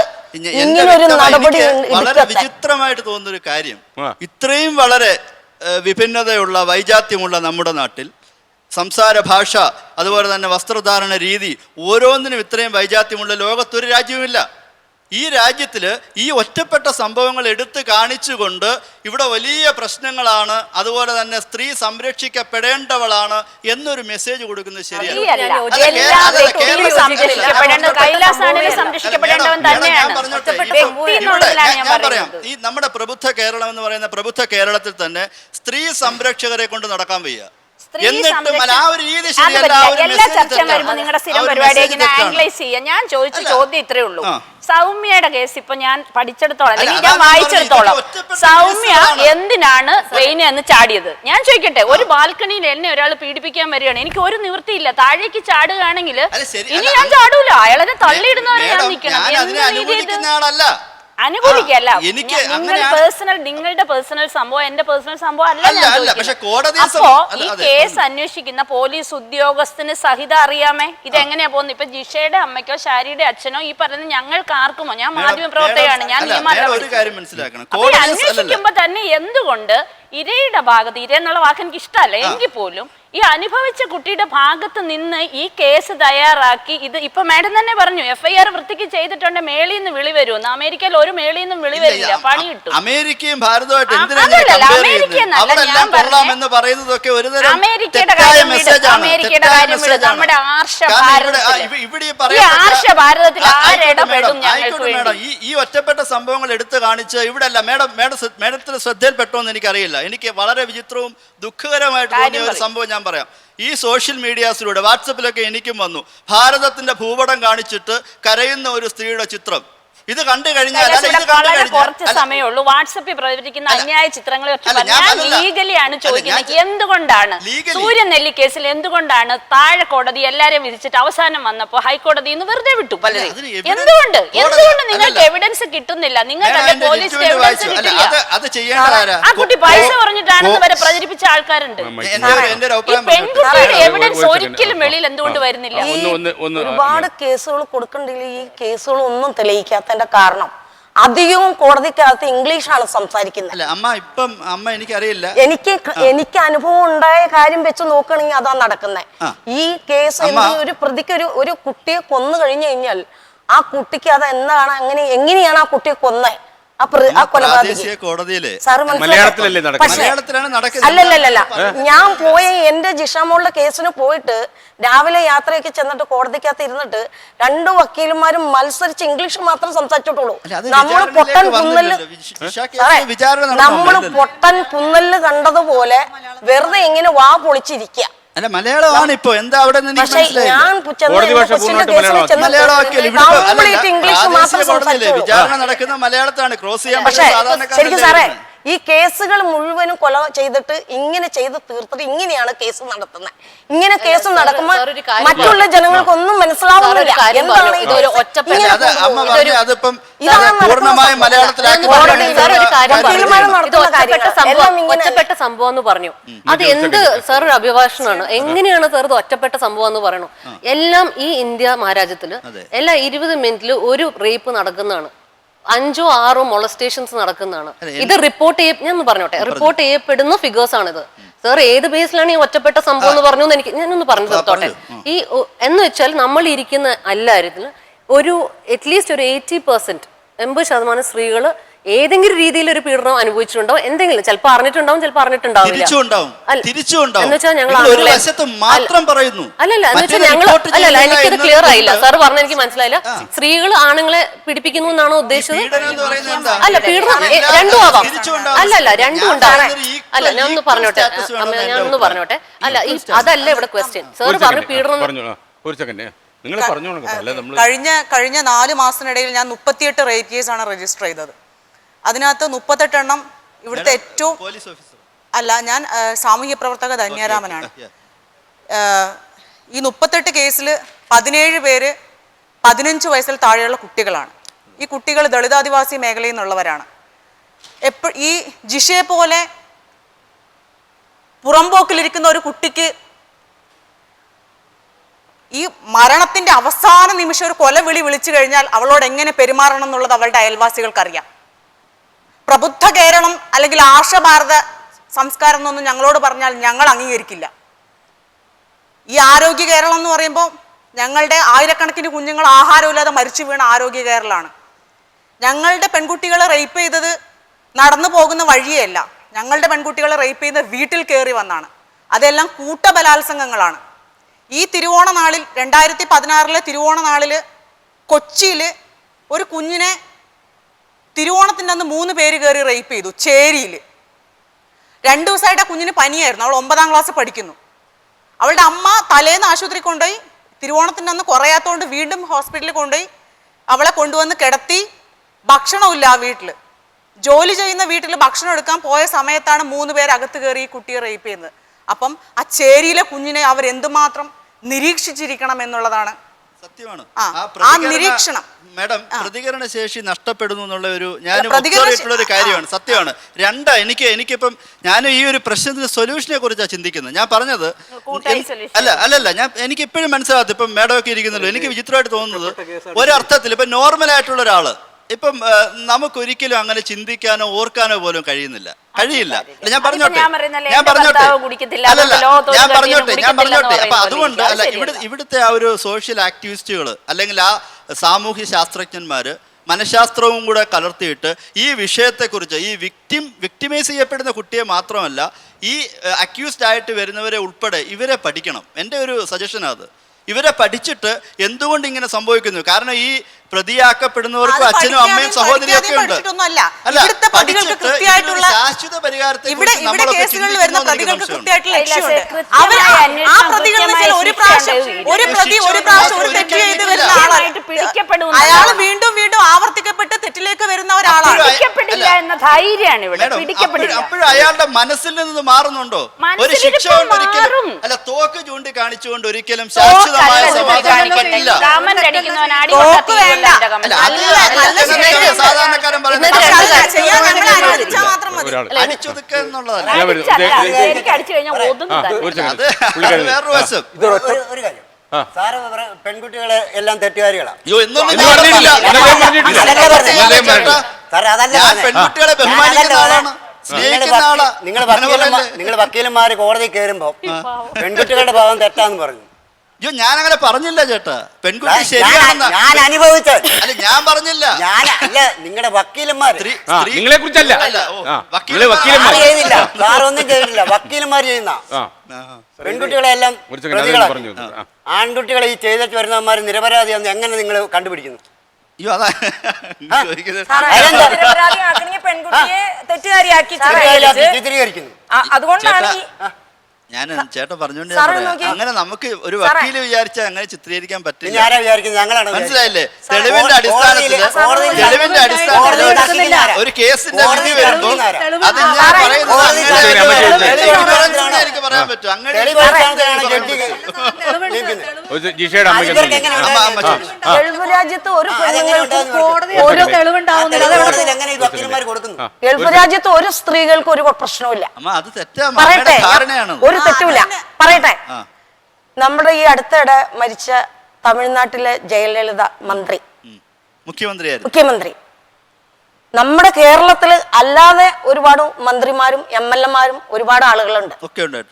ഇങ്ങനൊരു നടപടി വളരെ വിചിത്രമായിട്ട് തോന്നുന്ന ഒരു കാര്യം, ഇത്രയും വളരെ വിഭിന്നതയുള്ള വൈജാത്യമുള്ള നമ്മുടെ നാട്ടിൽ സംസാര ഭാഷ, അതുപോലെ തന്നെ വസ്ത്രധാരണ രീതി, ഓരോന്നിനും ഇത്രയും വൈജാത്യമുള്ള ലോകത്തൊരു രാജ്യവുമില്ല. ഈ രാജ്യത്തിൽ ഈ ഒറ്റപ്പെട്ട സംഭവങ്ങൾ എടുത്തു കാണിച്ചുകൊണ്ട് ഇവിടെ വലിയ പ്രശ്നങ്ങളാണ്, അതുപോലെ തന്നെ സ്ത്രീ സംരക്ഷിക്കപ്പെടേണ്ടവളാണ് എന്നൊരു മെസ്സേജ് കൊടുക്കുന്നത് ശരിയല്ല. ഞാൻ പറയാം, ഈ നമ്മുടെ പ്രബുദ്ധ കേരളം എന്ന് പറയുന്ന പ്രബുദ്ധ കേരളത്തിൽ തന്നെ സ്ത്രീ സംരക്ഷകരെ കൊണ്ട് നടക്കാൻ വയ്യ. എല്ലാ ചർച്ചയും വരുമ്പോ നിങ്ങളുടെ സ്ഥിരം പരിപാടി ആംഗ്ലൈസ് ചെയ്യാം. ഞാൻ ചോദിച്ച ചോദ്യം ഇത്രേ ഉള്ളൂ. സൗമ്യയുടെ കേസ് ഇപ്പൊ ഞാൻ പഠിച്ചെടുത്തോളം, അല്ലെങ്കിൽ ഞാൻ വായിച്ചെടുത്തോളം, സൗമ്യ എന്തിനാണ് ട്രെയിനിൽ നിന്ന് ചാടിയത്? ഞാൻ ചോദിക്കട്ടെ, ഒരു ബാൽക്കണിയിൽ എന്നെ ഒരാൾ പീഡിപ്പിക്കാൻ വരികയാണ്, എനിക്ക് ഒരു നിവൃത്തിയില്ല, താഴേക്ക് ചാടുകയാണെങ്കിൽ ഇനി ഞാൻ ചാടൂല, അയാളെ തള്ളിയിടുന്നവരെ ഞാൻ നിൽക്കണം. അനുകൂലിക്കല്ല, നിങ്ങളുടെ പേഴ്സണൽ സംഭവം എന്റെ പേഴ്സണൽ സംഭവം അല്ല. അപ്പോ ഈ കേസ് അന്വേഷിക്കുന്ന പോലീസ് ഉദ്യോഗസ്ഥന് സഹിതം അറിയാമേ ഇതെങ്ങനെയാ പോകുന്നത്. ഇപ്പൊ ജിഷയുടെ അമ്മയ്ക്കോ ശാരിയുടെ അച്ഛനോ ഈ പറയുന്നത് ഞങ്ങൾക്ക് ആർക്കുമോ, ഞാൻ മാധ്യമ പ്രവർത്തകയാണ്, ഞാൻ അന്വേഷിക്കുമ്പോ തന്നെ എന്തുകൊണ്ട് ഇരയുടെ ഭാഗത്ത്, ഇര എന്നുള്ള വാക്ക് എനിക്ക് ഇഷ്ടമല്ല എങ്കിൽ പോലും ഈ അനുഭവിച്ച കുട്ടിയുടെ ഭാഗത്ത് നിന്ന് ഈ കേസ് തയ്യാറാക്കി, ഇത് ഇപ്പൊ മാഡം തന്നെ പറഞ്ഞു FIR വൃത്തിക്ക് ചെയ്തിട്ടുണ്ട്, മേളിൽ നിന്ന് വിളി വരുമെന്ന്. അമേരിക്കയിൽ ഒരു മേളിൽ നിന്നും വിളി വരില്ല, പണി കിട്ടും. അമേരിക്കയും ഭാരതമായിട്ട് അമേരിക്കയുടെ കാര്യം വിടും, നമ്മുടെ ആർഷ ഭാരതത്തിൽ ആരിടപെടും? ഈ ഒറ്റപ്പെട്ട സംഭവങ്ങൾ എടുത്തു കാണിച്ച് ഇവിടെ അല്ല മേഡത്തിന് ശ്രദ്ധയിൽപ്പെട്ടോന്ന് എനിക്കറിയില്ല. എനിക്ക് വളരെ വിചിത്രവും ദുഃഖകരമായിട്ട് തോന്നിയ ഒരു സംഭവം ഞാൻ പറയാം. ഈ സോഷ്യൽ മീഡിയാസിലൂടെ വാട്സപ്പിലൊക്കെ എനിക്കും വന്നു, ഭാരതത്തിന്റെ ഭൂപടം കാണിച്ചിട്ട് കരയുന്ന ഒരു സ്ത്രീയുടെ ചിത്രം. ഇത് കണ്ടു കഴിഞ്ഞാൽ കുറച്ച് സമയമുള്ളൂ വാട്സപ്പിൽ പ്രചരിക്കുന്ന അന്യായ ചിത്രങ്ങളെ ലീഗലിയാണ് ചോദിക്കുന്നത്. എന്തുകൊണ്ടാണ് സൂര്യനെല്ലി കേസിൽ എന്തുകൊണ്ടാണ് താഴെ കോടതി എല്ലാരെയും വിധിച്ചിട്ട് അവസാനം വന്നപ്പോ ഹൈക്കോടതി ഇന്ന് വെറുതെ വിട്ടു പലരെയും? എന്തുകൊണ്ട് നിങ്ങൾക്ക് എവിഡൻസ് കിട്ടുന്നില്ല? നിങ്ങൾക്ക് പോലീസ് എവിഡൻസ് കിട്ടില്ല. ആ കുട്ടി പൈസ പറഞ്ഞിട്ടാണെന്ന് വരെ പ്രചരിപ്പിച്ച ആൾക്കാരുണ്ട്. പെൺകുട്ടിയുടെ എവിഡൻസ് ഒരിക്കലും വെളിയിൽ എന്തുകൊണ്ട് വരുന്നില്ല? ഒരുപാട് കേസുകൾ കൊടുക്കണ്ടെങ്കിൽ ഈ കേസുകൾ ഒന്നും തെളിയിക്കാത്ത കാരണം അധികവും കോടതിക്കകത്ത് ഇംഗ്ലീഷാണ് സംസാരിക്കുന്നത്. എനിക്ക് അനുഭവം ഉണ്ടായ കാര്യം വെച്ച് നോക്കുകയാണെങ്കിൽ അതാ നടക്കുന്നത്. ഈ കേസ് ഒരു പ്രതിക്ക് ഒരു കുട്ടിയെ കൊന്നു കഴിഞ്ഞു കഴിഞ്ഞാൽ ആ കുട്ടിക്ക് അത് എന്താണ്, എങ്ങനെയാണ് ആ കുട്ടിയെ കൊന്നേ, അല്ലല്ല ഞാൻ പോയ എന്റെ ജിഷാമോളുടെ കേസിന് പോയിട്ട് രാവിലെ യാത്രയൊക്കെ ചെന്നിട്ട് കോടതിക്കകത്ത് ഇരുന്നിട്ട് 2 വക്കീലന്മാരും മത്സരിച്ച് ഇംഗ്ലീഷ് മാത്രം സംസാരിച്ചിട്ടുള്ളൂ. നമ്മൾ പൊട്ടൻ പുന്നല് കണ്ടതുപോലെ വെറുതെ ഇങ്ങനെ വാ പൊളിച്ചിരിക്കുക. അല്ല മലയാളമാണ് ഇപ്പൊ എന്താ അവിടെ വിചാരണ നടക്കുന്ന മലയാളത്താണ്. ക്രോസ് ചെയ്യാൻ ശരിക്കും സാറേ ഈ കേസുകൾ മുഴുവനും കൊല ചെയ്തിട്ട് ഇങ്ങനെ ചെയ്ത് തീർത്തിട്ട് ഇങ്ങനെയാണ് കേസ് നടത്തുന്നത്. ഇങ്ങനെ കേസ് നടക്കുമ്പോൾ മറ്റുള്ള ജനങ്ങൾക്കൊന്നും മനസ്സിലാവുന്നില്ല എന്താണ് ഇതൊരു ഒറ്റപ്പെട്ട സംഭവം എന്ന് പറഞ്ഞു. അത് എന്ത് സാർ ഒരു അഭിഭാഷണമാണ്? എങ്ങനെയാണ് സാർ ഇത് ഒറ്റപ്പെട്ട സംഭവം എന്ന് പറയണു? എല്ലാം ഈ ഇന്ത്യ മഹാരാജ്യത്തില് എല്ലാ 20 മിനിറ്റിൽ ഒരു റേപ്പ് നടക്കുന്നതാണ്, 5 or 6 മൊളസ്റ്റേഷൻസ് നടക്കുന്നതാണ്. ഇത് റിപ്പോർട്ട് ഞാൻ പറഞ്ഞോട്ടെ, റിപ്പോർട്ട് ചെയ്യപ്പെടുന്ന ഫിഗേഴ്സ് ആണിത്. സാർ ഏത് ബേസിലാണ് ഈ ഒറ്റപ്പെട്ട സംഭവം എന്ന് പറഞ്ഞു എനിക്ക് ഞാനൊന്ന് പറഞ്ഞു തീർത്തോട്ടെ. ഈ എന്ന് വെച്ചാൽ നമ്മൾ ഇരിക്കുന്ന എല്ലാവരും ഒരു അറ്റ്ലീസ്റ്റ് ഒരു 80% സ്ത്രീകൾ ഏതെങ്കിലും രീതിയിൽ ഒരു പീഡനം അനുഭവിച്ചിട്ടുണ്ടോ, എന്തെങ്കിലും ചിലപ്പോൾ അറിഞ്ഞിട്ടുണ്ടാവും, ചിലപ്പോൾ അറിഞ്ഞിട്ടുണ്ടാവില്ല. എന്ന് വെച്ചാൽ ഞങ്ങൾ അല്ലല്ല എന്ന് വെച്ചാൽ ഞങ്ങൾ അല്ലല്ല എനിക്കത് ക്ലിയർ ആയില്ല. സാർ പറഞ്ഞ എനിക്ക് മനസ്സിലായില്ല. സ്ത്രീകൾ ആണുങ്ങളെ പീഡിപ്പിക്കുന്നു എന്നാണോ ഉദ്ദേശിച്ചത്? അല്ല, പീഡനം രണ്ടും ആവാം. അല്ലല്ല, രണ്ടും ഉണ്ടാവാം. അല്ല, ഞാൻ ഒന്ന് പറഞ്ഞോട്ടെ, ഞാൻ ഒന്ന് പറഞ്ഞോട്ടെ. അല്ല, അതല്ല ഇവിടെ ക്വസ്റ്റ്യൻ. സാർ പറഞ്ഞു പീഡനം. കഴിഞ്ഞ 4 മാസത്തിനിടയിൽ ഞാൻ 38 റേപ്പ് കേസാണ് രജിസ്റ്റർ ചെയ്തത്. അതിനകത്ത് 38 എണ്ണം ഇവിടുത്തെ ഏറ്റവും അല്ല, ഞാൻ സാമൂഹ്യ പ്രവർത്തക ധന്യരാമനാണ്. ഈ 38 കേസിൽ 17 പേര് 15 വയസ്സിൽ താഴെയുള്ള കുട്ടികളാണ്. ഈ കുട്ടികൾ ദളിതാദിവാസി മേഖലയിൽ നിന്നുള്ളവരാണ്. ഈ ജിഷയെ പോലെ പുറംപോക്കിലിരിക്കുന്ന ഒരു കുട്ടിക്ക് ഈ മരണത്തിന്റെ അവസാന നിമിഷം ഒരു കൊലവിളി വിളിച്ചു കഴിഞ്ഞാൽ അവളോട് എങ്ങനെ പെരുമാറണം എന്നുള്ളത് അവളുടെ അയൽവാസികൾക്കറിയാം. പ്രബുദ്ധ കേരളം അല്ലെങ്കിൽ ആർഷഭാരത സംസ്കാരം എന്നൊന്നും ഞങ്ങളോട് പറഞ്ഞാൽ ഞങ്ങൾ അംഗീകരിക്കില്ല. ഈ ആരോഗ്യ കേരളം എന്ന് പറയുമ്പോൾ ഞങ്ങളുടെ ആയിരക്കണക്കിന് കുഞ്ഞുങ്ങൾ ആഹാരമില്ലാതെ മരിച്ചു വീണ ആരോഗ്യ കേരളമാണ്. ഞങ്ങളുടെ പെൺകുട്ടികളെ റേപ്പ് ചെയ്തത് നടന്നു പോകുന്ന വഴിയല്ല. ഞങ്ങളുടെ പെൺകുട്ടികളെ റേപ്പ് ചെയ്യുന്നത് വീട്ടിൽ കയറി വന്നാണ്. അതെല്ലാം കൂട്ടബലാത്സംഗങ്ങളാണ്. ഈ തിരുവോണ നാളിൽ 2016 തിരുവോണ നാളിൽ കൊച്ചിയിൽ ഒരു കുഞ്ഞിനെ തിരുവോണത്തിൻ്റെ അന്ന് 3 പേര് കയറി റേപ്പ് ചെയ്തു. ചേരിയിൽ 2 ദിവസമായിട്ട് ആ കുഞ്ഞിന് പനിയായിരുന്നു. അവൾ 9ാം ക്ലാസ് പഠിക്കുന്നു. അവളുടെ അമ്മ തലേന്ന് ആശുപത്രി കൊണ്ടുപോയി. തിരുവോണത്തിൻ്റെ അന്ന് കുറയാത്തതുകൊണ്ട് വീണ്ടും ഹോസ്പിറ്റലിൽ കൊണ്ടുപോയി അവളെ കൊണ്ടുവന്ന് കിടത്തി. ഭക്ഷണമില്ല ആ വീട്ടിൽ. ജോലി ചെയ്യുന്ന വീട്ടിൽ ഭക്ഷണം എടുക്കാൻ പോയ സമയത്താണ് 3 പേര് അകത്ത് കയറി ഈ കുട്ടിയെ റേപ്പ് ചെയ്യുന്നത്. അപ്പം ആ ചേരിയിലെ കുഞ്ഞിനെ അവരെന്തുമാത്രം നിരീക്ഷിച്ചിരിക്കണം എന്നുള്ളതാണ് സത്യമാണ്. ആ നിരീക്ഷണം. മാഡം, പ്രതികരണ ശേഷി നഷ്ടപ്പെടുന്നു എന്നുള്ള ഒരു ഒരു കാര്യമാണ്. സത്യമാണ്. എനിക്കിപ്പം ഞാൻ ഈ ഒരു പ്രശ്നത്തിന്റെ സൊല്യൂഷനെ കുറിച്ചാണ് ചിന്തിക്കുന്നത്. ഞാൻ പറഞ്ഞത് അല്ലല്ല എനിക്ക് ഇപ്പോഴും മനസ്സിലാകത്ത്. ഇപ്പം മാഡം ഒക്കെ ഇരിക്കുന്നുള്ളൂ. എനിക്ക് വിചിത്രമായിട്ട് തോന്നുന്നത് ഒരർത്ഥത്തിൽ ഇപ്പം നോർമലായിട്ടുള്ള ഒരാള് ഇപ്പം നമുക്കൊരിക്കലും അങ്ങനെ ചിന്തിക്കാനോ ഓർക്കാനോ പോലും കഴിയില്ല. ഞാൻ പറഞ്ഞോട്ടെ. അപ്പൊ അതുകൊണ്ട് അല്ല, ഇവിടുത്തെ ആ ഒരു സോഷ്യൽ ആക്ടിവിസ്റ്റുകൾ അല്ലെങ്കിൽ ആ സാമൂഹ്യ ശാസ്ത്രജ്ഞന്മാര് മനഃശാസ്ത്രവും കൂടെ കലർത്തിയിട്ട് ഈ വിഷയത്തെക്കുറിച്ച് ഈ വിക്ടിമൈസ് ചെയ്യപ്പെടുന്ന കുട്ടിയെ മാത്രമല്ല ഈ അക്യൂസ്ഡ് ആയിട്ട് വരുന്നവരെ ഉൾപ്പെടെ ഇവരെ പഠിക്കണം. എൻ്റെ ഒരു സജഷനാണ് അത്. ഇവരെ പഠിച്ചിട്ട് എന്തുകൊണ്ട് ഇങ്ങനെ സംഭവിക്കുന്നു. കാരണം ഈ പ്രതിയാക്കപ്പെടുന്നവർക്കും അച്ഛനും അമ്മയും സഹോദരിയൊക്കെ ഉണ്ട്. അല്ല, ശാശ്വത പരിഹാരത്തെ അയാൾ വീണ്ടും വീണ്ടും ആവർത്തിക്കപ്പെട്ട് തെറ്റിലേക്ക് വരുന്ന ഒരാളാണ്. അപ്പോഴും അയാളുടെ മനസ്സിൽ നിന്ന് മാറുന്നുണ്ടോ? ഒരു ശിക്ഷ കൊണ്ട് ഒരിക്കലും അല്ല, തോക്ക് ചൂണ്ടി കാണിച്ചുകൊണ്ട് ഒരിക്കലും ശാശ്വതമായ സമാധാനം പറ്റില്ല. സാധാരണക്കാരൻ വേറൊരു വശം. സാറ് പെൺകുട്ടികളെ എല്ലാം തെറ്റുകാരികളാണ്. പെൺകുട്ടികളെ ബഹുമാനിക്കുന്ന ആളാണ്, സ്നേഹിക്കുന്ന ആളാ. നിങ്ങൾ വക്കീലന്മാര് കോടതി കയറുമ്പോ പെൺകുട്ടികളുടെ ഭാഗം തെറ്റാന്ന് പറഞ്ഞു. അയ്യോ, ഞാൻ അങ്ങനെ പറഞ്ഞില്ല ചേട്ടാ. പെൺകുട്ടി ശരിയാണെന്ന് ഞാൻ അനുഭവിച്ചത്. അല്ല, ഞാൻ പറഞ്ഞില്ല. അല്ല, നിങ്ങളുടെ വക്കീലന്മാര് നിങ്ങളെ കുറിച്ചല്ല. ചെയ്യുന്നില്ല, സാറൊന്നും ചെയ്തില്ല. വക്കീലന്മാർ ചെയ്യുന്ന പെൺകുട്ടികളെ എല്ലാം പ്രതികളാണ്. ആൺകുട്ടികളെ ഈ ചെയ്തിട്ട് വരുന്നവന്മാർ നിരപരാധിയാണെന്ന് എങ്ങനെ നിങ്ങൾ കണ്ടുപിടിക്കുന്നു? അയ്യോ, അതാ പെൺകുട്ടിയെ തെറ്റുകാരിയാക്കി ചിത്രീകരിക്കുന്നു. അതുകൊണ്ടാണ് ഞാൻ ചേട്ടൻ പറഞ്ഞോണ്ട് അങ്ങനെ നമുക്ക് ഒരു വക്കീല് വിചാരിച്ചാൽ അങ്ങനെ ചിത്രീകരിക്കാൻ പറ്റില്ല. മനസ്സിലായില്ലേ? തെളിവിന്റെ അടിസ്ഥാനത്തിൽ ഒരു കേസിന്റെ വിധി വരുമ്പോ അത് ഞാൻ പറയുന്നത് എനിക്ക് പറയാൻ പറ്റും. അങ്ങനെ ഗൾഫ് രാജ്യത്ത് ഒരു ഗൾഫ് രാജ്യത്ത് ഒരു സ്ത്രീകൾക്ക് ഒരു പ്രശ്നവുമില്ല. അത് തെറ്റാണ്, ധാരണയാണ്. ഒരു തെറ്റുമില്ല. പറയട്ടെ, നമ്മുടെ ഈ അടുത്തിടെ മരിച്ച തമിഴ്നാട്ടിലെ ജയലളിത മുഖ്യമന്ത്രി നമ്മുടെ കേരളത്തിൽ അല്ലാതെ ഒരുപാട് മന്ത്രിമാരും MLA മാരും ഒരുപാട് ആളുകളുണ്ട്.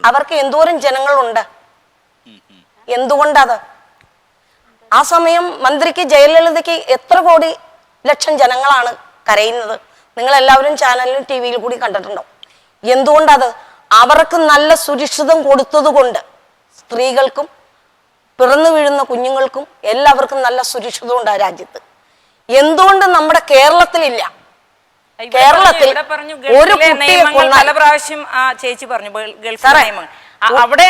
അവർക്ക് എന്തോരം ജനങ്ങളുണ്ട്. എന്തുകൊണ്ടത്? ആ സമയം മന്ത്രിക്ക് ജയലളിതയ്ക്ക് എത്ര കോടി ലക്ഷം ജനങ്ങളാണ് കരയുന്നത്. നിങ്ങൾ എല്ലാവരും ചാനലിലും ടി വിയിൽ കൂടി കണ്ടിട്ടുണ്ടോ. എന്തുകൊണ്ടത്? അവർക്ക് നല്ല സുരക്ഷിതം കൊടുത്തത് കൊണ്ട്, സ്ത്രീകൾക്കും പിറന്നു വീഴുന്ന കുഞ്ഞുങ്ങൾക്കും എല്ലാവർക്കും നല്ല സുരക്ഷിതം ഉണ്ട് ആ രാജ്യത്ത്. എന്തുകൊണ്ട് നമ്മുടെ കേരളത്തിലില്ല? കേരളത്തിൽ ഒരു കുട്ടിയെ പല പ്രാവശ്യം ആ ചേച്ചി പറഞ്ഞു ഗൾഫിലെ നിയമങ്ങൾ. അവിടെ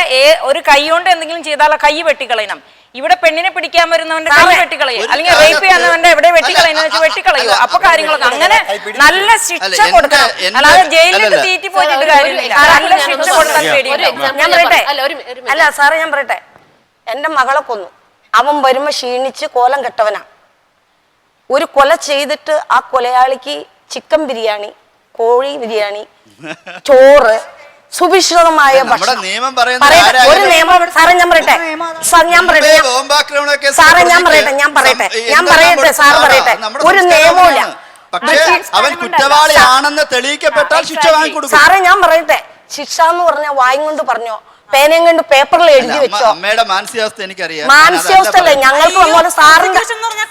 ഒരു കൈ കൊണ്ട് എന്തെങ്കിലും ചെയ്താൽ ആ കൈ വെട്ടിക്കളയണം. ഇവിടെ പെണ്ണിനെ പിടിക്കാൻ വരുന്നവന്റെ കൈ വെട്ടിക്കളയും, അല്ലെങ്കിൽ റേപ്പ് ചെയ്യുന്നവന്റെ എവിടെ വെട്ടിക്കളയുന്ന വെച്ച് വെട്ടിക്കളയോ. അപ്പൊ കാര്യങ്ങളൊക്കെ അങ്ങനെ നല്ല ശിക്ഷ കൊടുക്കണം. അല്ലാതെ ജയിലിൽ തീറ്റി പോയിട്ട് കാര്യമില്ല. നല്ല ശിക്ഷ കൊടുക്കാൻ പേടിയില്ല. ഞാൻ പറയട്ടെ, അല്ല സാറേ ഞാൻ പറയട്ടെ, എന്റെ മകളെ കൊന്നു. അവൻ വരുമ്പോ ക്ഷീണിച്ച് കോലം കെട്ടവനാ. ഒരു കൊല ചെയ്തിട്ട് ആ കൊലയാളിക്ക് ചിക്കൻ ബിരിയാണി, കോഴി ബിരിയാണി, ചോറ്, സുഭിക്ഷിതമായ ഭക്ഷണം. ഒരു നിയമം സാറേ ഞാൻ പറയട്ടെ, സാറേ ഞാൻ പറയട്ടെ സാർ പറയട്ടെ, ഒരു നിയമമില്ല. അവൻ കുറ്റവാളിയാണെന്ന് തെളിയിക്കപ്പെട്ടാൽ ശിക്ഷ വാങ്ങിക്കൊടുക്കും. സാറേ ഞാൻ പറയട്ടെ, ശിക്ഷ എന്ന് പറഞ്ഞ വായും കൊണ്ട് പറഞ്ഞോ, പേനയും കൊണ്ട് പേപ്പറിൽ എഴുതി വെച്ചോ. അമ്മയുടെ മാനസികാവസ്ഥ എനിക്കറിയാം. മാനസികാവസ്ഥ അല്ലേ ഞങ്ങൾക്ക് വന്നോലെ സാറിന്റെ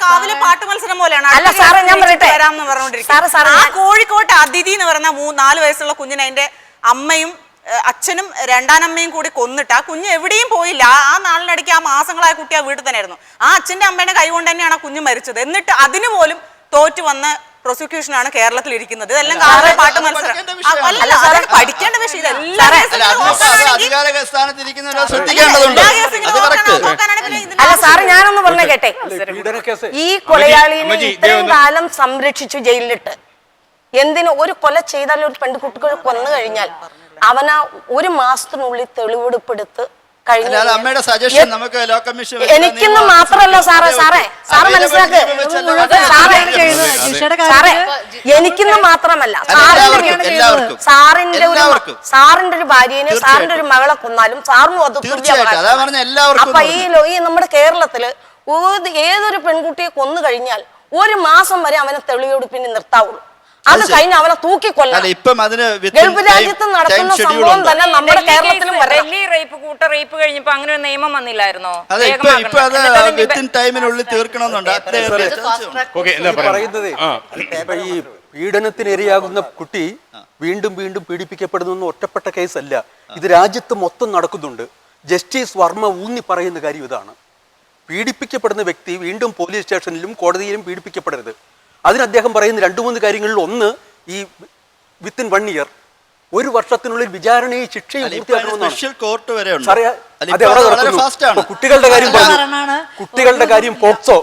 കാവിലെ പാട്ട് മത്സരം പോലെയാണ്. അല്ല സാറേ ഞാൻ പറയട്ടെ, കോഴിക്കോട്ട് അതിഥി എന്ന് പറഞ്ഞ 4 വയസ്സുള്ള കുഞ്ഞിനെ അതിന്റെ അമ്മയും അച്ഛനും രണ്ടാനമ്മയും കൂടി കൊന്നിട്ട് ആ കുഞ്ഞ് എവിടെയും പോയില്ല. ആ നാളിനിടയ്ക്ക് ആ മാസങ്ങളായ കുട്ടി ആ വീട്ടിൽ തന്നെ ആയിരുന്നു. ആ അച്ഛന്റെ അമ്മയുടെ കൈ കൊണ്ട് തന്നെയാണ് ആ കുഞ്ഞ് മരിച്ചത്. എന്നിട്ട് അതിന് പോലും തോറ്റു വന്ന പ്രോസിക്യൂഷനാണ് കേരളത്തിൽ ഇരിക്കുന്നത്. ഇതെല്ലാം കാവിലെ പാട്ട് മത്സരം പഠിക്കേണ്ട വിഷയം. അല്ല സാറ് ഞാനൊന്ന് പറഞ്ഞ കേട്ടെ, ഈ കൊലയാളിനെ ഇത്രയും കാലം സംരക്ഷിച്ചു ജയിലിലിട്ട് എന്തിനു? ഒരു കൊല ചെയ്താൽ ഒരു പെൺകുട്ടികൾ കൊന്നു കഴിഞ്ഞാൽ അവനാ 1 മാസത്തിനുള്ളിൽ തെളിവെടുപ്പെടുത്ത് എനിക്കൊന്ന് മാത്രല്ല സാറേ മനസ്സിലാക്ക് സാറേ, എനിക്കൊന്ന് മാത്രമല്ല സാറിന്റെ ഒരു ഭാര്യനെ സാറിന്റെ ഒരു മകളെ കൊന്നാലും സാറിനും അത് അപ്പൊ ഈ നമ്മുടെ കേരളത്തില് ഏതൊരു പെൺകുട്ടിയെ കൊന്നു കഴിഞ്ഞാൽ 1 മാസം വരെ അവനെ തെളിവെടുപ്പിന് നിർത്താവുള്ളൂ. അത് കഴിഞ്ഞ് അവനെ തൂക്കിക്കൊല്ലാം. ഗൾഫ് രാജ്യത്ത് നടക്കുന്ന സംഭവം തന്നെ നമ്മുടെ കേരളത്തിലും ഡൽഹി റേപ്പ്, കൂട്ട റേപ്പ് കഴിഞ്ഞപ്പോ അങ്ങനെ ഒരു നിയമം വന്നില്ലായിരുന്നോ? പറയുന്നത് ഈ പീഡനത്തിനിരയാകുന്ന കുട്ടി വീണ്ടും വീണ്ടും പീഡിപ്പിക്കപ്പെടുന്ന ഒറ്റപ്പെട്ട കേസല്ല, ഇത് രാജ്യത്ത് മൊത്തം നടക്കുന്നുണ്ട്. ജസ്റ്റിസ് വർമ്മ ഊന്നി പറയുന്ന കാര്യം ഇതാണ്: പീഡിപ്പിക്കപ്പെടുന്ന വ്യക്തി വീണ്ടും പോലീസ് സ്റ്റേഷനിലും കോടതിയിലും പീഡിപ്പിക്കപ്പെടരുത്. അതിന് അദ്ദേഹം പറയുന്ന 2-3 കാര്യങ്ങളിൽ ഒന്ന്, ഈ വിത്തിൻ 1 ഇയർ, 1 വർഷത്തിനുള്ളിൽ വിചാരണയും ശിക്ഷയും കുട്ടികളുടെ കാര്യം പറഞ്ഞു. കുട്ടികളുടെ കാര്യം പോക്സോ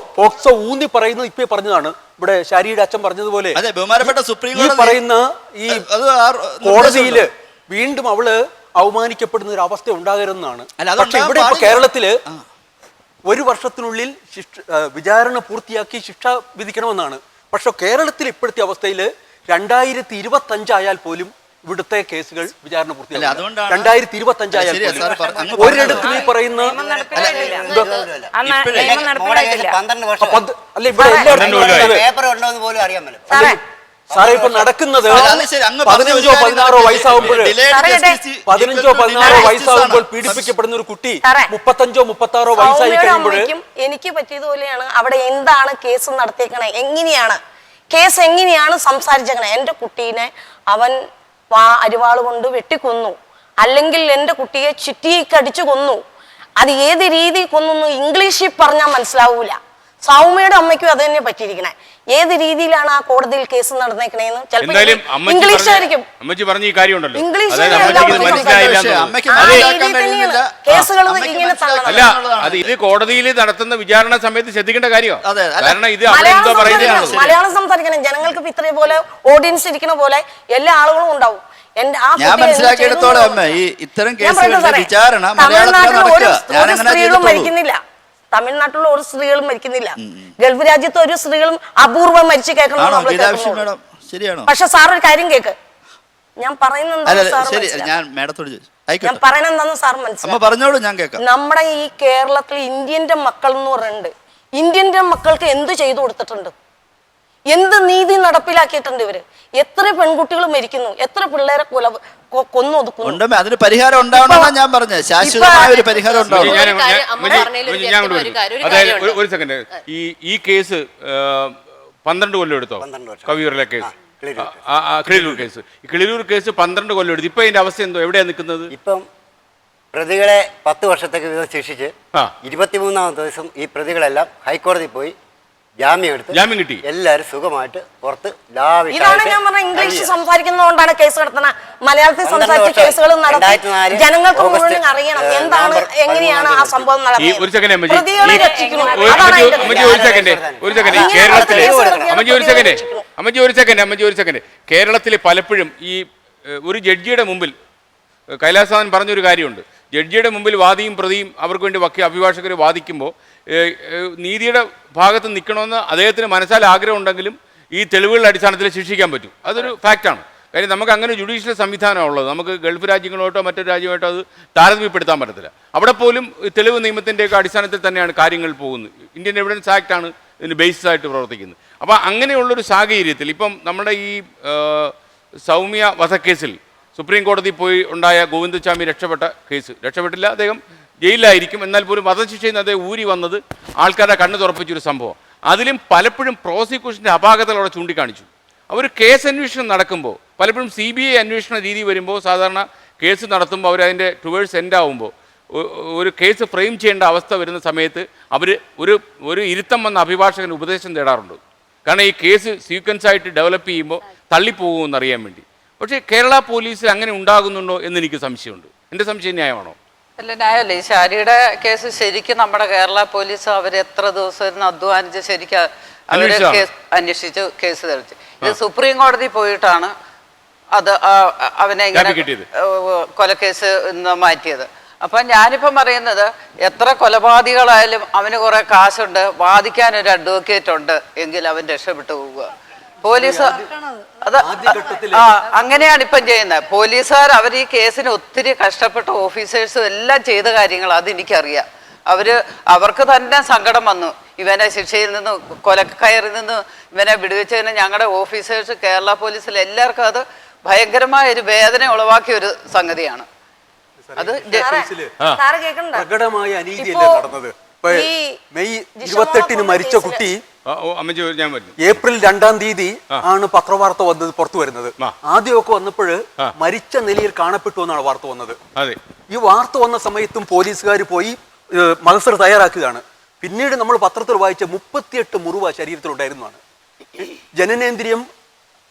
ഊന്നി പറയുന്നത് ഇപ്പൊ പറഞ്ഞതാണ്. ഇവിടെ ശാരിയുടെ അച്ഛൻ പറഞ്ഞതുപോലെ ഈ പറയുന്ന ഈ കോടതിയില് വീണ്ടും അവള് അവമാനിക്കപ്പെടുന്ന ഒരു അവസ്ഥ ഉണ്ടാകരുതെന്നാണ്. പക്ഷെ ഇവിടെ ഇപ്പൊ കേരളത്തില് 1 വർഷത്തിനുള്ളിൽ വിചാരണ പൂർത്തിയാക്കി ശിക്ഷ വിധിക്കണമെന്നാണ്. പക്ഷെ കേരളത്തിൽ ഇപ്പോഴത്തെ അവസ്ഥയിൽ 2025 ആയാൽ പോലും ഇവിടുത്തെ കേസുകൾ വിചാരണ പൂർത്തിയാക്കും. 2025 ആയാൽ ഒരിടത്തും ഈ പറയുന്ന അല്ല ഇവിടെ സാറേ ഇപ്പൊ നടക്കുന്നത് 15-16 വയസ്സാകുമ്പോൾ പീഡിപ്പിക്കപ്പെടുന്ന ഒരു കുട്ടി 35-36 വയസ്സായി കഴിയുമ്പോൾ എനിക്ക് പറ്റിയതുപോലെയാണ്. അവിടെ എന്താണ് കേസ് നടത്തിയേക്കണേ, എങ്ങനെയാണ് കേസ്, എങ്ങനെയാണ് സംസാരിച്ചേക്കണേ? എന്റെ കുട്ടീനെ അവൻ അരിവാള് കൊണ്ട് വെട്ടിക്കൊന്നു, അല്ലെങ്കിൽ എന്റെ കുട്ടിയെ ചുറ്റിക്കടിച്ചു കൊന്നു. അത് ഏത് രീതി കൊന്നു ഇംഗ്ലീഷിൽ പറഞ്ഞാൽ മനസ്സിലാവൂല. സൗമ്യയുടെ അമ്മയ്ക്കും അത് തന്നെ പറ്റിയിരിക്കണേ. ഏത് രീതിയിലാണ് ആ കോടതിയിൽ കേസ് നടന്നേക്കണേന്ന് ചിലപ്പോൾ ഇംഗ്ലീഷ് ആയിരിക്കും. ഇംഗ്ലീഷ് കേസുകൾ ഇങ്ങനെ കോടതിയിൽ നടത്തുന്ന വിചാരണ സമയത്ത് ശ്രദ്ധിക്കേണ്ട കാര്യമാണ്. മലയാളം സംസാരിക്കണം. ജനങ്ങൾക്ക് ഇത്രയും പോലെ ഓഡിയൻസ് ഇരിക്കുന്ന പോലെ എല്ലാ ആളുകളും ഉണ്ടാവും. ഞാൻ മനസ്സിലാക്കിയെടുത്തോളം അമ്മ ഈ ഇത്തരം കേസുകളുടെ വിചാരണ ഒരു സ്ത്രീകളും മരിക്കുന്നില്ല. തമിഴ്നാട്ടിലുള്ള ഒരു സ്ത്രീകളും മരിക്കുന്നില്ല. ഗൾഫ് രാജ്യത്ത് ഒരു സ്ത്രീകളും അപൂർവം മരിച്ചു കേൾക്കണം. പക്ഷെ സാർ ഒരു കാര്യം കേക്ക്, ഞാൻ പറയുന്നത് സാർ മനസ്സിലാക്കി. നമ്മുടെ ഈ കേരളത്തിൽ ഇന്ത്യന്റെ മക്കൾ എന്ന് പറയുന്നുണ്ട്. ഇന്ത്യന്റെ മക്കൾക്ക് എന്ത് ചെയ്തു കൊടുത്തിട്ടുണ്ട്? എന്ത് നീതി നടപ്പിലാക്കിയിട്ടുണ്ട് ഇവര്? എത്ര പെൺകുട്ടികൾ മരിക്കുന്നു, എത്ര പിള്ളേരെ കൊന്നു ഒതുക്കുന്നു. അതിന് പരിഹാരം ഉണ്ടാവണമെന്നാണ് ഞാൻ പറഞ്ഞത്. ശാശ്വതമായ ഒരു പരിഹാരം ഉണ്ടാവും. ഒരു സെക്കൻഡ്, ഈ കേസ് 12 കൊല്ലം എടുത്തോ? കവിയൂരിലെ കേസ് കിളിരൂർ കേസ്. ഈ കിളിരൂർ കേസ് 12 കൊല്ലം എടുത്തു. ഇപ്പൊ അതിന്റെ അവസ്ഥ എന്തോ, എവിടെയാണ് നിൽക്കുന്നത്? ഇപ്പം പ്രതികളെ 10 വർഷത്തേക്ക് വീതം ശിക്ഷിച്ച് 23-ാമത്തെ ദിവസം ഈ പ്രതികളെല്ലാം ഹൈക്കോടതി പോയി ജാമ്യം കിട്ടി. എല്ലാവരും സുഖമായിട്ട് പുറത്ത് ഇതാണ് ഞാൻ പറഞ്ഞ ഇംഗ്ലീഷ് സംസാരിക്കുന്നതുകൊണ്ടാണ് കേസ് നടത്തുന്ന. മലയാളത്തിൽ സംസാരിച്ച കേസുകൾ നടത്തി ജനങ്ങൾക്ക് മുഴുവൻ അറിയണം എന്താണ്, എങ്ങനെയാണ് ആ സംഭവം നടന്നത്. ഒരു സെക്കൻഡ് കേരളത്തിലെ പലപ്പോഴും ഈ ഒരു ജഡ്ജിയുടെ മുമ്പിൽ കൈലാസനാഥൻ പറഞ്ഞൊരു കാര്യമുണ്ട്. ജഡ്ജിയുടെ മുമ്പിൽ വാദിയും പ്രതിയും അവർക്ക് വേണ്ടി അഭിഭാഷകർ വാദിക്കുമ്പോൾ നീതിയുടെ ഭാഗത്ത് നിൽക്കണമെന്ന് അദ്ദേഹത്തിന് മനസ്സിൽ ആഗ്രഹം ഉണ്ടെങ്കിലും ഈ തെളിവുകളുടെ അടിസ്ഥാനത്തിൽ ശിക്ഷിക്കാൻ പറ്റും. അതൊരു ഫാക്റ്റാണ്. കാര്യം നമുക്ക് അങ്ങനെ ജുഡീഷ്യൽ സംവിധാനമാണ് ഉള്ളത്. നമുക്ക് ഗൾഫ് രാജ്യങ്ങളോട്ടോ മറ്റൊരു രാജ്യമായിട്ടോ അത് താരതമ്യപ്പെടുത്താൻ പറ്റത്തില്ല. അവിടെ പോലും തെളിവ് നിയമത്തിൻ്റെയൊക്കെ അടിസ്ഥാനത്തിൽ തന്നെയാണ് കാര്യങ്ങൾ പോകുന്നത്. ഇന്ത്യൻ എവിഡൻസ് ആക്റ്റാണ് ഇതിന് ബേസിസ് ആയിട്ട് പ്രവർത്തിക്കുന്നത്. അപ്പോൾ അങ്ങനെയുള്ളൊരു സാഹചര്യത്തിൽ ഇപ്പം നമ്മുടെ ഈ സൗമ്യ വധക്കേസിൽ സുപ്രീം കോടതി പോയി ഉണ്ടായ ഗോവിന്ദസ്വാമി രക്ഷപ്പെട്ടില്ല. അദ്ദേഹം ജയിലിലായിരിക്കും. എന്നാൽ പോലും വധശിക്ഷയിൽ നിന്ന് അദ്ദേഹം ഊരി വന്നത് ആൾക്കാരുടെ കണ്ണ് തുറപ്പിച്ചൊരു സംഭവം. അതിലും പലപ്പോഴും പ്രോസിക്യൂഷൻ്റെ അപാകതകൾ അവിടെ ചൂണ്ടിക്കാണിച്ചു. അവർ കേസ് അന്വേഷണം നടക്കുമ്പോൾ പലപ്പോഴും CBI അന്വേഷണ രീതി വരുമ്പോൾ സാധാരണ കേസ് നടത്തുമ്പോൾ അവരതിൻ്റെ ടുവേഴ്സ് എൻഡ് ആവുമ്പോൾ ഒരു കേസ് ഫ്രെയിം ചെയ്യേണ്ട അവസ്ഥ വരുന്ന സമയത്ത് അവർ ഒരു ഇരുത്തം വന്ന അഭിഭാഷകന് ഉപദേശം തേടാറുണ്ട്. കാരണം ഈ കേസ് സീക്വൻസായിട്ട് ഡെവലപ്പ് ചെയ്യുമ്പോൾ തള്ളിപ്പോകുമെന്ന് അറിയാൻ വേണ്ടി. പക്ഷേ കേരള പോലീസിൽ അങ്ങനെ ഉണ്ടാകുന്നുണ്ടോ എന്ന് എനിക്ക് സംശയമുണ്ട്. എൻ്റെ സംശയം ന്യായമാണോ? അല്ല, ന്യായമല്ലേ. ഈ ശാരിയുടെ കേസ് ശരിക്കും നമ്മുടെ കേരള പോലീസ് അവർ എത്ര ദിവസം ഇരുന്ന് അധ്വാനിച്ച് ശരിക്കും അവര് അന്വേഷിച്ച് കേസ് തെളിച്ചു. ഇത് സുപ്രീം കോടതി പോയിട്ടാണ് അത് അവനെ ഇങ്ങനെ കൊലക്കേസ് മാറ്റിയത്. അപ്പം ഞാനിപ്പം പറയുന്നത് എത്ര കൊലപാതകളായാലും അവന് കുറെ കാശുണ്ട്, വാദിക്കാൻ ഒരു അഡ്വക്കേറ്റ് ഉണ്ട് എങ്കിൽ അവൻ രക്ഷപ്പെട്ടു പോവുക. പോലീസ് അത് അങ്ങനെയാണ് ഇപ്പം ചെയ്യുന്നത്. പോലീസുകാർ അവർ ഈ കേസിന് ഒത്തിരി കഷ്ടപ്പെട്ട ഓഫീസേഴ്സും എല്ലാം ചെയ്ത കാര്യങ്ങൾ അതെനിക്കറിയാം. അവർക്ക് തന്നെ സങ്കടം വന്നു. ഇവനെ ശിക്ഷയിൽ നിന്ന് കൊലക്കയറിൽ നിന്ന് ഇവനെ വിടുവിച്ചതിന് ഞങ്ങളുടെ ഓഫീസേഴ്സ് കേരള പോലീസിൽ എല്ലാവർക്കും അത് ഭയങ്കരമായ ഒരു വേദന ഉളവാക്കിയ ഒരു സംഗതിയാണ്. അത് പ്രകടമായ അനീതിയല്ലേ നടന്നത്. മെയ് 28 മരിച്ച കുട്ടി ഏപ്രിൽ 2-ാം തീയതി ആണ് പത്രവാർത്ത വന്നത് പുറത്തു വരുന്നത്. ആദ്യമൊക്കെ വന്നപ്പോൾ മരിച്ച നിലയിൽ കാണപ്പെട്ടു എന്നാണ് വാർത്ത വന്നത്. ഈ വാർത്ത വന്ന സമയത്തും പോലീസുകാർ പോയി മഹസർ തയ്യാറാക്കുകയാണ്. പിന്നീട് നമ്മൾ പത്രത്തിൽ വായിച്ച 38 മുറിവ് ശരീരത്തിലുണ്ടായിരുന്നതാണ്. ജനനേന്ദ്രിയം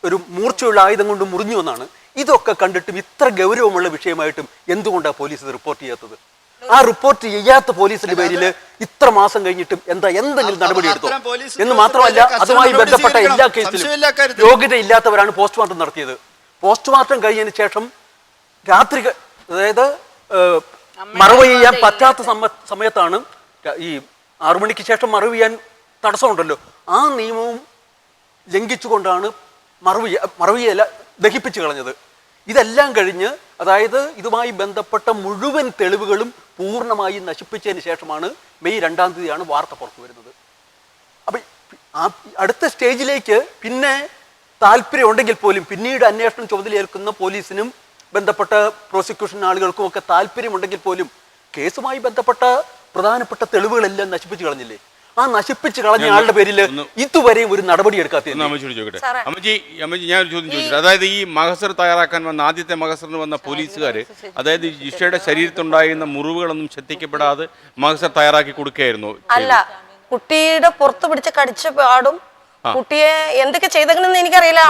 ഒരു മൂർച്ചയുള്ള ആയുധം കൊണ്ട് മുറിഞ്ഞു എന്നാണ്. ഇതൊക്കെ കണ്ടിട്ടും ഇത്ര ഗൗരവമുള്ള വിഷയമായിട്ടും എന്തുകൊണ്ടാണ് പോലീസ് ഇത് റിപ്പോർട്ട് ചെയ്യാത്തത്? ആ റിപ്പോർട്ട് ചെയ്യാത്ത പോലീസിന്റെ പേരിൽ ഇത്ര മാസം കഴിഞ്ഞിട്ടും എന്തെങ്കിലും നടപടി എടുത്തോ എന്ന് മാത്രമല്ല, അതുമായി ബന്ധപ്പെട്ട എല്ലാ കേസിലും യോഗ്യതയില്ലാത്തവരാണ് പോസ്റ്റ്മോർട്ടം നടത്തിയത്. പോസ്റ്റ്മോർട്ടം കഴിഞ്ഞതിന് ശേഷം രാത്രി, അതായത് മറവ് ചെയ്യാൻ പറ്റാത്ത സമയത്താണ് ഈ 6 മണിക്ക് ശേഷം മറവ് ചെയ്യാൻ തടസ്സമുണ്ടല്ലോ, ആ നിയമവും ലംഘിച്ചുകൊണ്ടാണ് മറവിയല്ല ദഹിപ്പിച്ചു കളഞ്ഞത്. ഇതെല്ലാം കഴിഞ്ഞ്, അതായത് ഇതുമായി ബന്ധപ്പെട്ട മുഴുവൻ തെളിവുകളും പൂർണ്ണമായി നശിപ്പിച്ചതിന് ശേഷമാണ് മെയ് 2-ാം തീയതിയാണ് വാർത്ത പുറത്തു വരുന്നത്. അപ്പം അടുത്ത സ്റ്റേജിലേക്ക് പിന്നെ താല്പര്യം ഉണ്ടെങ്കിൽ പോലും പിന്നീട് അന്വേഷണം ചുമതലയേൽക്കുന്ന പോലീസിനും ബന്ധപ്പെട്ട പ്രോസിക്യൂഷൻ ആളുകൾക്കും ഒക്കെ താല്പര്യമുണ്ടെങ്കിൽ പോലും കേസുമായി ബന്ധപ്പെട്ട പ്രധാനപ്പെട്ട തെളിവുകളെല്ലാം നശിപ്പിച്ചു കളഞ്ഞില്ലേ? ആ നശിപ്പിച്ച് കളഞ്ഞ ആളുടെ പേരിൽ ഇതുവരെയും ഒരു നടപടി എടുക്കാത്ത. അമ്മജി, ഞാൻ ഒരു ചോദ്യം ചോദിച്ചു. അതായത് ഈ മഹസർ തയ്യാറാക്കാൻ വന്ന ആദ്യത്തെ മഹസറിന് വന്ന പോലീസുകാര്, അതായത് ജിഷയുടെ ശരീരത്തുണ്ടായിരുന്ന മുറിവുകളൊന്നും ശ്രദ്ധിക്കപ്പെടാതെ മഹസർ തയ്യാറാക്കി കൊടുക്കുകയായിരുന്നു? അല്ല, കുട്ടിയുടെ പുറത്ത് പിടിച്ച് കടിച്ച പാടും കുട്ടിയെ എന്തൊക്കെ ചെയ്തെന്ന് എനിക്കറിയില്ല.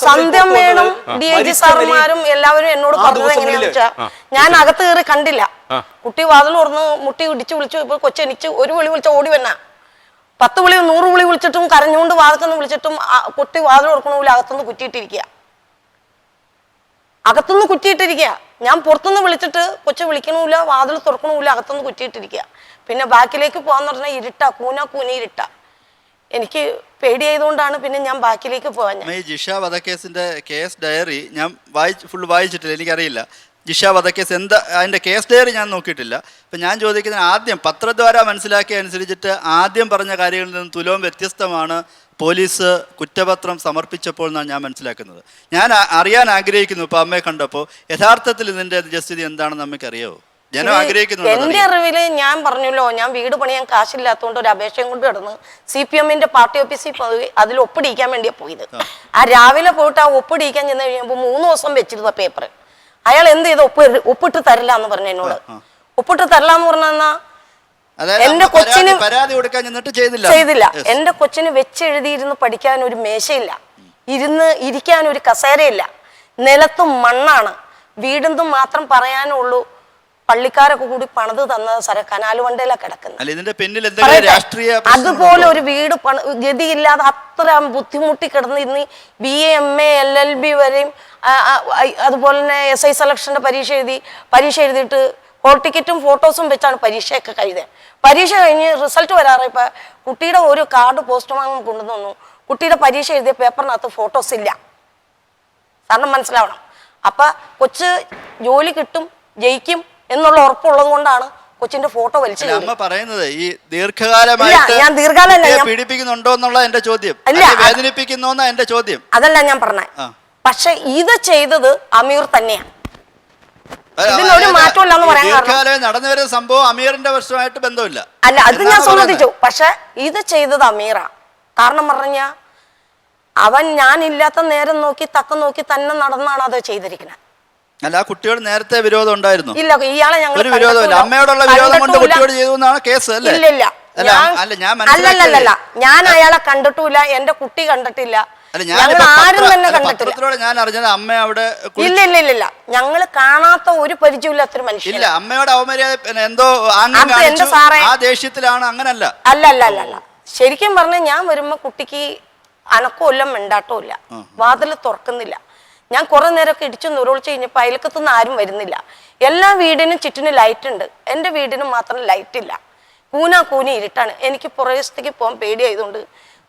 സന്ധ്യമ്മേനും DIG സാറുമാരും എല്ലാവരും എന്നോട് പറഞ്ഞത് എങ്ങനെയാണെന്ന് വെച്ചാൽ, ഞാൻ അകത്ത് കയറി കണ്ടില്ല. കുട്ടി വാതിൽ തുറന്ന് മുട്ടി ഇടിച്ച് വിളിച്ചു. ഇപ്പൊ കൊച്ചെനിച്ച് ഒരു വിളി വിളിച്ച ഓടി വന്ന 10 വിളി 100 വിളി വിളിച്ചിട്ടും കരഞ്ഞുകൊണ്ട് വാതിൽക്കൊന്ന് വിളിച്ചിട്ടും കുട്ടി വാതിൽ തുറക്കണമില്ല, അകത്തുനിന്ന് കുറ്റിയിട്ടിരിക്കുക. ഞാൻ പുറത്തുനിന്ന് വിളിച്ചിട്ട് കൊച്ചു വിളിക്കണമില്ല, വാതിൽ തുറക്കണമില്ല, അകത്തുനിന്ന് കുറ്റിയിട്ടിരിക്കുക. പിന്നെ ബാക്കിലേക്ക് പോകാന്ന് പറഞ്ഞാൽ ഇരുട്ടാ, കൂന ഇരുട്ട. എനിക്ക് പേടിയായതുകൊണ്ടാണ് പിന്നെ ഞാൻ ബാക്കിലേക്ക് പോകാൻ. ജിഷ വധക്കേസിന്റെ കേസ് ഡയറി ഞാൻ ഫുള്ള് വായിച്ചിട്ടില്ല, എനിക്കറിയില്ല. ജിഷ വധക്കേസ് അതിൻ്റെ കേസ് ഡയറി ഞാൻ നോക്കിയിട്ടില്ല. അപ്പം ഞാൻ ചോദിക്കുന്നത്, ആദ്യം പത്രദ്വാര മനസ്സിലാക്കിയ അനുസരിച്ചിട്ട് ആദ്യം പറഞ്ഞ കാര്യങ്ങളിൽ നിന്ന് തുലവും വ്യത്യസ്തമാണ് പോലീസ് കുറ്റപത്രം സമർപ്പിച്ചപ്പോൾ എന്നാണ് ഞാൻ മനസ്സിലാക്കുന്നത്. ഞാൻ അറിയാൻ ആഗ്രഹിക്കുന്നു, ഇപ്പോൾ അമ്മയെ കണ്ടപ്പോൾ യഥാർത്ഥത്തിൽ ഇതിൻ്റെ നിജസ്ഥിതി എന്താണെന്ന് നമുക്കറിയാമോ? ജനം ആഗ്രഹിക്കുന്നുണ്ട്. എന്റെ അറിവില് ഞാൻ പറഞ്ഞല്ലോ, ഞാൻ വീട് പണിയാൻ കാശില്ലാത്തതുകൊണ്ട് ഒരു അപേക്ഷയും കൊണ്ട് കിടന്ന് CPM-ന്റെ പാർട്ടി ഓഫീസിൽ പോയി അതിൽ ഒപ്പിടിക്കാൻ വേണ്ടിയാണ് പോയത്. ആ രാവിലെ പോയിട്ട് ആ ഒപ്പിടിക്കാൻ ചെന്ന് കഴിയുമ്പോൾ 3 ദിവസം വെച്ചിരുന്ന പേപ്പർ അയാൾ എന്ത് ചെയ്ത് ഒപ്പിട്ട് തരില്ല എന്ന് പറഞ്ഞു എന്നോട്. ഒപ്പിട്ട് തരില്ല എന്ന് പറഞ്ഞാ എന്റെ കൊച്ചിന് പരാതി കൊടുക്കാൻ ചെന്നിട്ട് ചെയ്തില്ല. എന്റെ കൊച്ചിന് വെച്ചെഴുതിയിരുന്ന് പഠിക്കാൻ ഒരു മേശയില്ല, ഇരിക്കാൻ ഒരു കസേരയില്ല, നിലത്തും മണ്ണാണ്. വീടെന്തും മാത്രം പറയാനുള്ളൂ. പള്ളിക്കാരൊക്കെ കൂടി പണിത് തന്ന കനാല് വണ്ടയിലാണ് കിടക്കുന്നത്. അതുപോലെ ഒരു വീട് ഗതിയില്ലാതെ അത്ര ബുദ്ധിമുട്ടി കിടന്നിരുന്ന് BA MA LLB വരെയും അതുപോലെ തന്നെ SI സെലക്ഷന്റെ പരീക്ഷ എഴുതിയിട്ട് ഹോൾ ടിക്കറ്റും ഫോട്ടോസും വെച്ചാണ് പരീക്ഷയൊക്കെ കഴിഞ്ഞത്. പരീക്ഷ കഴിഞ്ഞ് റിസൾട്ട് വരാറായപ്പോൾ കുട്ടിയുടെ ഒരു കാർഡ് പോസ്റ്റ്മാൻ കൊണ്ടുവന്നു. കുട്ടിയുടെ പരീക്ഷ എഴുതിയ പേപ്പറിനകത്ത് ഫോട്ടോസ് ഇല്ല. കാരണം മനസ്സിലാവണം. അപ്പൊ കൊച്ച് ജോലി കിട്ടും, ജയിക്കും എന്നുള്ള ഉറപ്പുള്ളത് കൊണ്ടാണ് കൊച്ചിന്റെ ഫോട്ടോ വലിച്ചു. അമ്മ പറയുന്നത് ഈ ദീർഘകാലമായിട്ട് പീഡിപ്പിക്കുന്നുണ്ടോ എന്നുള്ള എന്റെ ചോദ്യം, വേദനിപ്പിക്കുന്നോന്നാ എന്റെ ചോദ്യം. അതല്ല ഞാൻ പറഞ്ഞത്. പക്ഷെ ഇത് ചെയ്തത് അമീർ തന്നെയാണ്. ഇതിനൊരു മാറ്റമില്ലെന്ന് പറയാൻ കാരണം നടന്നു വരുന്ന സംഭവം അമീറിന്റെ വർഷമായിട്ട് ബന്ധമില്ല. അല്ല, അത് ഞാൻ സമ്മതിച്ചു. പക്ഷെ ഇത് ചെയ്തത് അമീറാ. കാരണം പറഞ്ഞ അവൻ ഞാനില്ലാത്ത നേരം നോക്കി തക്കം നോക്കി തന്നെ നടന്നാണ് അത് ചെയ്തിരിക്കുന്നത്. അല്ല, ആ കുട്ടിയോട് നേരത്തെ വിരോധം ഉണ്ടായിരുന്നു? ഇല്ല, ഇയാളെ ഞങ്ങൾ ഒരു വിരോധമില്ല. അമ്മയോടുള്ള വിരോധം കൊണ്ട് കുട്ടിയോട് ചെയ്തു എന്നാണ് കേസ് അല്ലേ? ഇല്ല, അല്ലല്ല, ഞാൻ അയാളെ കണ്ടിട്ടില്ല, എന്റെ കുട്ടി കണ്ടിട്ടില്ല, ഞങ്ങൾ ആരും തന്നെ കണ്ടിട്ടില്ല. ഞാൻ അറിഞ്ഞത് അമ്മ അവിടെ ഇല്ല, ഞങ്ങള് കാണാത്ത ഒരു പരിചയമില്ലാത്തൊരു മനുഷ്യൻ. ഇല്ല, അമ്മയോട് അവമര്യാദ എന്തോ ആ ദേഷ്യത്തിലാണ്. അങ്ങനല്ല. അല്ല, ശരിക്കും പറഞ്ഞ ഞാൻ വരുമ്പോ കുട്ടിക്ക് അനക്കമില്ല, മിണ്ടാട്ടമില്ല, വാതിൽ തുറക്കുന്നില്ല. ഞാൻ കുറെ നേരമൊക്കെ ഇടിച്ചു നുരൊളിച്ച് കഴിഞ്ഞപ്പോൾ അയൽക്കത്തുനിന്ന് ആരും വരുന്നില്ല. എല്ലാ വീടിനും ചുറ്റിനും ലൈറ്റ് ഉണ്ട്, എൻ്റെ വീടിനും മാത്രം ലൈറ്റ് ഇല്ല. കൂനി ഇരുട്ടാണ്. എനിക്ക് പുറകേക്ക് പോകാൻ പേടിയായതുകൊണ്ട്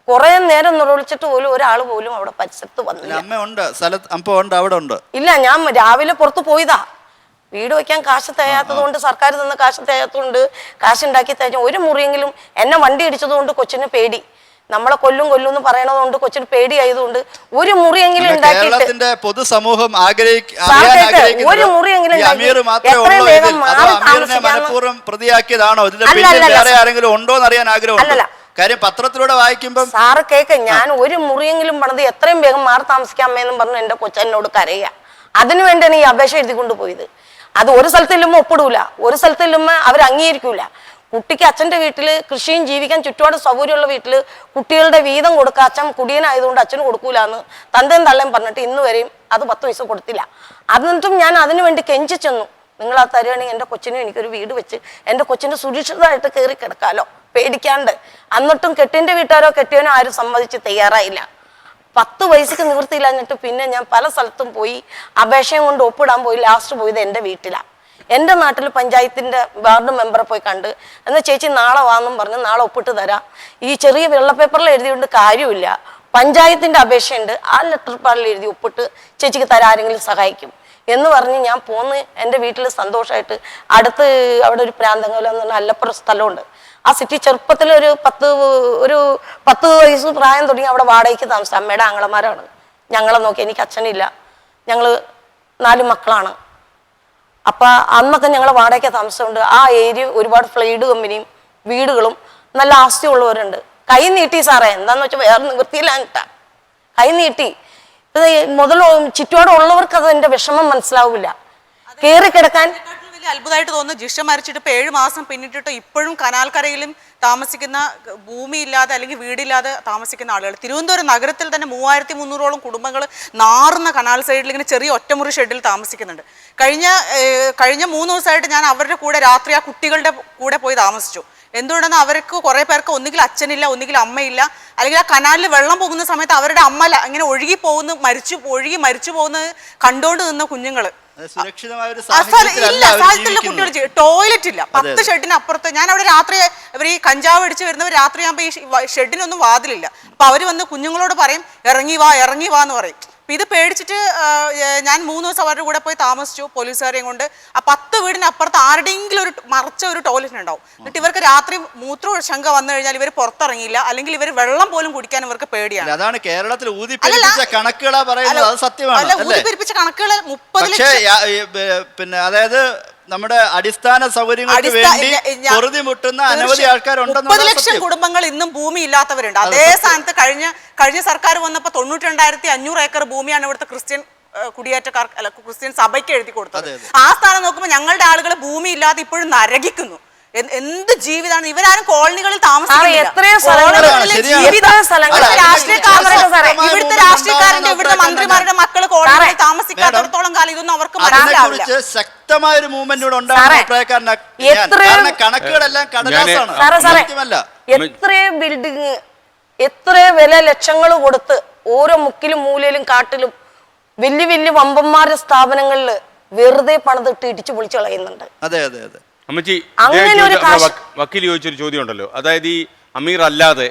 കുറെ നേരം നുരൊളിച്ചിട്ട് പോലും ഒരാൾ പോലും അവിടെ പരിസരത്ത് വന്നില്ല. ഇല്ല, ഞാൻ രാവിലെ പുറത്ത് പോയതാ. വീട് വയ്ക്കാൻ കാശ് തയ്യാത്തത് കൊണ്ട്, സർക്കാർ തന്ന കാശ് തയ്യാത്തതുകൊണ്ട്, കാശുണ്ടാക്കി തയ്ച്ച ഒരു മുറിയെങ്കിലും എന്നെ വണ്ടി ഇടിച്ചതുകൊണ്ട് കൊച്ചിന് പേടി. നമ്മളെ കൊല്ലും എന്ന് പറയണതുകൊണ്ട് കൊച്ചിന് പേടിയായതുകൊണ്ട് ഒരു മുറിയെങ്കിലും ഉണ്ടാക്കിയിട്ട് പൊതുസമൂഹം ഒരു മുറിയെങ്കിലും കാര്യം പത്രത്തിലൂടെ വായിക്കുമ്പോൾ സാറ് കേക്ക്, ഞാൻ ഒരു മുറിയെങ്കിലും പണിത് എത്രയും വേഗം മാറി താമസിക്കാൻ അമ്മയെന്നും പറഞ്ഞു എന്റെ കൊച്ചെന്നോട് കരയുക. അതിനു വേണ്ടിയാണ് ഈ അപേക്ഷ എഴുതിക്കൊണ്ട് പോയത്. അത് ഒരു സ്ഥലത്തില്ലുമ്പോ ഒപ്പിടൂല, ഒരു സ്ഥലത്തില്ലുമ്പോ അവർ അംഗീകരിക്കൂല. കുട്ടിക്ക് അച്ഛൻ്റെ വീട്ടിൽ കൃഷിയും ജീവിക്കാൻ ചുറ്റുപാട് സൗകര്യമുള്ള വീട്ടിൽ കുട്ടികളുടെ വീതം കൊടുക്കുക. അച്ഛൻ കുടിയനായതുകൊണ്ട് അച്ഛന് കൊടുക്കൂലെന്ന് തന്തയും തള്ളയും പറഞ്ഞിട്ട് ഇന്ന് വരെയും അത് 10 പൈസ കൊടുത്തില്ല. എന്നിട്ടും ഞാൻ അതിനു വേണ്ടി കെഞ്ചി ചെന്നു. നിങ്ങൾ ആ തരുവാണെങ്കിൽ എൻ്റെ കൊച്ചിനും എനിക്കൊരു വീട് വെച്ച് എൻ്റെ കൊച്ചിൻ്റെ സുരക്ഷിതമായിട്ട് കയറി കിടക്കാലോ, പേടിക്കാണ്ട്. എന്നിട്ടും കെട്ടിൻ്റെ വീട്ടുകാരോ കെട്ടിയവനോ ആരും സമ്മതിച്ച് തയ്യാറായില്ല. 10 പൈസക്ക് നിവൃത്തിയില്ലാഞ്ഞിട്ട് പിന്നെ ഞാൻ പല സ്ഥലത്തും പോയി അപേക്ഷയും കൊണ്ട് ഒപ്പിടാൻ പോയി. ലാസ്റ്റ് പോയത് എൻ്റെ വീട്ടിലാണ്. എൻ്റെ നാട്ടിൽ പഞ്ചായത്തിൻ്റെ വാർഡ് മെമ്പറെ പോയി കണ്ട്, എന്നാൽ ചേച്ചി നാളെ വാന്നും പറഞ്ഞ് നാളെ ഒപ്പിട്ട് തരാം. ഈ ചെറിയ വെള്ള പേപ്പറിൽ എഴുതിയോണ്ട് കാര്യമില്ല, പഞ്ചായത്തിൻ്റെ അപേക്ഷയുണ്ട്, ആ ലെറ്റർ പാഡിൽ എഴുതി ഒപ്പിട്ട് ചേച്ചിക്ക് തരാൻ ആരെങ്കിലും സഹായിക്കും എന്ന് പറഞ്ഞ് ഞാൻ പോന്ന് എൻ്റെ വീട്ടിൽ സന്തോഷമായിട്ട്. അടുത്ത് അവിടെ ഒരു പ്രാന്തങ്കോലം എന്ന് പറഞ്ഞാൽ അല്ലപ്പുറം സ്ഥലമുണ്ട്. ആ സിറ്റി ചെറുപ്പത്തിൽ ഒരു 10 വയസ്സ് പ്രായം തുടങ്ങി അവിടെ വാടകയ്ക്ക് താമസിച്ചു. അമ്മയുടെ ആങ്ങളമാരാണ് ഞങ്ങളെ നോക്കി. എനിക്ക് അച്ഛനില്ല, ഞങ്ങൾ 4 മക്കളാണ്. അപ്പം അന്നൊക്കെ ഞങ്ങൾ വാടകയ്ക്ക് താമസമുണ്ട്. ആ ഏരിയ ഒരുപാട് ഫ്ലൈഡ് കമ്പനിയും വീടുകളും നല്ല ആസ്തിയുള്ളവരുണ്ട്. കൈ നീട്ടി സാറേ, എന്താന്ന് വെച്ചാൽ വേറെ നിവൃത്തിയില്ലാഞ്ഞിട്ടാ കൈ നീട്ടി. മുതൽ ചുറ്റുപാടുള്ളവർക്ക് അത് എൻ്റെ വിഷമം മനസ്സിലാവില്ല. കയറി കിടക്കാൻ വലിയ അത്ഭുതമായിട്ട് തോന്നുന്നു. ജിഷ മരിച്ചിട്ട് ഇപ്പോൾ 7 മാസം പിന്നിട്ടിട്ട് ഇപ്പോഴും കനാൽക്കരയിലും താമസിക്കുന്ന, ഭൂമിയില്ലാതെ അല്ലെങ്കിൽ വീടില്ലാതെ താമസിക്കുന്ന ആളുകൾ. തിരുവനന്തപുരം നഗരത്തിൽ തന്നെ 3300ഓളം കുടുംബങ്ങൾ നാറുന്ന കനാൽ സൈഡിൽ ഇങ്ങനെ ചെറിയ ഒറ്റമുറി ഷെഡിൽ താമസിക്കുന്നുണ്ട്. കഴിഞ്ഞ 3 ദിവസമായിട്ട് ഞാൻ അവരുടെ കൂടെ രാത്രി ആ കുട്ടികളുടെ കൂടെ പോയി താമസിച്ചു. എന്തുകൊണ്ടെന്ന് അവർക്ക് കുറേ പേർക്ക് ഒന്നുകിൽ അച്ഛനില്ല, ഒന്നുകിൽ അമ്മയില്ല, അല്ലെങ്കിൽ ആ കനാലിൽ വെള്ളം പോകുന്ന സമയത്ത് അവരുടെ അമ്മ ഇങ്ങനെ ഒഴുകി മരിച്ചു പോകുന്നത് കണ്ടുകൊണ്ട് നിന്ന കുഞ്ഞുങ്ങൾ. കുട്ടികൾ ടോയ്ലറ്റ് ഇല്ല. 10 ഷെഡിന് അപ്പുറത്ത്. ഞാൻ അവിടെ രാത്രി ഇവർ ഈ കഞ്ചാവ് അടിച്ച് വരുന്നവർ രാത്രിയാകുമ്പോൾ ഈ ഷെഡിനൊന്നും വാതിലില്ല. അപ്പൊ അവർ വന്ന് കുഞ്ഞുങ്ങളോട് പറയും ഇറങ്ങി വാ എന്ന് പറയും. ഇത് പേടിച്ചിട്ട് ഞാൻ 3 ദിവസം അവരുടെ കൂടെ പോയി താമസിച്ചു പോലീസുകാരെയും കൊണ്ട്. ആ 10 വീടിനപ്പുറത്ത് ആരുടെയെങ്കിലും മറച്ച ഒരു ടോയ്ലറ്റ് ഉണ്ടാവും. എന്നിട്ട് ഇവർക്ക് രാത്രി മൂത്ര ശങ്ക വന്നു കഴിഞ്ഞാൽ ഇവർ പുറത്തിറങ്ങിയില്ല, അല്ലെങ്കിൽ ഇവർ വെള്ളം പോലും കുടിക്കാൻ ഇവർക്ക് പേടിയാണ്. അതാണ് കേരളത്തിൽ ഊതിപ്പെരിപ്പിച്ച കണക്കുകളാ പറയുന്നത്. അത് സത്യമാണ്. ഊതിപ്പെരിപ്പിച്ച കണക്കുകൾ 30 പിന്നെ അതായത് നമ്മുടെ അടിസ്ഥാന സൗകര്യങ്ങൾക്ക് വേണ്ടി പൊറുതി മുട്ടുന്ന അനവധി ആൾക്കാരുണ്ടെന്ന് 30 ലക്ഷം കുടുംബങ്ങൾ ഇന്നും ഭൂമി ഇല്ലാത്തവരുണ്ട്. അതേ സ്ഥാനത്ത് കഴിഞ്ഞ സർക്കാർ വന്നപ്പോൾ 92,500 ഏക്കർ ഭൂമിയാണ് ഇവിടുത്തെ ക്രിസ്ത്യൻ കുടിയേറ്റക്കാർ അല്ല ക്രിസ്ത്യൻ സഭയ്ക്ക് എഴുതി കൊടുത്തത്. ആ സ്ഥാനം നോക്കുമ്പോൾ ഞങ്ങളുടെ ആളുകൾ ഭൂമി ഇല്ലാതെ ഇപ്പോഴും നരകിക്കുന്നു. എന്ത് ജീവിതമാണ് ഇവരാരും കോളനികളിൽ താമസിക്കുന്നത്? ഇവിടുത്തെ രാഷ്ട്രീയക്കാരന്റെ ഇവിടുത്തെ മന്ത്രിമാരുടെ മക്കൾ കോളനികളിൽ താമസിക്കാത്തടത്തോളം കാലം ഇതൊന്നും അവർക്ക് മനസ്സിലാവില്ല. ശക്തമായ ഒരു മൂവ്മെന്റ് ഉണ്ടാകുന്ന കണക്കുകളെല്ലാം കടലാസാണ്. എത്രയോ ബിൽഡിങ് എത്ര വില ലക്ഷങ്ങൾ കൊടുത്ത് ഓരോ മുക്കിലും മൂലയിലും കാട്ടിലും വലിയ വലിയ വമ്പന്മാരുടെ സ്ഥാപനങ്ങളിൽ വെറുതെ പണിതിട്ട് ഇടിച്ചു പൊളിച്ചു കളയുന്നുണ്ട്. അതെ അതെ അതെ അമ്മച്ചി, വക്കീൽ ചോദിച്ചൊരു ചോദ്യം ഉണ്ടല്ലോ, അതായത് ഈ അമീർ അല്ലാതെ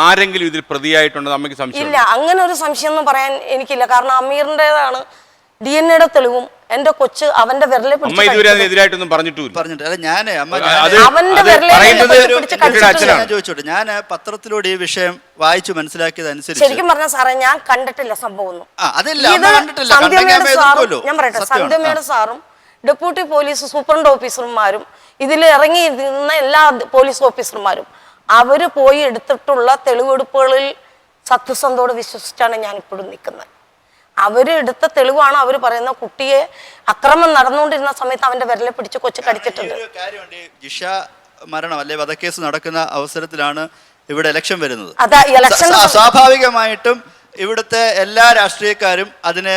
ആരെങ്കിലും ഇതിൽ പ്രതിയായിട്ടുണ്ടോ അമ്മയ്ക്ക് സംശയം? ഇല്ല, അങ്ങനെ ഒരു സംശയം ഒന്നും പറയാൻ എനിക്കില്ല. കാരണം അമീറിന്റേതാണ് DNA തെളിവും എന്റെ കൊച്ച് അവന്റെ വിരലെ എതിരായിട്ടൊന്നും പറഞ്ഞിട്ടില്ല. ഞാൻ ചോദിച്ചോട്ടെ, ഞാൻ പത്രത്തിലൂടെ ഈ വിഷയം വായിച്ചു മനസ്സിലാക്കിയതനുസരിച്ച് ശരിക്കും പറഞ്ഞ സാറേ ഞാൻ കണ്ടിട്ടില്ല സംഭവം. ഞാൻ പറയട്ടെ, സന്ധ്യമേടെ സാറും ഡെപ്യൂട്ടി പോലീസ് സൂപ്രണ്ട് ഓഫീസർമാരും ഇതിൽ ഇറങ്ങിയിരുന്ന എല്ലാ പോലീസ് ഓഫീസർമാരും അവര് പോയി എടുത്തിട്ടുള്ള തെളിവെടുപ്പുകളിൽ സത്യസന്ധോട് വിശ്വസിച്ചാണ് ഞാൻ ഇപ്പോഴും നിൽക്കുന്നത്. അവര് എടുത്ത തെളിവാണ് അവർ പറയുന്ന കുട്ടിയെ അക്രമം നടന്നുകൊണ്ടിരുന്ന സമയത്ത് അവന്റെ വിരലെ പിടിച്ച് കൊച്ചു കടിച്ചിട്ടുണ്ട്. ജിഷ മരണം അല്ലെ വധക്കേസ് നടക്കുന്ന അവസരത്തിലാണ് ഇവിടെ ഇലക്ഷൻ വരുന്നത്. സ്വാഭാവികമായിട്ടും ഇവിടുത്തെ എല്ലാ രാഷ്ട്രീയക്കാരും അതിനെ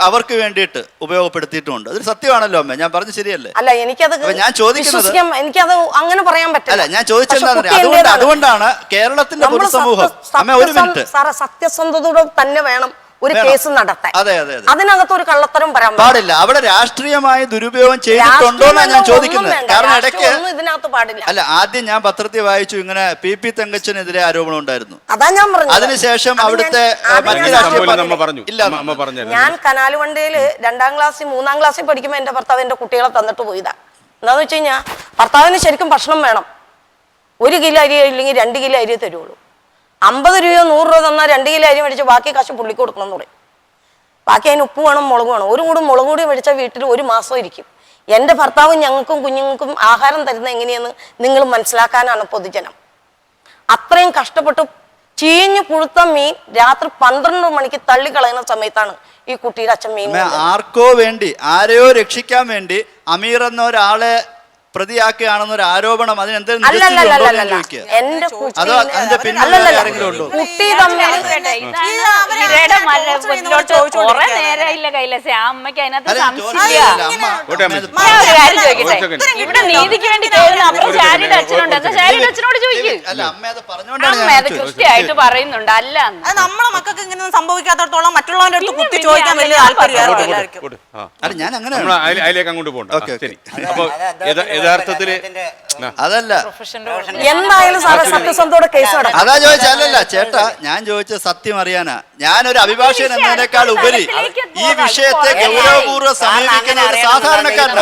അവർക്ക് വേണ്ടിയിട്ട് ഉപയോഗപ്പെടുത്തിയിട്ടുണ്ട്. അതൊരു സത്യമാണല്ലോ അമ്മ, ഞാൻ പറഞ്ഞു ശരിയല്ലേ? അല്ല, എനിക്കത് ഞാൻ ചോദിക്കുന്നത് എനിക്കത് അങ്ങനെ പറയാൻ പറ്റില്ല. അല്ല, ഞാൻ ചോദിച്ചത് അതുകൊണ്ടാണ് കേരളത്തിന്റെ പൊതുസമൂഹം അമ്മ ഒരു മിനിറ്റ് സാറേ സത്യസന്ധതയോടെ തന്നെ വേണം ഒരു കേസ് നടത്താൻ. അതെ അതെ അതെ, അതിനകത്ത് ഒരു കള്ളത്തരം പറയാൻ പാടില്ല. അവിടെ രാഷ്ട്രീയമായി ദുരുപയോഗം ചെയ്തിട്ടുണ്ടോന്നാണ് ഞാൻ ചോദിക്കുന്നത്. കാരണം ഇടയ്ക്ക് ഇതിനകത്ത് പാടില്ല. അല്ല, ആദ്യം ഞാൻ പത്രത്തിൽ വായിച്ചു ഇങ്ങനെ PP തങ്കച്ചനെതിരെ ആരോപണം ഉണ്ടായിരുന്നു. അതാ ഞാൻ പറഞ്ഞത്. അതിനുശേഷം അവിടുത്തെ ഞാൻ കനാലുവണ്ടിയില് 2ാം ക്ലാസ്സിൽ 3ാം ക്ലാസ്സിൽ പഠിക്കുമ്പോൾ എന്റെ ഭർത്താവ് എന്റെ കുട്ടികളെ തന്നിട്ട് പോയതാ. എന്താന്ന് വെച്ച് കഴിഞ്ഞാൽ ഭർത്താവിന് ശരിക്കും ഭക്ഷണം വേണം. 1 കിലോ അരി ഇല്ലെങ്കിൽ 2 കിലോ അരി തരുള്ളൂ. 50 രൂപയോ 100 രൂപ തന്നാൽ 2 കിലോ അരി മേടിച്ച് ബാക്കി കാശ് പുള്ളിക്ക് കൊടുക്കണം എന്ന് പറയും. ബാക്കി അതിന് ഉപ്പ് വേണം, മുളക് വേണം. ഒരു കൂടി മുളക് കൂടി മേടിച്ചാൽ വീട്ടിൽ 1 മാസം ഇരിക്കും. എൻ്റെ ഭർത്താവും ഞങ്ങൾക്കും കുഞ്ഞുങ്ങൾക്കും ആഹാരം തരുന്ന എങ്ങനെയെന്ന് നിങ്ങൾ മനസ്സിലാക്കാനാണ് പൊതുജനം. അത്രയും കഷ്ടപ്പെട്ട് ചീഞ്ഞു പുഴുത്ത മീൻ രാത്രി 12 മണിക്ക് തള്ളിക്കളയുന്ന സമയത്താണ് ഈ കുട്ടിയുടെ അച്ഛൻ മീൻ. ആർക്കോ വേണ്ടി, ആരെയോ രക്ഷിക്കാൻ വേണ്ടി അമീർ എന്ന ഒരാളെ പ്രതിയാക്കുകയാണെന്നൊരു ആരോപണം, അതിനെന്തെങ്കിലും ഇവിടെ നീതിക്ക് വേണ്ടി ശാരിയുടെ അച്ഛനുണ്ട്, ശാരിയുടെ അച്ഛനോട് കൃത്യമായിട്ട് പറയുന്നുണ്ട്. അല്ല, നമ്മളെ മക്കൾക്ക് ഇങ്ങനെ സംഭവിക്കാത്തടത്തോളം മറ്റുള്ളവരുടെ അടുത്ത് കുത്തി ചോദിക്കാൻ വലിയ താല്പര്യമായിരിക്കും. ഞാൻ അങ്ങനെ അതിലേക്ക് അങ്ങോട്ട് പോകണ്ട. യഥാർത്ഥത്തില് അതല്ല, എന്തായാലും സത്യസന്ധോടെ കേസ് നടക്കും. അതാ ചോദിച്ചല്ല ചേട്ടാ, ഞാൻ ചോദിച്ച സത്യം അറിയാനാ. ഞാനൊരു അഭിഭാഷകൻ എന്നതിനേക്കാൾ ഉപരി ഈ വിഷയത്തെ ഗൗരവപൂർവ്വം സമീപിക്കുന്ന ഒരു സാധാരണക്കാരനാണ്.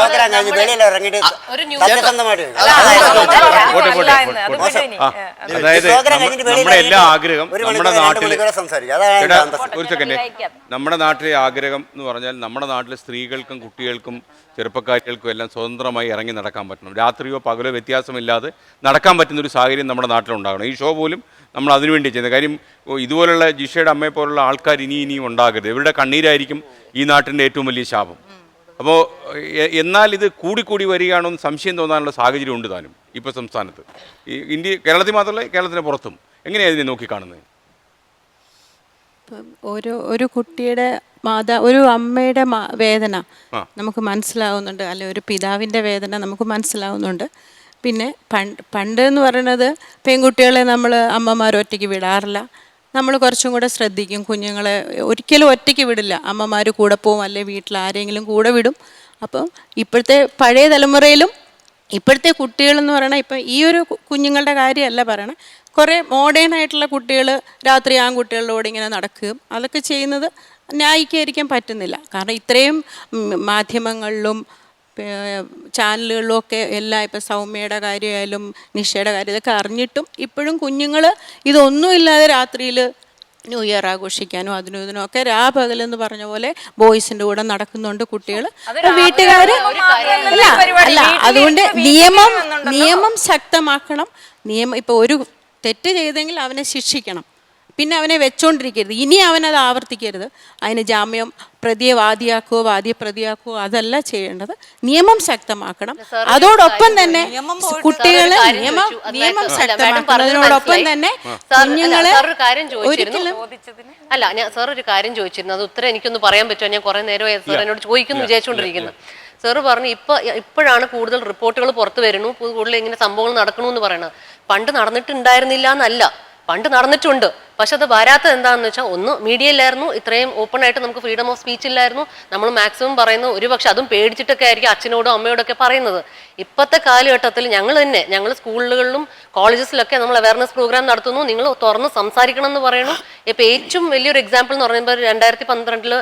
അതായത് നമ്മുടെ എല്ലാ ആഗ്രഹം നമ്മുടെ നാട്ടില് ഒരു സെക്കൻഡ്, നമ്മുടെ നാട്ടിലെ ആഗ്രഹം എന്ന് പറഞ്ഞാൽ നമ്മുടെ നാട്ടിലെ സ്ത്രീകൾക്കും കുട്ടികൾക്കും ചെറുപ്പക്കാരികൾക്കും എല്ലാം സ്വതന്ത്രമായി ഇറങ്ങി നടക്കാൻ പറ്റണം. രാത്രിയോ പകലോ വ്യത്യാസമില്ലാതെ നടക്കാൻ പറ്റുന്നൊരു സാഹചര്യം നമ്മുടെ നാട്ടിലുണ്ടാകണം. ഈ ഷോ പോലും നമ്മൾ അതിനുവേണ്ടി ചെയ്യുന്നത്. കാര്യം ഇതുപോലുള്ള ജിഷയുടെ അമ്മയെ പോലുള്ള ആൾക്കാർ ഇനിയും ഉണ്ടാകരുത്. ഇവരുടെ കണ്ണീരായിരിക്കും ഈ നാട്ടിൻ്റെ ഏറ്റവും വലിയ ശാപം. അപ്പോൾ എന്നാൽ ഇത് കൂടിക്കൂടി വരികയാണോ എന്ന് സംശയം തോന്നാനുള്ള സാഹചര്യം ഉണ്ട് താനും ഇപ്പോൾ സംസ്ഥാനത്ത്. ഈ കേരളത്തിൽ മാത്രമല്ല, കേരളത്തിന് പുറത്തും. എങ്ങനെയാണ് ഇതിനെ നോക്കിക്കാണുന്നത്? ഒരു കുട്ടിയുടെ ഒരു അമ്മയുടെ വേദന നമുക്ക് മനസ്സിലാവുന്നുണ്ട്, അല്ലെ ഒരു പിതാവിൻ്റെ വേദന നമുക്ക് മനസ്സിലാവുന്നുണ്ട്. പിന്നെ പണ്ട് എന്ന് പറയുന്നത് പെൺകുട്ടികളെ നമ്മൾ അമ്മമാർ ഒറ്റയ്ക്ക് വിടാറില്ല. നമ്മൾ കുറച്ചും കൂടെ ശ്രദ്ധിക്കും. കുഞ്ഞുങ്ങളെ ഒരിക്കലും ഒറ്റയ്ക്ക് വിടില്ല, അമ്മമാർ കൂടെ പോവും, അല്ലെ വീട്ടിൽ ആരെങ്കിലും കൂടെ വിടും. അപ്പം ഇപ്പോഴത്തെ പഴയ തലമുറയിലും ഇപ്പോഴത്തെ കുട്ടികളെന്ന് പറയണത് ഇപ്പം ഈ ഒരു കുഞ്ഞുങ്ങളുടെ കാര്യമല്ല പറയണേ, കുറേ മോഡേൺ ആയിട്ടുള്ള കുട്ടികൾ രാത്രി ആൺകുട്ടികളോട് ഇങ്ങനെ നടക്കുകയും അതൊക്കെ ചെയ്യുന്നത് ന്യായീകരിക്കാൻ പറ്റുന്നില്ല. കാരണം ഇത്രയും മാധ്യമങ്ങളിലും ചാനലുകളിലും ഒക്കെ എല്ലാം ഇപ്പം സൗമ്യയുടെ കാര്യമായാലും നിഷയുടെ കാര്യം ഇതൊക്കെ അറിഞ്ഞിട്ടും ഇപ്പോഴും കുഞ്ഞുങ്ങൾ ഇതൊന്നുമില്ലാതെ രാത്രിയിൽ ന്യൂ ഇയർ ആഘോഷിക്കാനും അതിനും ഇതിനും ഒക്കെ രാപകലെന്ന് പറഞ്ഞ പോലെ ബോയ്സിന്റെ കൂടെ നടക്കുന്നുണ്ട് കുട്ടികൾ. വീട്ടുകാർ അല്ല, അതുകൊണ്ട് നിയമം ശക്തമാക്കണം. ഇപ്പൊ ഒരു തെറ്റ് ചെയ്തെങ്കിൽ അവനെ ശിക്ഷിക്കണം. പിന്നെ അവനെ വെച്ചോണ്ടിരിക്കരുത്. ഇനി അവനത് ആവർത്തിക്കരുത്. അതിന് ജാമ്യം, പ്രതിയെ വാദിയെ പ്രതിയാക്കുവോ അതല്ല ചെയ്യേണ്ടത്. നിയമം ശക്തമാക്കണം. അതോടൊപ്പം തന്നെ കുട്ടികളെ നിയമം ശക്തമാക്കുന്നതിനോടൊപ്പം തന്നെ കുഞ്ഞുങ്ങളെ ഒരിക്കലും അല്ല, ഞാൻ സാർ ഒരു കാര്യം ചോദിച്ചിരുന്നു. അത് ഉത്തരം എനിക്കൊന്ന് പറയാൻ പറ്റുമോ? ഞാൻ കുറെ നേരം സാർ എന്നോട് ചോദിക്കുന്നു വിചാരിച്ചുകൊണ്ടിരിക്കുന്നു. സാറ് പറഞ്ഞു ഇപ്പോഴാണ് കൂടുതൽ റിപ്പോർട്ടുകൾ പുറത്തു വരുന്നു, കൂടുതൽ ഇങ്ങനെ സംഭവങ്ങൾ നടക്കണമെന്ന് പറയണത്. പണ്ട് നടന്നിട്ടുണ്ടായിരുന്നില്ല എന്നല്ല, പണ്ട് നടന്നിട്ടുണ്ട്. പക്ഷെ അത് വരാത്തത് എന്താണെന്ന് വെച്ചാൽ, ഒന്ന് മീഡിയയിലായിരുന്നു, ഇത്രയും ഓപ്പൺ ആയിട്ട് നമുക്ക് ഫ്രീഡം ഓഫ് സ്പീച്ച് ഇല്ലായിരുന്നു. നമ്മൾ മാക്സിമം പറയുന്ന ഒരുപക്ഷെ അതും പേടിച്ചിട്ടൊക്കെ ആയിരിക്കും അച്ഛനോടും അമ്മയോടൊക്കെ പറയുന്നത്. ഇപ്പോഴത്തെ കാലഘട്ടത്തിൽ ഞങ്ങൾ സ്കൂളുകളിലും കോളേജസിലൊക്കെ നമ്മൾ അവയർനെസ് പ്രോഗ്രാം നടത്തുന്നു. നിങ്ങൾ തുറന്ന് സംസാരിക്കണം എന്ന് പറയുന്നു. ഇപ്പം ഏറ്റവും വലിയൊരു എക്സാമ്പിൾ എന്ന് പറയുമ്പോൾ 2012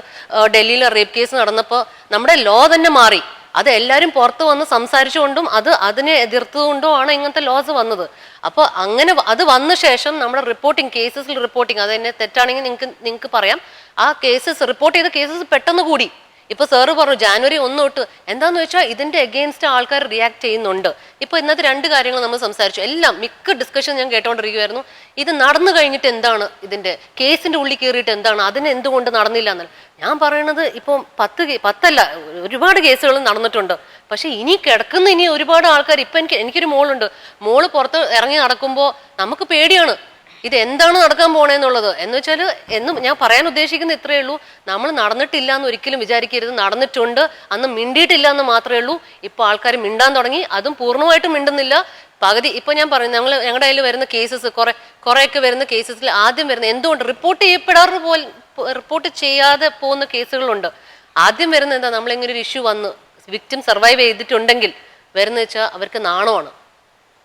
ഡൽഹിയിൽ റേപ്പ് കേസ് നടന്നപ്പോൾ നമ്മുടെ ലോ തന്നെ മാറി. അത് എല്ലാവരും പുറത്ത് വന്ന് സംസാരിച്ചുകൊണ്ടും അതിനെ എതിർത്തുകൊണ്ടോ ആണ് ഇങ്ങനത്തെ ലോസ് വന്നത്. അപ്പോൾ അങ്ങനെ അത് വന്ന ശേഷം നമ്മുടെ കേസസിൽ റിപ്പോർട്ടിങ് അത് തന്നെ തെറ്റാണെങ്കിൽ നിങ്ങൾക്ക് പറയാം. ആ റിപ്പോർട്ട് ചെയ്ത കേസസ് പെട്ടെന്ന് കൂടി. ഇപ്പൊ സാറ് പറഞ്ഞു January 1 തൊട്ട് എന്താന്ന് വെച്ചാൽ ഇതിന്റെ അഗെയിൻസ്റ്റ് ആൾക്കാർ റിയാക്ട് ചെയ്യുന്നുണ്ട്. ഇപ്പൊ ഇന്നത്തെ 2 കാര്യങ്ങൾ നമ്മൾ സംസാരിച്ചു. എല്ലാം മിക്ക ഡിസ്കഷൻ ഞാൻ കേട്ടോണ്ടിരിക്കുവായിരുന്നു. ഇത് നടന്നു കഴിഞ്ഞിട്ട് എന്താണ്, ഇതിന്റെ കേസിന്റെ ഉള്ളിൽ കയറിയിട്ട് എന്താണ്, അതിന് എന്തുകൊണ്ട് നടന്നില്ല എന്നല്ല ഞാൻ പറയണത്. ഇപ്പം 10 ഒരുപാട് കേസുകൾ നടന്നിട്ടുണ്ട്. പക്ഷെ ഇനി ഒരുപാട് ആൾക്കാർ. ഇപ്പൊ എനിക്കൊരു മോള് പുറത്ത് ഇറങ്ങി നടക്കുമ്പോൾ നമുക്ക് പേടിയാണ് ഇത് എന്താണ് നടക്കാൻ പോണേന്നുള്ളത്. എന്ന് വെച്ചാൽ ഞാൻ പറയാൻ ഉദ്ദേശിക്കുന്ന ഇത്രയേ ഉള്ളൂ, നമ്മൾ നടന്നിട്ടില്ല എന്ന് ഒരിക്കലും വിചാരിക്കരുത്. നടന്നിട്ടുണ്ട്, അന്ന് മിണ്ടിയിട്ടില്ല എന്ന് മാത്രമേ ഉള്ളൂ. ഇപ്പൊ ആൾക്കാർ മിണ്ടാൻ തുടങ്ങി, അതും പൂർണ്ണമായിട്ടും മിണ്ടുന്നില്ല. പകുതി. ഇപ്പൊ ഞാൻ പറയുന്നത് ഞങ്ങളുടെ കയ്യിൽ വരുന്ന കേസസ് കുറെയൊക്കെ വരുന്ന കേസസിൽ ആദ്യം വരുന്ന എന്തുകൊണ്ട് റിപ്പോർട്ട് ചെയ്യാതെ പോകുന്ന കേസുകളുണ്ട്. ആദ്യം വരുന്ന എന്താ, നമ്മളിങ്ങനെ ഒരു ഇഷ്യൂ വന്ന് വിക്ടിം സർവൈവ് ചെയ്തിട്ടുണ്ടെങ്കിൽ വരുന്ന വെച്ചാൽ അവർക്ക് നാണമാണ്.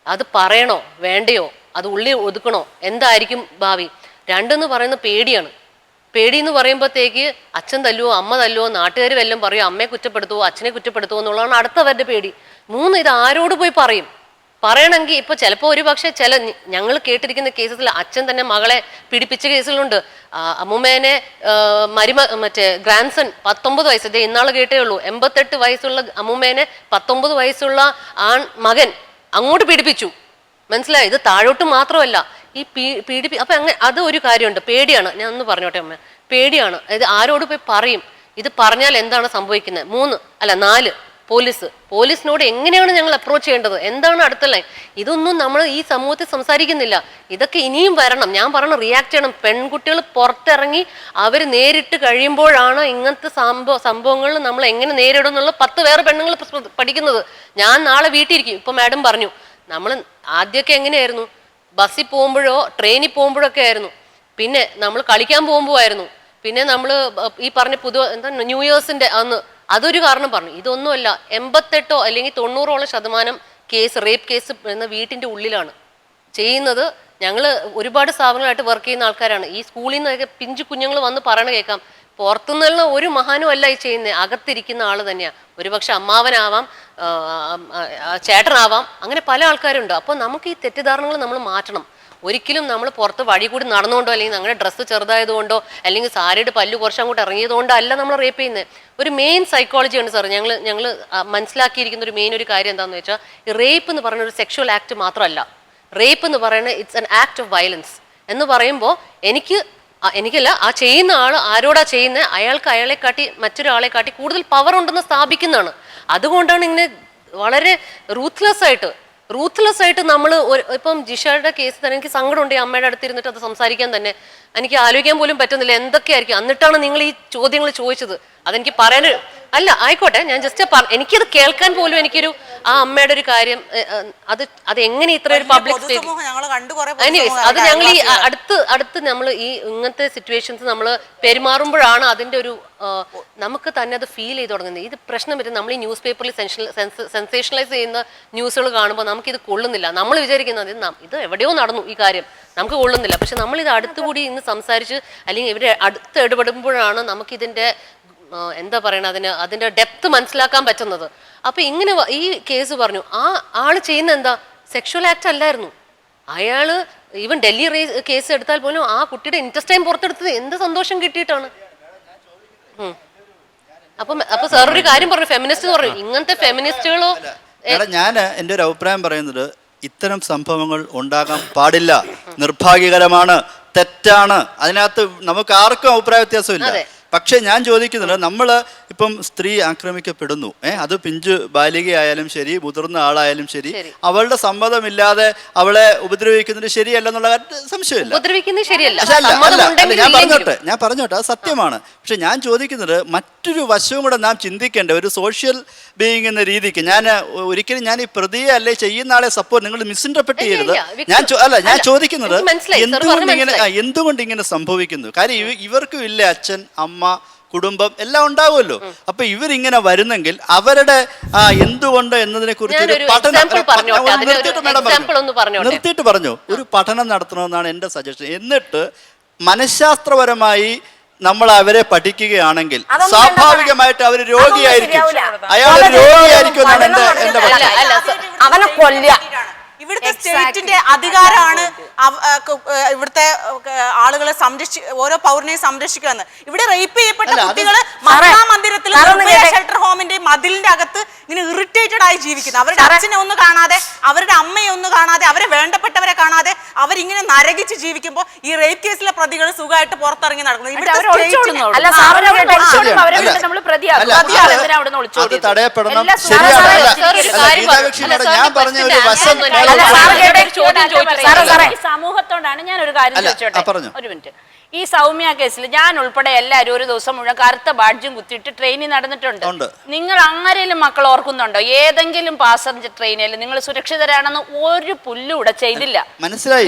അത് പറയണോ വേണ്ടയോ, അത് ഉള്ളിൽ ഒതുക്കണോ, എന്തായിരിക്കും ഭാവി. 2 എന്ന് പറയുന്നത് പേടിയാണ്. പേടി എന്ന് പറയുമ്പോഴത്തേക്ക് അച്ഛൻ തല്ലുവോ അമ്മ തല്ലുവോ നാട്ടുകാർ വല്ലതും പറയുമോ, അമ്മയെ കുറ്റപ്പെടുത്തുവോ അച്ഛനെ കുറ്റപ്പെടുത്തുവോ എന്നുള്ളതാണ് അടുത്തവരുടെ പേടി. 3 ഇത് ആരോട് പോയി പറയണമെങ്കിൽ ഇപ്പൊ ചിലപ്പോൾ ഒരുപക്ഷെ ഞങ്ങൾ കേട്ടിരിക്കുന്ന കേസസിൽ അച്ഛൻ തന്നെ മകളെ പീഡിപ്പിച്ച കേസുകളുണ്ട്. അമ്മൂമ്മേനെ ഗ്രാൻഡ്സൺ 19 വയസ്സ്, ഇന്നാള് കേട്ടേ ഉള്ളൂ, 88 വയസ്സുള്ള അമ്മൂമ്മേനെ 19 വയസ്സുള്ള മകൻ അങ്ങോട്ട് പീഡിപ്പിച്ചു. മനസ്സിലായി? ഇത് താഴോട്ട് മാത്രമല്ല, ഈ അപ്പൊ അങ്ങനെ അത് ഒരു കാര്യമുണ്ട്. പേടിയാണ്. ഞാൻ ഒന്ന് പറഞ്ഞോട്ടെ അമ്മ, പേടിയാണ്. ഇത് ആരോട് പോയി പറയും, ഇത് പറഞ്ഞാൽ എന്താണ് സംഭവിക്കുന്നത്. 4 പോലീസിനോട് എങ്ങനെയാണ് ഞങ്ങൾ അപ്രോച്ച് ചെയ്യേണ്ടത്, എന്താണ് അടുത്ത ലൈൻ, ഇതൊന്നും നമ്മൾ ഈ സമൂഹത്തിൽ സംസാരിക്കുന്നില്ല. ഇതൊക്കെ ഇനിയും വരണം. ഞാൻ പറഞ്ഞ റിയാക്ട് ചെയ്യണം. പെൺകുട്ടികൾ പുറത്തിറങ്ങി അവർ നേരിട്ട് കഴിയുമ്പോഴാണ് ഇങ്ങനത്തെ സംഭവങ്ങളിൽ നമ്മൾ എങ്ങനെ നേരിടും എന്നുള്ള 10 വേറെ പെണ്ണുങ്ങൾ പഠിക്കുന്നത്. ഞാൻ നാളെ വീട്ടിലിരിക്കും. ഇപ്പൊ മാഡം പറഞ്ഞു, നമ്മൾ ആദ്യമൊക്കെ എങ്ങനെയായിരുന്നു, ബസ്സിൽ പോകുമ്പോഴോ ട്രെയിനിൽ പോകുമ്പോഴൊക്കെ ആയിരുന്നു, പിന്നെ നമ്മൾ കളിക്കാൻ പോകുമ്പോൾ ആയിരുന്നു, പിന്നെ നമ്മൾ ഈ പറഞ്ഞ ന്യൂ ഇയേഴ്സിന്റെ അന്ന് അതൊരു കാരണം പറഞ്ഞു. ഇതൊന്നുമല്ല, 88 അല്ലെങ്കിൽ 90% റേപ്പ് കേസ് എന്ന വീട്ടിന്റെ ഉള്ളിലാണ് ചെയ്യുന്നത്. ഞങ്ങൾ ഒരുപാട് സ്ഥാപനങ്ങളായിട്ട് വർക്ക് ചെയ്യുന്ന ആൾക്കാരാണ്. ഈ സ്കൂളിൽ നിന്നൊക്കെ പിഞ്ചു കുഞ്ഞുങ്ങൾ വന്ന് പറയണ കേൾക്കാം. പുറത്തുനിന്നുള്ള ഒരു മഹാനും അല്ല ഈ ചെയ്യുന്നത്, അകത്തിരിക്കുന്ന ആള് തന്നെയാണ്. ഒരുപക്ഷെ അമ്മാവനാവാം, ചേട്ടനാവാം, അങ്ങനെ പല ആൾക്കാരുണ്ട്. അപ്പോൾ നമുക്ക് ഈ തെറ്റിദ്ധാരണകൾ നമ്മൾ മാറ്റണം. ഒരിക്കലും നമ്മൾ പുറത്ത് വഴി കൂടി നടന്നുകൊണ്ടോ അല്ലെങ്കിൽ ഞങ്ങളുടെ ഡ്രസ്സ് ചെറുതായതുകൊണ്ടോ അല്ലെങ്കിൽ സാരിയുടെ പല്ല് കുറച്ച് അങ്ങോട്ട് ഇറങ്ങിയതുകൊണ്ടോ അല്ല നമ്മൾ റേപ്പ് ചെയ്യുന്നത്. ഒരു മെയിൻ സൈക്കോളജി ഉണ്ട് സാർ. ഞങ്ങൾ മനസ്സിലാക്കിയിരിക്കുന്ന ഒരു കാര്യം എന്താണെന്ന് വെച്ചാൽ, ഈ റേപ്പ് എന്ന് പറയുന്ന ഒരു സെക്ഷുവൽ ആക്ട് മാത്രമല്ല. റേപ്പ് എന്ന് പറയുന്നത് it's an act of violence എന്ന് പറയുമ്പോൾ എനിക്കല്ല, ആ ചെയ്യുന്ന ആൾ ആരോടാ ചെയ്യുന്നത്, അയാളെ കാട്ടി മറ്റൊരാളെ കാട്ടി കൂടുതൽ പവർ ഉണ്ടെന്ന് സ്ഥാപിക്കുന്നതാണ്. അതുകൊണ്ടാണ് ഇങ്ങനെ വളരെ റൂത്ത്ലെസ് ആയിട്ട് നമ്മൾ ഇപ്പം ജിഷയുടെ കേസ് തന്നെ എനിക്ക് സങ്കടമുണ്ട്. ഈ അമ്മയുടെ അടുത്തിരുന്നിട്ട് അത് സംസാരിക്കാൻ തന്നെ എനിക്ക് ആലോചിക്കാൻ പോലും പറ്റുന്നില്ല എന്തൊക്കെയായിരിക്കും. എന്നിട്ടാണ് നിങ്ങൾ ഈ ചോദ്യങ്ങൾ ചോദിച്ചത്. അതെനിക്ക് പറയാൻ ആയിക്കോട്ടെ, ഞാൻ ജസ്റ്റ് എനിക്കത് കേൾക്കാൻ പോലും എനിക്കൊരു ആ അമ്മയുടെ ഒരു കാര്യം അത് എങ്ങനെ ഇത്ര ഒരു പബ്ലിക് അത് ഞങ്ങൾ ഈ അടുത്ത് നമ്മൾ ഈ ഇങ്ങനത്തെ സിറ്റുവേഷൻസ് നമ്മൾ പെരുമാറുമ്പോഴാണ് അതിന്റെ ഒരു നമുക്ക് തന്നെ അത് ഫീൽ ചെയ്ത് തുടങ്ങുന്നത്. ഇത് പ്രശ്നം വരും. നമ്മൾ ഈ ന്യൂസ് പേപ്പറിൽ സെൻസേഷണലൈസ് ചെയ്യുന്ന ന്യൂസുകൾ കാണുമ്പോൾ നമുക്കിത് കൊള്ളുന്നില്ല. നമ്മൾ വിചാരിക്കുന്നത് ഇത് എവിടെയോ നടന്നു ഈ കാര്യം, നമുക്ക് കൊള്ളുന്നില്ല. പക്ഷെ നമ്മളിത് അടുത്തുകൂടി ഇന്ന് സംസാരിച്ച് അല്ലെങ്കിൽ ഇവരെ അടുത്ത് ഇടപെടുമ്പോഴാണ് നമുക്കിതിന്റെ എന്താ പറയണ അതിന്റെ ഡെപ്ത് മനസ്സിലാക്കാൻ പറ്റുന്നത്. അപ്പൊ ഇങ്ങനെ ഈ കേസ് പറഞ്ഞു, ആ ആള് ചെയ്യുന്ന എന്താ, സെക്ഷുവൽ ആക്ട് അല്ലായിരുന്നു. അയാള് ഈവൻ ഡൽഹി കേസ് എടുത്താൽ പോലും ആ കുട്ടിയുടെ ഇൻട്രസ്റ്റൈൻ പുറത്തെടുത്തത് എന്ത് സന്തോഷം കിട്ടിയിട്ടാണ്. അപ്പൊ സാർ ഒരു കാര്യം പറഞ്ഞു, ഫെമിനിസ്റ്റ് പറഞ്ഞു, ഇങ്ങനത്തെ ഫെമിനിസ്റ്റുകളോ. ഞാൻ എൻ്റെ ഒരു അഭിപ്രായം പറയുന്നത്, ഇത്തരം സംഭവങ്ങൾ ഉണ്ടാകാൻ പാടില്ല, നിർഭാഗ്യകരമാണ്, തെറ്റാണ്. അതിനകത്ത് നമുക്ക് ആർക്കും അഭിപ്രായ വ്യത്യാസമില്ല. പക്ഷെ ഞാൻ ചോദിക്കുന്നുണ്ട്, നമ്മൾ ഇപ്പം സ്ത്രീ ആക്രമിക്കപ്പെടുന്നു, അത് പിഞ്ചു ബാലികയായാലും ശരി, മുതിർന്ന ആളായാലും ശരി, അവളുടെ സമ്മതമില്ലാതെ അവളെ ഉപദ്രവിക്കുന്നത് ശരിയല്ലെന്നുള്ള സംശയമില്ല. ഞാൻ പറഞ്ഞോട്ടെ അത് സത്യമാണ്. പക്ഷെ ഞാൻ ചോദിക്കുന്നത്, മറ്റൊരു വശവും കൂടെ നാം ചിന്തിക്കേണ്ട, ഒരു സോഷ്യൽ ബീയിങ് എന്ന രീതിക്ക്. ഒരിക്കലും ഞാൻ ഈ പ്രതിയെ അല്ലെ ചെയ്യുന്ന ആളെ സപ്പോർട്ട്, നിങ്ങൾ മിസ്ഇന്റർപ്രറ്റ് ചെയ്യരുത്. ഞാൻ ചോദിക്കുന്നത് എന്തുകൊണ്ട് ഇങ്ങനെ സംഭവിക്കുന്നു? കാര്യം ഇവർക്കും ഇല്ല അച്ഛൻ, അമ്മ, കുടുംബം എല്ലാം ഉണ്ടാവുമല്ലോ. അപ്പൊ ഇവരിങ്ങനെ വരുന്നെങ്കിൽ അവരുടെ എന്തുകൊണ്ട് എന്നതിനെ കുറിച്ച് നിർത്തിയിട്ട് പറഞ്ഞു ഒരു പഠനം നടത്തണമെന്നാണ് എൻ്റെ സജഷൻ. എന്നിട്ട് മനഃശാസ്ത്രപരമായി നമ്മൾ അവരെ പഠിക്കുകയാണെങ്കിൽ സ്വാഭാവികമായിട്ട് അവർ രോഗിയായിരിക്കും, അയാൾ രോഗിയായിരിക്കും എന്നാണ് എൻ്റെ അവനെ കൊല്ലുക. ഇവിടുത്തെ സ്റ്റേറ്റിന്റെ അധികാരമാണ് ഇവിടുത്തെ ആളുകളെ ഓരോ പൗരനെയും സംരക്ഷിക്കുന്നത്. ഇവിടെ റേപ്പ് ചെയ്യപ്പെട്ട കുട്ടികള് മഹാമന്ദിരത്തിൽ ഷെൽട്ടർ ഹോമിന്റെ മതിലിന്റെ അകത്ത് ഇങ്ങനെ ഇറിറ്റേറ്റഡ് ആയി ജീവിക്കുന്നു. അവരുടെ അച്ഛനെ ഒന്ന് കാണാതെ, അവരുടെ അമ്മയെ ഒന്ന് കാണാതെ, അവരെ വേണ്ടപ്പെട്ടവരെ കാണാതെ അവരിങ്ങനെ നരകിച്ച് ജീവിക്കുമ്പോൾ ഈ റേപ്പ് കേസിലെ പ്രതികൾ സുഖമായിട്ട് പുറത്തിറങ്ങി നടക്കുന്നത്. സമൂഹത്തോടാണ് ഞാൻ ഒരു കാര്യം ചോദിച്ചോട്ടെ, ഒരു മിനിറ്റ്. ഈ സൗമ്യ കേസിൽ ഞാൻ ഉൾപ്പെടെ എല്ലാവരും ഒരു ദിവസം മുഴുവൻ കറുത്ത ബാഡ്ജും കുത്തിയിട്ട് ട്രെയിനിൽ നടന്നിട്ടുണ്ട്. നിങ്ങൾ ആരെങ്കിലും മക്കൾ ഓർക്കുന്നുണ്ടോ? ഏതെങ്കിലും പാസഞ്ചർ ട്രെയിനിൽ നിങ്ങൾ സുരക്ഷിതരാണെന്ന് ഒരു പുല്ലും ഇവിടെ ചെയ്തില്ല.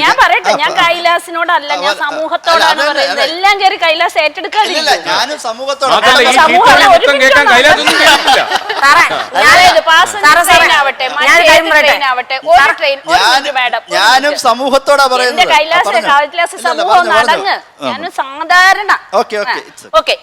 ഞാൻ പറയട്ടെ, ഞാൻ കൈലാസിനോടല്ല, ഞാൻ സമൂഹത്തോടാണ് പറയുന്നത്. എല്ലാം കയറി കൈലാസ് ഏറ്റെടുക്കാതിരിക്കും. ഞാനും സമൂഹത്തോടാ പറയുന്നത്. കൈലാസ് സമൂഹം നടങ്ങ്. സാധാരണ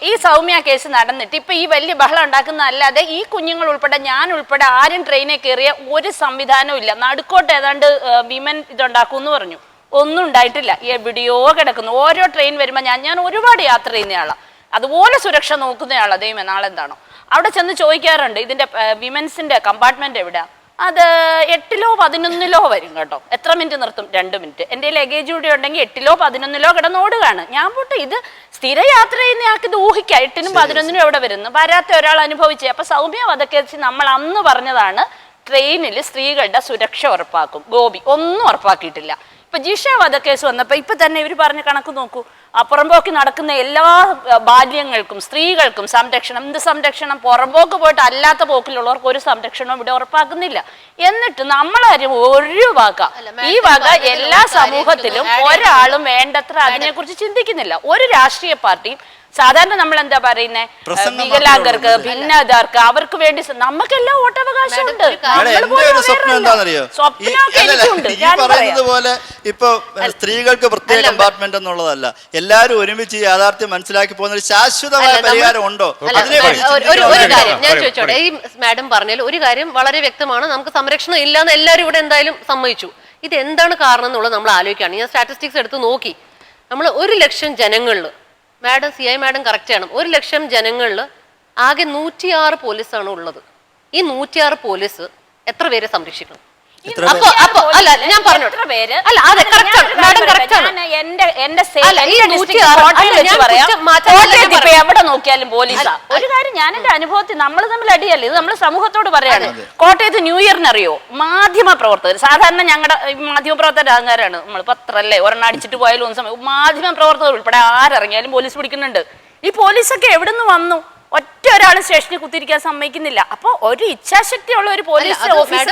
ഈ സൗമ്യ കേസ് നടന്നിട്ട് ഇപ്പൊ ഈ വലിയ ബഹളം ഉണ്ടാക്കുന്ന അല്ലാതെ ഈ കുഞ്ഞുങ്ങൾ ഉൾപ്പെടെ ഞാൻ ഉൾപ്പെടെ ആരും ട്രെയിനിൽ കയറിയ ഒരു സംവിധാനവും ഇല്ല. നടുക്കോട്ട് ഏതാണ്ട് വിമൻ ഇതുണ്ടാക്കും എന്ന് പറഞ്ഞു, ഒന്നും ഉണ്ടായിട്ടില്ല. എവിടെയോ കിടക്കുന്നു. ഓരോ ട്രെയിൻ വരുമ്പോ ഞാൻ ഒരുപാട് യാത്ര ചെയ്യുന്നയാളാ, അതുപോലെ സുരക്ഷ നോക്കുന്നയാളാ. ദൈവമേ, നാളെ എന്താണോ അവിടെ ചെന്ന് ചോദിക്കാറുണ്ട്, ഇതിന്റെ വിമൻസിന്റെ കമ്പാർട്ട്മെന്റ് എവിടെയാ? അത് 8ലോ 11ലോ വരും കേട്ടോ. എത്ര മിനിറ്റ് നിർത്തും? 2 മിനിറ്റ്. എൻ്റെ ലഗേജ് കൂടി ഉണ്ടെങ്കിൽ 8ലോ 11ലോ കിടന്നോടുകയാണ്. ഞാൻ പോട്ടെ, ഇത് സ്ഥിര യാത്ര ചെയ്യുന്നയാൾക്ക് ഇത് ഊഹിക്കാം 8നും 11നും എവിടെ വരുന്നു. വരാത്ത ഒരാൾ അനുഭവിച്ചേ. അപ്പൊ സൗമ്യ വധക്കേസ് നമ്മൾ അന്ന് പറഞ്ഞതാണ് ട്രെയിനിൽ സ്ത്രീകളുടെ സുരക്ഷ ഉറപ്പാക്കും. ഗോപി ഒന്നും ഉറപ്പാക്കിയിട്ടില്ല. ഇപ്പൊ ജിഷ വധക്കേസ് വന്നപ്പോ ഇപ്പൊ തന്നെ ഇവർ പറഞ്ഞ കണക്ക് നോക്കൂ, പുറമ്പോക്കി നടക്കുന്ന എല്ലാ ബാല്യങ്ങൾക്കും സ്ത്രീകൾക്കും സംരക്ഷണം. എന്ത് സംരക്ഷണം? പുറമ്പോക്ക് പോയിട്ട് അല്ലാത്ത പോക്കിലുള്ളവർക്ക് ഒരു സംരക്ഷണവും ഇവിടെ ഉറപ്പാക്കുന്നില്ല. എന്നിട്ട് നമ്മളാരും ഒഴിവാക്കാം. ഈ വക എല്ലാ സമൂഹത്തിലും ഒരാളും വേണ്ടത്ര അതിനെക്കുറിച്ച് ചിന്തിക്കുന്നില്ല. ഒരു രാഷ്ട്രീയ പാർട്ടിയും സാധാരണ നമ്മൾ എന്താ പറയുന്നത്, വികലാംഗർക്ക്, ഭിന്നതർക്ക്, അവർക്ക് വേണ്ടി നമുക്കെല്ലാം വോട്ടവകാശമുണ്ട്. പോലെ ഇപ്പൊ സ്ത്രീകൾക്ക് പ്രത്യേക കമ്പാർട്ട്മെന്റ് എന്നുള്ളതല്ല, എല്ലാരും ഒരുമിച്ച് യാഥാർത്ഥ്യം മനസ്സിലാക്കി പോകുന്ന ഒരു ശാശ്വതമായ പരിഹാരം ഉണ്ടോ? ഒരു കാര്യം ഞാൻ ചോദിച്ചോട്ടെ, ഈ മാഡം പറഞ്ഞാൽ ഒരു കാര്യം വളരെ വ്യക്തമാണ്, നമുക്ക് സംരക്ഷണം ഇല്ലാന്ന് എല്ലാവരും ഇവിടെ എന്തായാലും സമ്മതിച്ചു. ഇത് എന്താണ് കാരണം എന്നുള്ളത് നമ്മൾ ആലോചിക്കുകയാണ്. ഞാൻ സ്റ്റാറ്റിസ്റ്റിക്സ് എടുത്ത് നോക്കി. നമ്മൾ 1,00,000 ജനങ്ങളിൽ, മാഡം CI മാഡം കറക്റ്റ് ആണ്, 1,00,000 ജനങ്ങളിൽ ആകെ 106 പോലീസാണ് ഉള്ളത്. ഈ 106 പോലീസ് എത്ര പേരെ സംരക്ഷിക്കണം? അല്ല ഞാൻ പറഞ്ഞോട്ടെ, അല്ല അതെ കറക്റ്റ് ആണ് മാഡം, കറക്റ്റ് ആണ്. എവിടെ നോക്കിയാലും പോലീസാ. ഒരു കാര്യം ഞാൻ എന്റെ അനുഭവത്തിൽ, നമ്മൾ തമ്മിൽ അടിയല്ലേ, ഇത് നമ്മൾ സമൂഹത്തോട് പറയാണ്. കോട്ടയത്ത് ന്യൂ ഇയറിന് അറിയോ, മാധ്യമ പ്രവർത്തകർ, സാധാരണ ഞങ്ങളുടെ മാധ്യമ പ്രവർത്തകരുടെ അഹങ്കാരാണ്, നമ്മൾ പത്രല്ലേ ഒരെണ്ണം അടിച്ചിട്ട് പോയാലും ഒന്നും സമയം, മാധ്യമ പ്രവർത്തകർ ഉൾപ്പെടെ ആരിറങ്ങിയാലും പോലീസ് പിടിക്കുന്നുണ്ട്. ഈ പോലീസൊക്കെ എവിടെ നിന്ന് വന്നു? ഒറ്റ ഒരാൾ സ്റ്റേഷനിൽ കുത്തിരിക്കാൻ സമ്മതിക്കുന്നില്ല. അപ്പൊ ഒരു ഇച്ഛാശക്തിയുള്ള ഒരു പോലീസ് ഓഫീസർ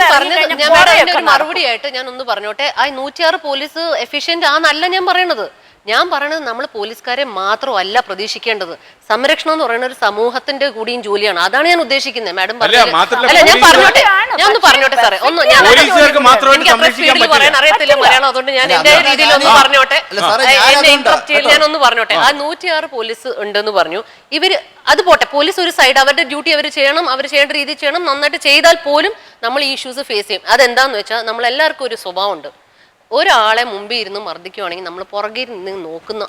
മറുപടി ആയിട്ട് ഞാൻ ഒന്ന് പറഞ്ഞോട്ടെ, ആ 106 പോലീസ് എഫിഷ്യന്റ് ആണെന്നല്ല ഞാൻ പറയണത്. ഞാൻ പറയണത് നമ്മൾ പോലീസുകാരെ മാത്രമല്ല പ്രതീക്ഷിക്കേണ്ടത്, സംരക്ഷണം എന്ന് പറയുന്ന ഒരു സമൂഹത്തിന്റെ കൂടിയും ജോലിയാണ്. അതാണ് ഞാൻ ഉദ്ദേശിക്കുന്നത്. മാഡം അല്ല ഞാൻ പറഞ്ഞോട്ടെ, ഞാൻ ഒന്ന് പറഞ്ഞോട്ടെ സാറേ, ഒന്ന് എനിക്ക് അത്ര സ്പീഡിൽ പറയാൻ അറിയത്തില്ല മലയാളം, അതുകൊണ്ട് ഞാൻ എന്റെ രീതിയിൽ ഒന്ന് പറഞ്ഞോട്ടെ, എന്നെ ഇന്ററപ്റ്റ് ചെയ്ത് ഞാനൊന്ന് പറഞ്ഞോട്ടെ. ആ 106 പോലീസ് ഉണ്ടെന്ന് പറഞ്ഞു. ഇവര് അത് പോട്ടെ, പോലീസ് ഒരു സൈഡ്, അവരുടെ ഡ്യൂട്ടി അവർ ചെയ്യണം, അവർ ചെയ്യേണ്ട രീതിയിൽ ചെയ്യണം. നന്നായിട്ട് ചെയ്താൽ പോലും നമ്മൾ ഈ ഇഷ്യൂസ് ഫേസ് ചെയ്യും. അതെന്താന്ന് വെച്ചാൽ നമ്മൾ എല്ലാവർക്കും ഒരു സ്വഭാവമുണ്ട്, ഒരാളെ മുമ്പിൽ ഇരുന്ന് മർദ്ദിക്കുവാണെങ്കിൽ നമ്മൾ പുറകെ നിന്ന് നോക്കുന്ന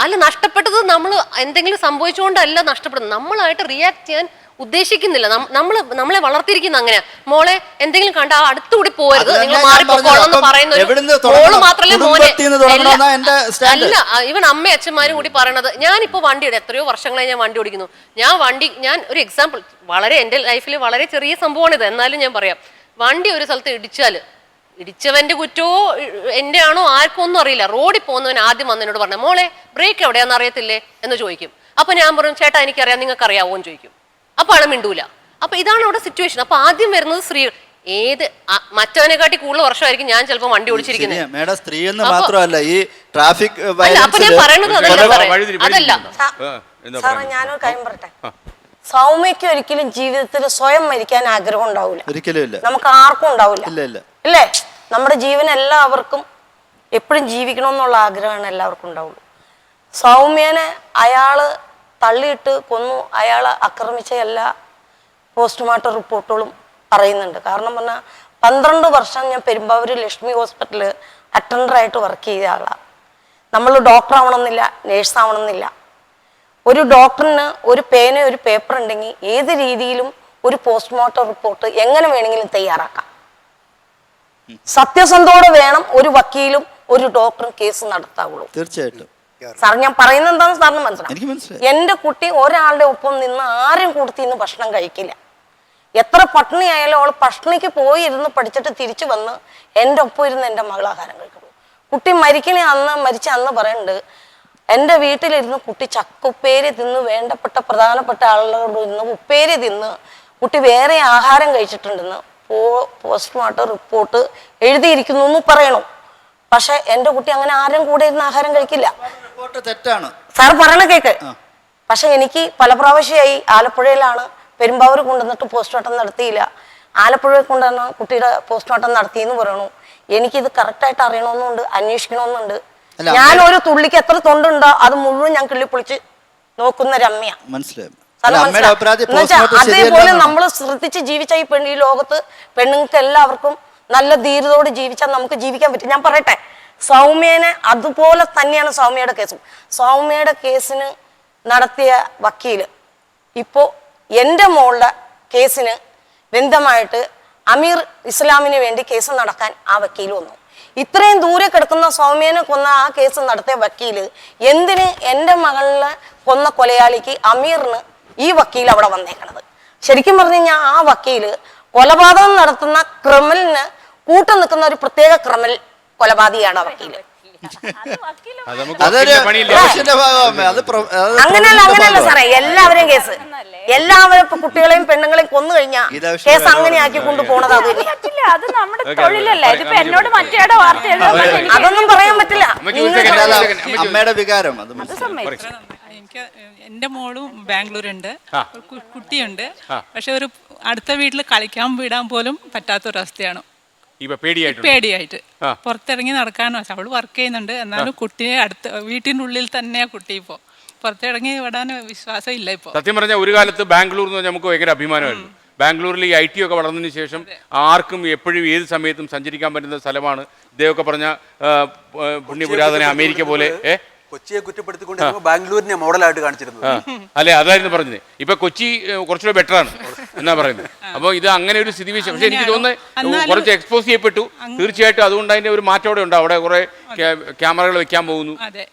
അല്ല, നഷ്ടപ്പെട്ടത് നമ്മൾ എന്തെങ്കിലും സംഭവിച്ചുകൊണ്ടല്ല നഷ്ടപ്പെടുന്നത്. നമ്മളായിട്ട് റിയാക്ട് ചെയ്യാൻ ഉദ്ദേശിക്കുന്നില്ല. നമ്മളെ വളർത്തിയിരിക്കുന്ന അങ്ങനെയാ. മോളെ എന്തെങ്കിലും കണ്ട അടുത്തുകൂടി പോരുത്, നിങ്ങൾ മാറിപ്പോക്കോളെന്ന് പറയുന്ന മോള് മാത്രമല്ല മോനെ അല്ല, ഇവൻ അമ്മ അച്ഛന്മാരും കൂടി പറയണത്. ഞാനിപ്പോ വണ്ടിയുടെ എത്രയോ വർഷങ്ങളായി ഞാൻ വണ്ടി ഓടിക്കുന്നു. ഞാൻ ഒരു എക്സാമ്പിൾ, വളരെ എൻ്റെ ലൈഫിൽ വളരെ ചെറിയ സംഭവമാണിത്, എന്നാലും ഞാൻ പറയാം. വണ്ടി ഒരു സ്ഥലത്ത് ഇടിച്ചവന്റെ കുറ്റമോ എൻ്റെ ആണോ ആർക്കും ഒന്നും അറിയില്ല. റോഡിൽ പോകുന്നവൻ ആദ്യം വന്നതിനോട് പറഞ്ഞ മോളെ ബ്രേക്ക് എവിടെയാണെന്ന് അറിയത്തില്ലേ എന്ന് ചോദിക്കും. അപ്പൊ ഞാൻ പറയും ചേട്ടാ എനിക്കറിയാം, നിങ്ങൾക്ക് അറിയാവോ എന്ന് ചോദിക്കും. അപ്പൊ ആള് മിണ്ടൂല. അപ്പൊ ഇതാണ് അവിടെ സിറ്റുവേഷൻ. അപ്പൊ ആദ്യം വരുന്നത് സ്ത്രീ. ഏത് മറ്റവനെക്കാട്ടി കൂടുതൽ വർഷമായിരിക്കും ഞാൻ ചിലപ്പോൾ വണ്ടി ഓടിച്ചിരിക്കുന്നത്. സ്ത്രീ എന്ന് മാത്രമല്ല ഈ ട്രാഫിക് അപ്പൊ ഞാൻ പറയണത് അതല്ല. സാറേ ഞാനൊരു കാര്യം പറയട്ടെ, സൗമ്യക്ക് ഒരിക്കലും ജീവിതത്തിൽ സ്വയം മരിക്കാൻ ആഗ്രഹം ഉണ്ടാവില്ല, ഒരിക്കലും ഇല്ല. നമുക്ക് ആർക്കും ഉണ്ടാവില്ല അല്ലേ? നമ്മുടെ ജീവൻ എല്ലാവർക്കും എപ്പോഴും ജീവിക്കണമെന്നുള്ള ആഗ്രഹമാണ് എല്ലാവർക്കും ഉണ്ടാവുള്ളൂ. സൗമ്യനെ അയാള് തള്ളിയിട്ട് കൊന്നു, അയാളെ ആക്രമിച്ച എല്ലാ പോസ്റ്റ്മോർട്ടം റിപ്പോർട്ടുകളും പറയുന്നുണ്ട്. കാരണം പറഞ്ഞാൽ 12 വർഷം ഞാൻ പെരുമ്പാവൂർ ലക്ഷ്മി ഹോസ്പിറ്റലിൽ അറ്റൻഡറായിട്ട് വർക്ക് ചെയ്ത ആളാണ്. നമ്മൾ ഡോക്ടർ ആവണമെന്നില്ല, നേഴ്സ് ആവണമെന്നില്ല. ഒരു ഡോക്ടറിന് ഒരു പേന ഒരു പേപ്പർ ഉണ്ടെങ്കിൽ ഏത് രീതിയിലും ഒരു പോസ്റ്റ്മോർട്ടം റിപ്പോർട്ട് എങ്ങനെ വേണമെങ്കിലും തയ്യാറാക്കാം. സത്യസന്ധോടെ വേണം ഒരു വക്കീലും ഒരു ഡോക്ടറും കേസ് നടത്താവുള്ളൂ. തീർച്ചയായിട്ടും സാർ ഞാൻ പറയുന്നത് എന്താണെന്ന് സാറിന് മനസ്സിലാവും. എൻ്റെ കുട്ടി ഒരാളുടെ ഒപ്പം നിന്ന് ആരും കൂടത്തി നിന്ന് ഭക്ഷണം കഴിക്കില്ല. എത്ര പട്ടിണി ആയാലും അവൾ പട്ടിണിക്ക് പോയി ഇരുന്ന് പഠിച്ചിട്ട് തിരിച്ചു വന്ന് എൻ്റെ ഒപ്പം ഇരുന്ന് എൻ്റെ മകൾ ആഹാരം കഴിക്കുന്നു. കുട്ടി മരിച്ച അന്ന് പറയുന്നുണ്ട്, എൻ്റെ വീട്ടിലിരുന്ന് കുട്ടി ചക്കുപ്പേരി തിന്ന് വേണ്ടപ്പെട്ട പ്രധാനപ്പെട്ട ആളുകളോട് ഇന്ന് ഉപ്പേരി തിന്ന് കുട്ടി വേറെ ആഹാരം കഴിച്ചിട്ടുണ്ടെന്ന് പോസ്റ്റ്മോർട്ടം റിപ്പോർട്ട് എഴുതിയിരിക്കുന്നു എന്ന് പറയണു. പക്ഷെ എൻ്റെ കുട്ടി അങ്ങനെ ആരും കൂടെ ഇരുന്ന് ആഹാരം കഴിക്കില്ല. തെറ്റാണ് സാർ പറയണ കേക്ക്. പക്ഷെ എനിക്ക് പല പ്രാവശ്യമായി ആലപ്പുഴയിലാണ് പെരുമ്പാവൂർ കൊണ്ടുവന്നിട്ട് പോസ്റ്റ്മോർട്ടം നടത്തിയില്ല. ആലപ്പുഴയിൽ കൊണ്ടുവന്ന കുട്ടിയുടെ പോസ്റ്റ്മോർട്ടം നടത്തിയെന്ന് പറയണു. എനിക്കിത് കറക്റ്റായിട്ട് അറിയണമെന്നുണ്ട്, അന്വേഷിക്കണമെന്നുണ്ട്. ഞാൻ ഒരു തുള്ളിക്ക് എത്ര തൊണ്ടുണ്ടോ അത് മുഴുവൻ ഞാൻ കിള്ളിപ്പൊളിച്ച് നോക്കുന്ന രമ്യ. അതേപോലെ നമ്മൾ ശ്രദ്ധിച്ച് ജീവിച്ച ഈ ലോകത്ത് പെണ്ണുങ്ങൾക്ക് എല്ലാവർക്കും നല്ല ധീരതയോട് ജീവിച്ചാൽ നമുക്ക് ജീവിക്കാൻ പറ്റും. ഞാൻ പറയട്ടെ, സൗമ്യനെ അതുപോലെ തന്നെയാണ് സൗമ്യയുടെ കേസും. സൗമ്യയുടെ കേസിന് നടത്തിയ വക്കീല് ഇപ്പോൾ എൻ്റെ മോളുടെ കേസിന് ബന്ധമായിട്ട് അമീർ ഇസ്ലാമിന് വേണ്ടി കേസ് നടക്കാൻ ആ വക്കീൽ വന്നു. ഇത്രയും ദൂരെ കിടക്കുന്ന സൗമ്യനെ കൊന്ന ആ കേസ് നടത്തിയ വക്കീല് എന്തിന് എൻ്റെ മകളിനെ കൊന്ന കൊലയാളിക്ക് അമീറിന് ഈ വക്കീൽ അവിടെ വന്നേക്കണത്? ശരിക്കും പറഞ്ഞു കഴിഞ്ഞാൽ ആ വക്കീല് കൊലപാതകം നടത്തുന്ന ക്രിമിനലിന് കൂട്ടു നിൽക്കുന്ന ഒരു പ്രത്യേക ക്രിമിനൽ കൊലപാതകയാണ് ആ വക്കീല്. അങ്ങനെയല്ല സാറേ, എല്ലാവരെയും കേസ് എല്ലാവരും കുട്ടികളെയും പെണ്ണുങ്ങളെയും കൊന്നു കഴിഞ്ഞാൽ കേസ് അങ്ങനെ ആക്കി കൊണ്ടുപോണത് അത് തന്നെയാ. അത് നമ്മുടെ തൊഴിലല്ലേ. ഇതിപ്പോ എന്നോട് മറ്റേടെ വാർത്ത അതൊന്നും പറയാൻ പറ്റില്ല. അമ്മയുടെ വികാരം എനിക്ക് എൻ്റെ മോളും ബാംഗ്ലൂരുണ്ട്, കുട്ടിയുണ്ട്. പക്ഷെ ഒരു അടുത്ത വീട്ടിൽ കളിക്കാൻ വിടാൻ പോലും പറ്റാത്തൊരവസ്ഥയാണ്. പേടിയായിട്ട് പുറത്തിറങ്ങി നടക്കാനോ. അവള് വർക്ക് ചെയ്യുന്നുണ്ട്, എന്നാലും കുട്ടിയെ വീട്ടിൻ്റെ ഉള്ളിൽ തന്നെയാ കുട്ടി. ഇപ്പോ പുറത്തിറങ്ങി വിടാൻ വിശ്വാസം ഇല്ല. ഇപ്പൊ സത്യം പറഞ്ഞാൽ ഒരു കാലത്ത് ബാംഗ്ലൂർ എന്ന് പറഞ്ഞാൽ നമുക്ക് ഭയങ്കര അഭിമാനമായിരുന്നു. ബാംഗ്ലൂരിൽ ഈ IT ഒക്കെ വളർന്നതിന് ശേഷം ആർക്കും എപ്പോഴും ഏത് സമയത്തും സഞ്ചരിക്കാൻ പറ്റുന്ന സ്ഥലമാണ്. ഇദ്ദേഹമൊക്കെ പറഞ്ഞ പുണ്യപുരാതന അമേരിക്ക പോലെ കൊച്ചിയെ കുറ്റപ്പെടുത്തിക്കൊണ്ട് ബാംഗ്ലൂരിനെ മോഡലായിട്ട് കാണിച്ചിരുന്നത് അല്ലെ, അതായിരുന്നു പറഞ്ഞത്. ഇപ്പൊ കൊച്ചി കുറച്ചുകൂടെ ബെറ്റർ ആണ് എന്നാ പറയുന്നത്. അപ്പൊ ഇത് അങ്ങനെ ഒരു സ്ഥിതിവിശേഷം. പക്ഷെ എനിക്ക് തോന്നുന്നത് കുറച്ച് എക്സ്പോസ് ചെയ്യപ്പെട്ടു. തീർച്ചയായിട്ടും അതുകൊണ്ട് അതിന്റെ ഒരു മാറ്റം അവിടെ ഉണ്ട്. അവിടെ കുറെ ക്യാമറകൾ വെക്കാൻ പോകുന്നു,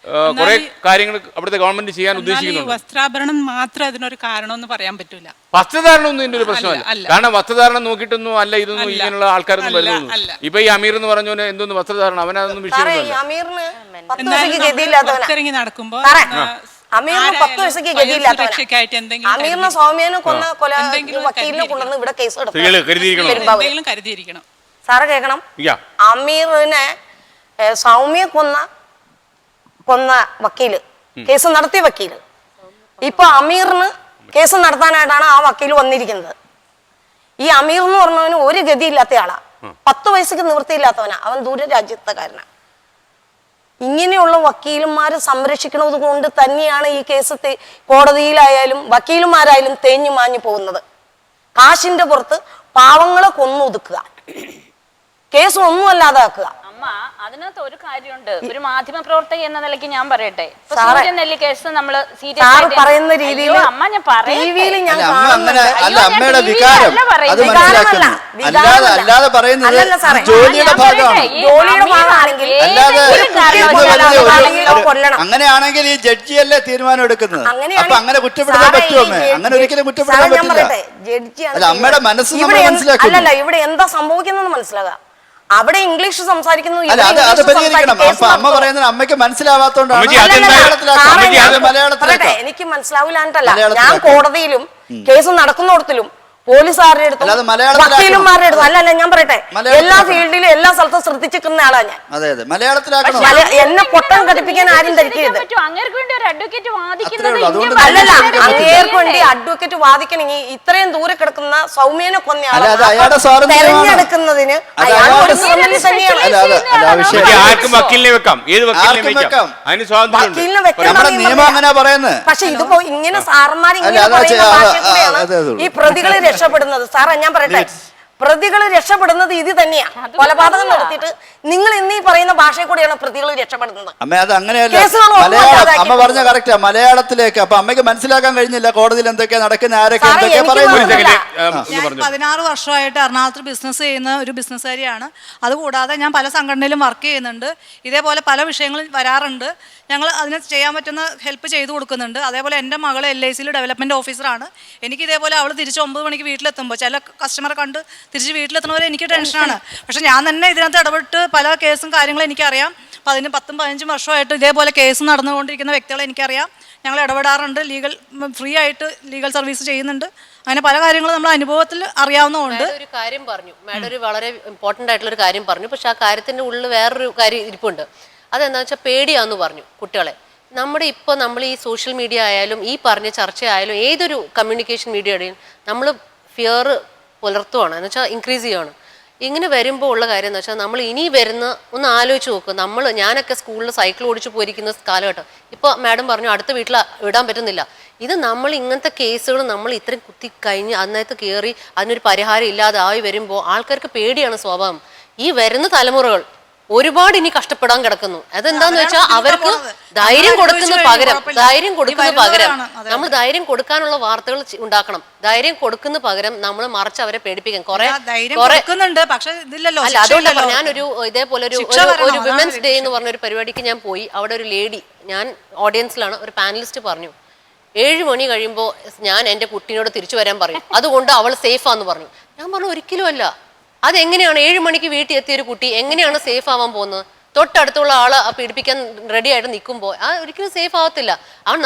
കുറെ കാര്യങ്ങൾ അവിടുത്തെ ഗവൺമെന്റ് ചെയ്യാൻ ഉദ്ദേശിക്കുന്നുണ്ട്. വസ്ത്രാഭരണം മാത്രം അതിനൊരു കാരണമെന്ന് പറയാൻ പറ്റൂല. വസ്ത്രധാരണം ഇതിന്റെ ഒരു പ്രശ്നമല്ല. കാരണം വസ്ത്രധാരണം നോക്കിയിട്ടൊന്നും അല്ല ഇതൊന്നും ഇങ്ങനെയുള്ള ആൾക്കാരൊന്നും വരുന്നു. ഇപ്പൊ ഈ അമീർ എന്ന് പറഞ്ഞോനെ എന്തോന്ന് വസ്ത്രധാരണം, അവനതൊന്നും വിഷയമൊന്നുമല്ല. പുറത്തിറങ്ങി നടക്കുമ്പോ അമീറിന് 10 വയസ്സൊക്കെ ഗതിയില്ലാത്തവനായിട്ട് അമീറിനെ സൗമ്യനെ കൊന്ന വക്കീലിനെ കൊണ്ടുവന്ന് ഇവിടെ കേസ് കരുതിയിരിക്കണം. സാറ് കേൾക്കണം, അമീറിനെ സൗമ്യ കൊന്ന വക്കീല്, കേസ് നടത്തിയ വക്കീല്, ഇപ്പൊ അമീറിന് കേസ് നടത്താനായിട്ടാണ് ആ വക്കീൽ വന്നിരിക്കുന്നത്. ഈ അമീർ എന്ന് പറഞ്ഞവന് ഒരു ഗതിയില്ലാത്ത ആളാ, 10 വയസ്സൊക്കെ നിവൃത്തിയില്ലാത്തവനാ, അവൻ ദൂര രാജ്യത്തുകാരനാ. ഇങ്ങനെയുള്ള വക്കീലന്മാരെ സംരക്ഷിക്കുന്നത് കൊണ്ട് തന്നെയാണ് ഈ കേസ് കോടതിയിലായാലും വക്കീലന്മാരായാലും തേഞ്ഞു മാഞ്ഞു പോകുന്നത്. കാശിന്റെ പുറത്ത് പാവങ്ങളെ കൊന്നൊതുക്കുക. കേസ് ഒന്നും അല്ലാതാക്കുക. അമ്മ അതിനകത്ത് ഒരു കാര്യമുണ്ട്. ഒരു മാധ്യമ പ്രവർത്തക എന്ന നിലയ്ക്ക് ഞാൻ പറയട്ടെ, സൂര്യനെല്ലി കേസ് നമ്മൾ സീരിയസ് പറയുന്ന രീതിയിൽ അമ്മ ഞാൻ പറയുന്നത് അമ്മയുടെ വികാരം അത് മനസ്സിലാക്കുന്നു. അല്ലാതെ പറയുന്നത് ജോലിയുടെ ഭാഗമാണ്. അങ്ങനെയാണെങ്കിൽ ഈ ജഡ്ജിയല്ലേ തീരുമാനം എടുക്കുന്നത്. അപ്പൊ അങ്ങനെ കുറ്റപ്പെടുത്താൻ പറ്റുമോ? അങ്ങനെ ഒരിക്കലും കുറ്റപ്പെടുത്താൻ പറ്റില്ല. അല്ല, അമ്മയുടെ മനസ്സ് നമ്മൾ മനസ്സിലാക്കുന്നു. അല്ലല്ല, ഇവിടെ എന്താ സംഭവിക്കുന്നത് മനസ്സിലാകാം. അവിടെ ഇംഗ്ലീഷ് സംസാരിക്കുന്നു. അത് പരിഹരിക്കണം. അപ്പൊ അമ്മ പറയുന്നത് അമ്മയ്ക്ക് മനസ്സിലാവാത്തോണ്ടാണ്. എനിക്ക് മനസ്സിലാവില്ലാണ്ടല്ല, ഞാൻ കോടതിയിലും കേസ് നടക്കുന്നിടത്തിലും പോലീസുകാരുടെ അടുത്തും വക്കീലുമാരുടെ അടുത്തും അല്ലല്ല ഞാൻ പറയട്ടെ, എല്ലാ ഫീൽഡിലും എല്ലാ സ്ഥലത്തും ശ്രദ്ധിച്ചിരിക്കുന്ന ആളാ ഞാൻ. എന്നെ പൊട്ടം കടിപ്പിക്കാൻ ആരും ധരിക്കരുത്. അല്ലല്ല, അങ്ങേർക്ക് വേണ്ടി അഡ്വക്കേറ്റ് വാദിക്കണമെങ്കിൽ ഇത്രയും ദൂരെ കിടക്കുന്ന സൗമ്യനെ കൊന്നയാളെ തെരഞ്ഞെടുക്കുന്നതിന് പക്ഷെ ഇതിപ്പോ ഇങ്ങനെ സാറന്മാരിങ്ങനെ ഈ പ്രതികളെ രക്ഷപ്പെടുന്നത്. സാറേ ഞാൻ പറയട്ടെ, പ്രതികൾ രക്ഷപ്പെടുന്നത് ഇത് തന്നെയാണ്. കൊലപാതകം നടത്തിയിട്ട് നിങ്ങൾ ഇന്നീ പറയുന്ന ഭാഷയിൽ കൂടെയാണ് പ്രതികൾ രക്ഷപ്പെടുന്നത്. അമ്മ അത് അങ്ങനെയല്ല. അമ്മ പറഞ്ഞ കറക്റ്റാ. മലയാളത്തിലേക്ക് അപ്പൊ അമ്മയ്ക്ക് മനസ്സിലാക്കാൻ കഴിഞ്ഞില്ല കോടതിയിൽ എന്തൊക്കെയാ നടക്കുന്ന, ആരൊക്കെ എന്തൊക്കെയാ പറയുന്നത്. 16 വർഷമായിട്ട് എറണാകുളത്ത് ബിസിനസ് ചെയ്യുന്ന ഒരു ബിസിനസ്സുകാരിയാണ്. അതുകൂടാതെ ഞാൻ പല സംഘടനയിലും വർക്ക് ചെയ്യുന്നുണ്ട്. ഇതേപോലെ പല വിഷയങ്ങളും വരാറുണ്ട്. ഞങ്ങൾ അതിന് ചെയ്യാൻ പറ്റുന്ന ഹെൽപ്പ് ചെയ്തു കൊടുക്കുന്നുണ്ട്. അതേപോലെ എൻ്റെ മകൾ LICയിൽ ഡെവലപ്മെൻറ്റ് ഓഫീസറാണ്. എനിക്ക് ഇതേപോലെ അവൾ തിരിച്ച് 9 മണിക്ക് വീട്ടിലെത്തുമ്പോൾ ചില കസ്റ്റമറെ കണ്ട് തിരിച്ച് വീട്ടിലെത്തുന്നവരെ എനിക്ക് ടെൻഷനാണ്. പക്ഷേ ഞാൻ തന്നെ ഇതിനകത്ത് ഇടപെട്ട് പല കേസും കാര്യങ്ങളും എനിക്കറിയാം. 10-15 വർഷമായിട്ട് ഇതേപോലെ കേസ് നടന്നുകൊണ്ടിരിക്കുന്ന വ്യക്തികളെ എനിക്കറിയാം. ഞങ്ങൾ ഇടപെടാറുണ്ട്. ഫ്രീ ആയിട്ട് ലീഗൽ സർവീസ് ചെയ്യുന്നുണ്ട്. അങ്ങനെ പല കാര്യങ്ങളും നമ്മൾ അനുഭവത്തിൽ അറിയാവുന്നതുകൊണ്ട്. ഒരു കാര്യം പറഞ്ഞു മാഡം, ഒരു വളരെ ഇമ്പോർട്ടൻ്റ് ആയിട്ടുള്ള ഒരു കാര്യം പറഞ്ഞു. പക്ഷെ ആ കാര്യത്തിൻ്റെ ഉള്ളിൽ വേറൊരു കാര്യം ഇരിപ്പുണ്ട്. അതെന്താണെന്ന് വെച്ചാൽ പേടിയാന്ന് പറഞ്ഞു കുട്ടികളെ. നമ്മൾ ഈ സോഷ്യൽ മീഡിയ ആയാലും ഈ പറഞ്ഞ ചർച്ച ആയാലും ഏതൊരു കമ്മ്യൂണിക്കേഷൻ മീഡിയയുടെയും നമ്മൾ ഫിയർ പുലർത്തുവാണ്, എന്ന് വെച്ചാൽ ഇൻക്രീസ് ചെയ്യുകയാണ്. ഇങ്ങനെ വരുമ്പോൾ ഉള്ള കാര്യം എന്ന് വെച്ചാൽ നമ്മൾ ഇനി വരുന്ന ഒന്ന് ആലോചിച്ച് നോക്കുക. ഞാനൊക്കെ സ്കൂളിൽ സൈക്കിൾ ഓടിച്ച് പോയിരിക്കുന്ന കാലഘട്ടം, ഇപ്പോൾ മാഡം പറഞ്ഞു അടുത്ത വീട്ടിൽ വിടാൻ പറ്റുന്നില്ല. ഇത് നമ്മൾ ഇങ്ങനത്തെ കേസുകൾ നമ്മൾ ഇത്രയും കുത്തി കഴിഞ്ഞ് അന്നേരത്ത് കയറി അതിനൊരു പരിഹാരം ഇല്ലാതെ ആയി വരുമ്പോൾ ആൾക്കാർക്ക് പേടിയാണ് സ്വഭാവം. ഈ വരുന്ന തലമുറകൾ ഒരുപാട് ഇനി കഷ്ടപ്പെടാൻ കിടക്കുന്നു. അതെന്താന്ന് വെച്ചാൽ അവർക്ക് ധൈര്യം കൊടുക്കുന്ന പകരം നമ്മൾ ധൈര്യം കൊടുക്കാനുള്ള വാർത്തകൾ ഉണ്ടാക്കണം. ധൈര്യം കൊടുക്കുന്ന പകരം നമ്മൾ മറിച്ച് അവരെ പേടിപ്പിക്കാൻ അല്ല. അതുകൊണ്ടാണ് ഞാനൊരു ഇതേപോലെ ഒരു വിമൻസ് ഡേ എന്ന് പറഞ്ഞ ഒരു പരിപാടിക്ക് ഞാൻ പോയി. അവിടെ ഒരു ലേഡി, ഞാൻ ഓഡിയൻസിലാണ്, ഒരു പാനലിസ്റ്റ് പറഞ്ഞു 7 മണി കഴിയുമ്പോൾ ഞാൻ എൻ്റെ കുട്ടീനോട് തിരിച്ചു വരാൻ പറയും, അതുകൊണ്ട് അവൾ സേഫാന്ന് പറഞ്ഞു. ഞാൻ പറഞ്ഞു ഒരിക്കലും അല്ല. അതെങ്ങനെയാണ് 7 മണിക്ക് വീട്ടിൽ എത്തിയ ഒരു കുട്ടി എങ്ങനെയാണ് സേഫ് ആവാൻ പോകുന്നത്? തൊട്ടടുത്തുള്ള ആള് പീഡിപ്പിക്കാൻ റെഡി ആയിട്ട് നിൽക്കുമ്പോൾ ഒരിക്കലും സേഫ് ആവത്തില്ല.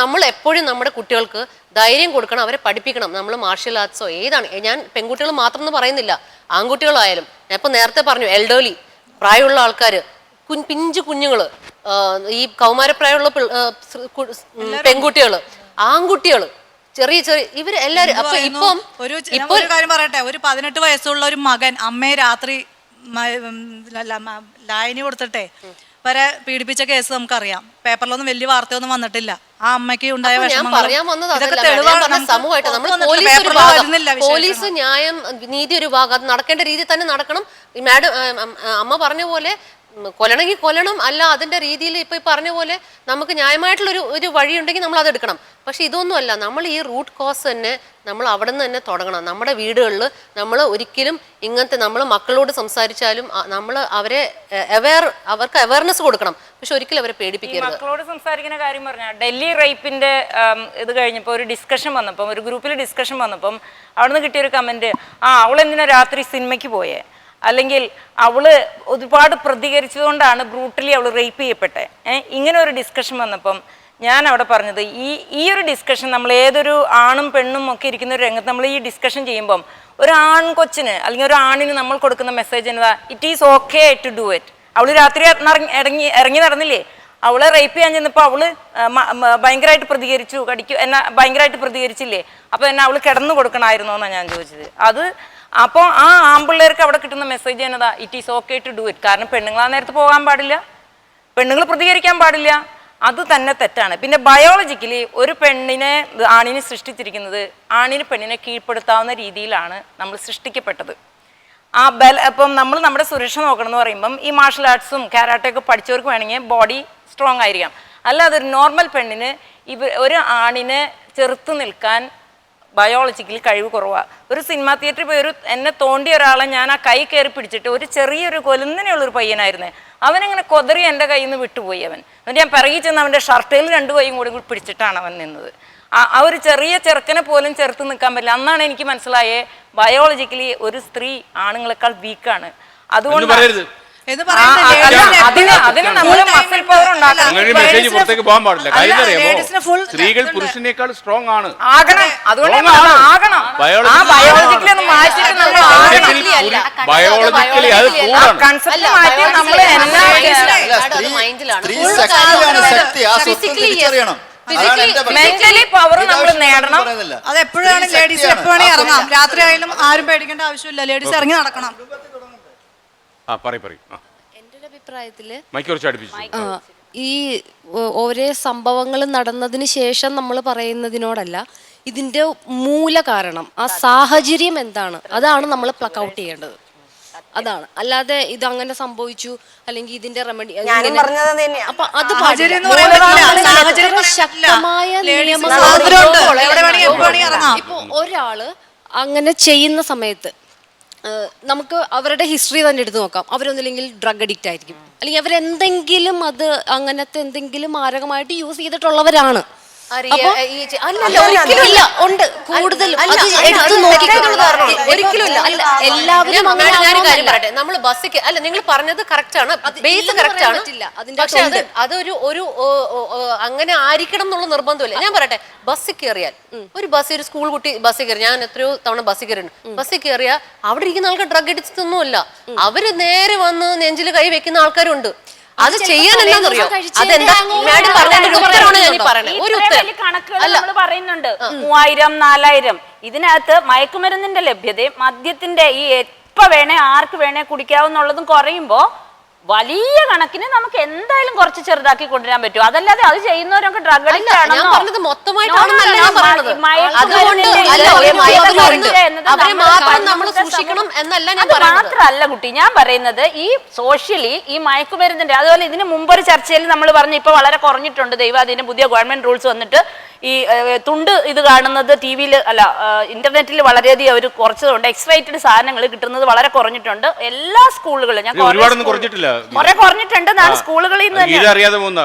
നമ്മൾ എപ്പോഴും നമ്മുടെ കുട്ടികൾക്ക് ധൈര്യം കൊടുക്കണം, അവരെ പഠിപ്പിക്കണം. നമ്മൾ മാർഷ്യൽ ആർട്സോ ഏതാണ്, ഞാൻ പെൺകുട്ടികൾ മാത്രം എന്ന് പറയുന്നില്ല, ആൺകുട്ടികളായാലും. ഞാൻ ഇപ്പം നേരത്തെ പറഞ്ഞു എൽഡർലി പ്രായമുള്ള ആൾക്കാർ, പിഞ്ചു കുഞ്ഞുങ്ങൾ, ഈ കൗമാരപ്രായമുള്ള പെൺകുട്ടികൾ, ആൺകുട്ടികൾ, ചെറിയ ഇവര് എല്ലാരും. അപ്പൊ ഇപ്പം ഒരു കാര്യം പറയട്ടെ, ഒരു 18 വയസ്സുള്ള ഒരു മകൻ അമ്മയെ രാത്രി ലായനി കൊടുത്തിട്ടെ വരെ പീഡിപ്പിച്ച കേസ് നമുക്കറിയാം. പേപ്പറിലൊന്നും വലിയ വാർത്തയൊന്നും വന്നിട്ടില്ല. ആ അമ്മയ്ക്ക് ഉണ്ടായ പോലീസ് ന്യായം നീതി ഒരു ഭാഗം അത് നടക്കേണ്ട രീതി തന്നെ നടക്കണം. മാഡം അമ്മ പറഞ്ഞ പോലെ കൊല്ലണമെങ്കിൽ കൊല്ലണം, അല്ല അതിൻ്റെ രീതിയിൽ ഇപ്പം ഈ പറഞ്ഞ പോലെ നമുക്ക് ന്യായമായിട്ടുള്ളൊരു വഴിയുണ്ടെങ്കിൽ നമ്മൾ അതെടുക്കണം. പക്ഷെ ഇതൊന്നും അല്ല, നമ്മൾ ഈ റൂട്ട് കോസ് തന്നെ നമ്മൾ അവിടെ നിന്ന് തന്നെ തുടങ്ങണം. നമ്മുടെ വീടുകളിൽ നമ്മൾ ഒരിക്കലും ഇങ്ങനത്തെ നമ്മൾ മക്കളോട് സംസാരിച്ചാലും നമ്മൾ അവരെ അവർക്ക് അവയർനെസ് കൊടുക്കണം. പക്ഷെ ഒരിക്കലും അവരെ പേടിപ്പിക്കരുത്. മക്കളോട് സംസാരിക്കുന്ന കാര്യം പറഞ്ഞാൽ ഡൽഹി റേപ്പിന്റെ ഇത് കഴിഞ്ഞപ്പോൾ ഒരു ഡിസ്കഷൻ വന്നപ്പം, ഒരു ഗ്രൂപ്പിൽ ഡിസ്കഷൻ വന്നപ്പം അവിടുന്ന് കിട്ടിയൊരു കമന്റ്, അവളെന്തിനാ രാത്രി സിനിമയ്ക്ക് പോയേ, അല്ലെങ്കിൽ അവള് ഒരുപാട് പ്രതികരിച്ചതുകൊണ്ടാണ് ബ്രൂട്ടലി അവൾ റേപ്പ് ചെയ്യപ്പെട്ടെ. ഇങ്ങനെ ഒരു ഡിസ്കഷൻ വന്നപ്പം ഞാൻ അവിടെ പറഞ്ഞത്, ഈ ഒരു ഡിസ്കഷൻ നമ്മൾ ഏതൊരു ആണും പെണ്ണും ഒക്കെ ഇരിക്കുന്ന ഒരു രംഗത്ത് നമ്മൾ ഈ ഡിസ്കഷൻ ചെയ്യുമ്പം ഒരു ആൺകൊച്ചിന് അല്ലെങ്കിൽ ഒരു ആണിന് നമ്മൾ കൊടുക്കുന്ന മെസ്സേജ് എന്നതാ, it is okay to do it. അവൾ രാത്രി ഇറങ്ങി നടന്നില്ലേ, അവളെ റേപ്പ് ചെയ്യാൻ ചെന്നപ്പോൾ അവള് ഭയങ്കരമായിട്ട് പ്രതികരിച്ചു, ഭയങ്കരമായിട്ട് പ്രതികരിച്ചില്ലേ, അപ്പോൾ എന്നെ അവൾ കിടന്നു കൊടുക്കണമായിരുന്നോ എന്നാണ് ഞാൻ ചോദിച്ചത്. അപ്പോൾ ആ ആൺപിള്ളേർക്ക് അവിടെ കിട്ടുന്ന മെസ്സേജ് എന്നതാ, it is okay to do it. കാരണം പെണ്ണുങ്ങൾ ആ നേരത്ത് പോകാൻ പാടില്ല, പെണ്ണുങ്ങൾ പ്രതികരിക്കാൻ പാടില്ല, അത് തന്നെ തെറ്റാണ്. പിന്നെ ബയോളജിക്കലി ഒരു ആണിനെ സൃഷ്ടിച്ചിരിക്കുന്നത് ആണിന് പെണ്ണിനെ കീഴ്പ്പെടുത്താവുന്ന രീതിയിലാണ് നമ്മൾ സൃഷ്ടിക്കപ്പെട്ടത്. ആ ഇപ്പം നമ്മൾ നമ്മുടെ സുരക്ഷ നോക്കണം എന്ന് പറയുമ്പം ഈ മാർഷൽ ആർട്സും കാരാട്ടയൊക്കെ പഠിച്ചവർക്ക് വേണമെങ്കിൽ ബോഡി സ്ട്രോങ് ആയിരിക്കാം. അല്ലാതെ ഒരു നോർമൽ പെണ്ണിന് ഒരു ആണിനെ ചെറുത്ത് നിൽക്കാൻ ബയോളജിക്കലി കഴിവ് കുറവാണ്. ഒരു സിനിമാ തിയേറ്ററിൽ പോയി എന്നെ തോണ്ടിയ ഒരാളെ ഞാൻ ആ കൈ കയറി പിടിച്ചിട്ട് ഒരു ചെറിയൊരു കൊലുന്നനെയുള്ളൊരു പയ്യനായിരുന്നേ, അവനിങ്ങനെ കൊതറി എൻ്റെ കയ്യിൽ നിന്ന് വിട്ടുപോയി. എന്നിട്ട് ഞാൻ പിറകി ചെന്ന് അവൻ്റെ ഷർട്ടയിൽ 2 കൈയും കൂടി പിടിച്ചിട്ടാണ് അവൻ നിന്നത്. ആ ഒരു ചെറിയ ചെറുക്കനെ പോലും ചെറുത്ത് നിൽക്കാൻ പറ്റില്ല. അന്നാണ് എനിക്ക് മനസ്സിലായേ ബയോളജിക്കലി ഒരു സ്ത്രീ ആണുങ്ങളെക്കാൾ വീക്കാണ്. അതുകൊണ്ട് സ്ത്രീകൾ പുരുഷനേക്കാൾ സ്ട്രോങ് ആണ്. ബയോളജിക്കലി അത് കൂടാണ്. മെന്റലി പവർ നമ്മൾ നേടണം. അത് എപ്പോഴാണ് ലേഡീസ് എപ്പോഴാണ് ഇറങ്ങാം. രാത്രി ആയാലും ആരും പേടിക്കേണ്ട ആവശ്യമില്ല, ലേഡീസ് ഇറങ്ങി നടക്കണം. എൻ്റെ ഒരു അഭിപ്രായത്തില് ഈ ഓരോ സംഭവങ്ങൾ നടന്നതിന് ശേഷം നമ്മൾ പറയുന്നതിനോടല്ല, ഇതിന്റെ മൂല കാരണം ആ സാഹചര്യം എന്താണ് അതാണ് നമ്മൾ പ്ലക്ക് ഔട്ട് ചെയ്യേണ്ടത്. അതാണ്, അല്ലാതെ ഇത് അങ്ങനെ സംഭവിച്ചു അല്ലെങ്കിൽ ഇതിന്റെ റെമഡി അപ്പൊ അത് ശക്തമായ ഇപ്പൊ ഒരാള് അങ്ങനെ ചെയ്യുന്ന സമയത്ത് നമുക്ക് അവരുടെ ഹിസ്റ്ററി തന്നെ എടുത്ത് നോക്കാം. അവരൊന്നില്ലെങ്കിൽ ഡ്രഗ് അഡിക്റ്റ് ആയിരിക്കും, അല്ലെങ്കിൽ അവരെന്തെങ്കിലും അത് അങ്ങനത്തെ എന്തെങ്കിലും മാരകമായിട്ട് യൂസ് ചെയ്തിട്ടുള്ളവരാണ്. ഉണ്ട് കൂടുതലും ഒരിക്കലും എല്ലാവരും. നമ്മൾ ബസ്സിക്ക് അല്ല, നിങ്ങൾ പറഞ്ഞത് കറക്റ്റ് ആണ്, ബേസ് കറക്റ്റ് ആണ്. പക്ഷെ അതൊരു ഒരു അങ്ങനെ ആയിരിക്കണം എന്നുള്ള നിർബന്ധമില്ല. ഞാൻ പറയട്ടെ, ബസ്സിൽ കയറിയാൽ ഒരു സ്കൂൾ കുട്ടി ബസ്സിൽ കയറി, ഞാൻ എത്രയോ തവണ ബസ്സിൽ കയറിയിട്ടുണ്ട്. ബസ്സിൽ കയറിയാൽ അവിടെ ഇരിക്കുന്ന ആൾക്കാർ ഡ്രഗ് അഡിക്റ്റ് ഒന്നുമില്ല, അവര് നേരെ വന്ന് നെഞ്ചിൽ കൈ വെക്കുന്ന ആൾക്കാരുണ്ട്. അത് ചെയ്യാൻ എന്താണെന്നറിയോ, അതെന്താ കണക്കുകൾ പറയുന്നുണ്ട് 3000 4000. ഇതിനകത്ത് മയക്കുമരുന്നിന്റെ ലഭ്യതയും മദ്യത്തിന്റെ ഈ എപ്പ വേണേ ആർക്ക് വേണേ കുടിക്കാവുന്നുള്ളതും കുറയുമ്പോ വലിയ കണക്കിന് നമുക്ക് എന്തായാലും കുറച്ച് ചെറുതാക്കി കൊണ്ടുവരാൻ പറ്റും. അതല്ലാതെ അത് ചെയ്യുന്നവരൊക്കെ ഡ്രഗ് അഡിക്റ്റ് ആണെന്നോ മാത്രല്ല കുട്ടി, ഞാൻ പറയുന്നത് ഈ സോഷ്യലി ഈ മയക്കുമരുന്നിന്റെ, അതുപോലെ ഇതിന് മുമ്പൊരു ചർച്ചയിൽ നമ്മൾ പറഞ്ഞു ഇപ്പൊ വളരെ കുറഞ്ഞിട്ടുണ്ട്. ദൈവാധീനം പുതിയ ഗവൺമെന്റ് റൂൾസ് വന്നിട്ട് ഈ തുണ്ട് ഇത് കാണുന്നത് ടി-വിയിൽ അല്ല ഇന്റർനെറ്റിൽ വളരെയധികം അവർ കുറച്ചതുകൊണ്ട് എക്സ്റൈറ്റഡ് സാധനങ്ങൾ കിട്ടുന്നത് വളരെ കുറഞ്ഞിട്ടുണ്ട് എല്ലാ സ്കൂളുകളിലും. ഞാൻ കുറെ കുറഞ്ഞിട്ടുണ്ടെന്നാണ് സ്കൂളുകളിൽ നിന്ന്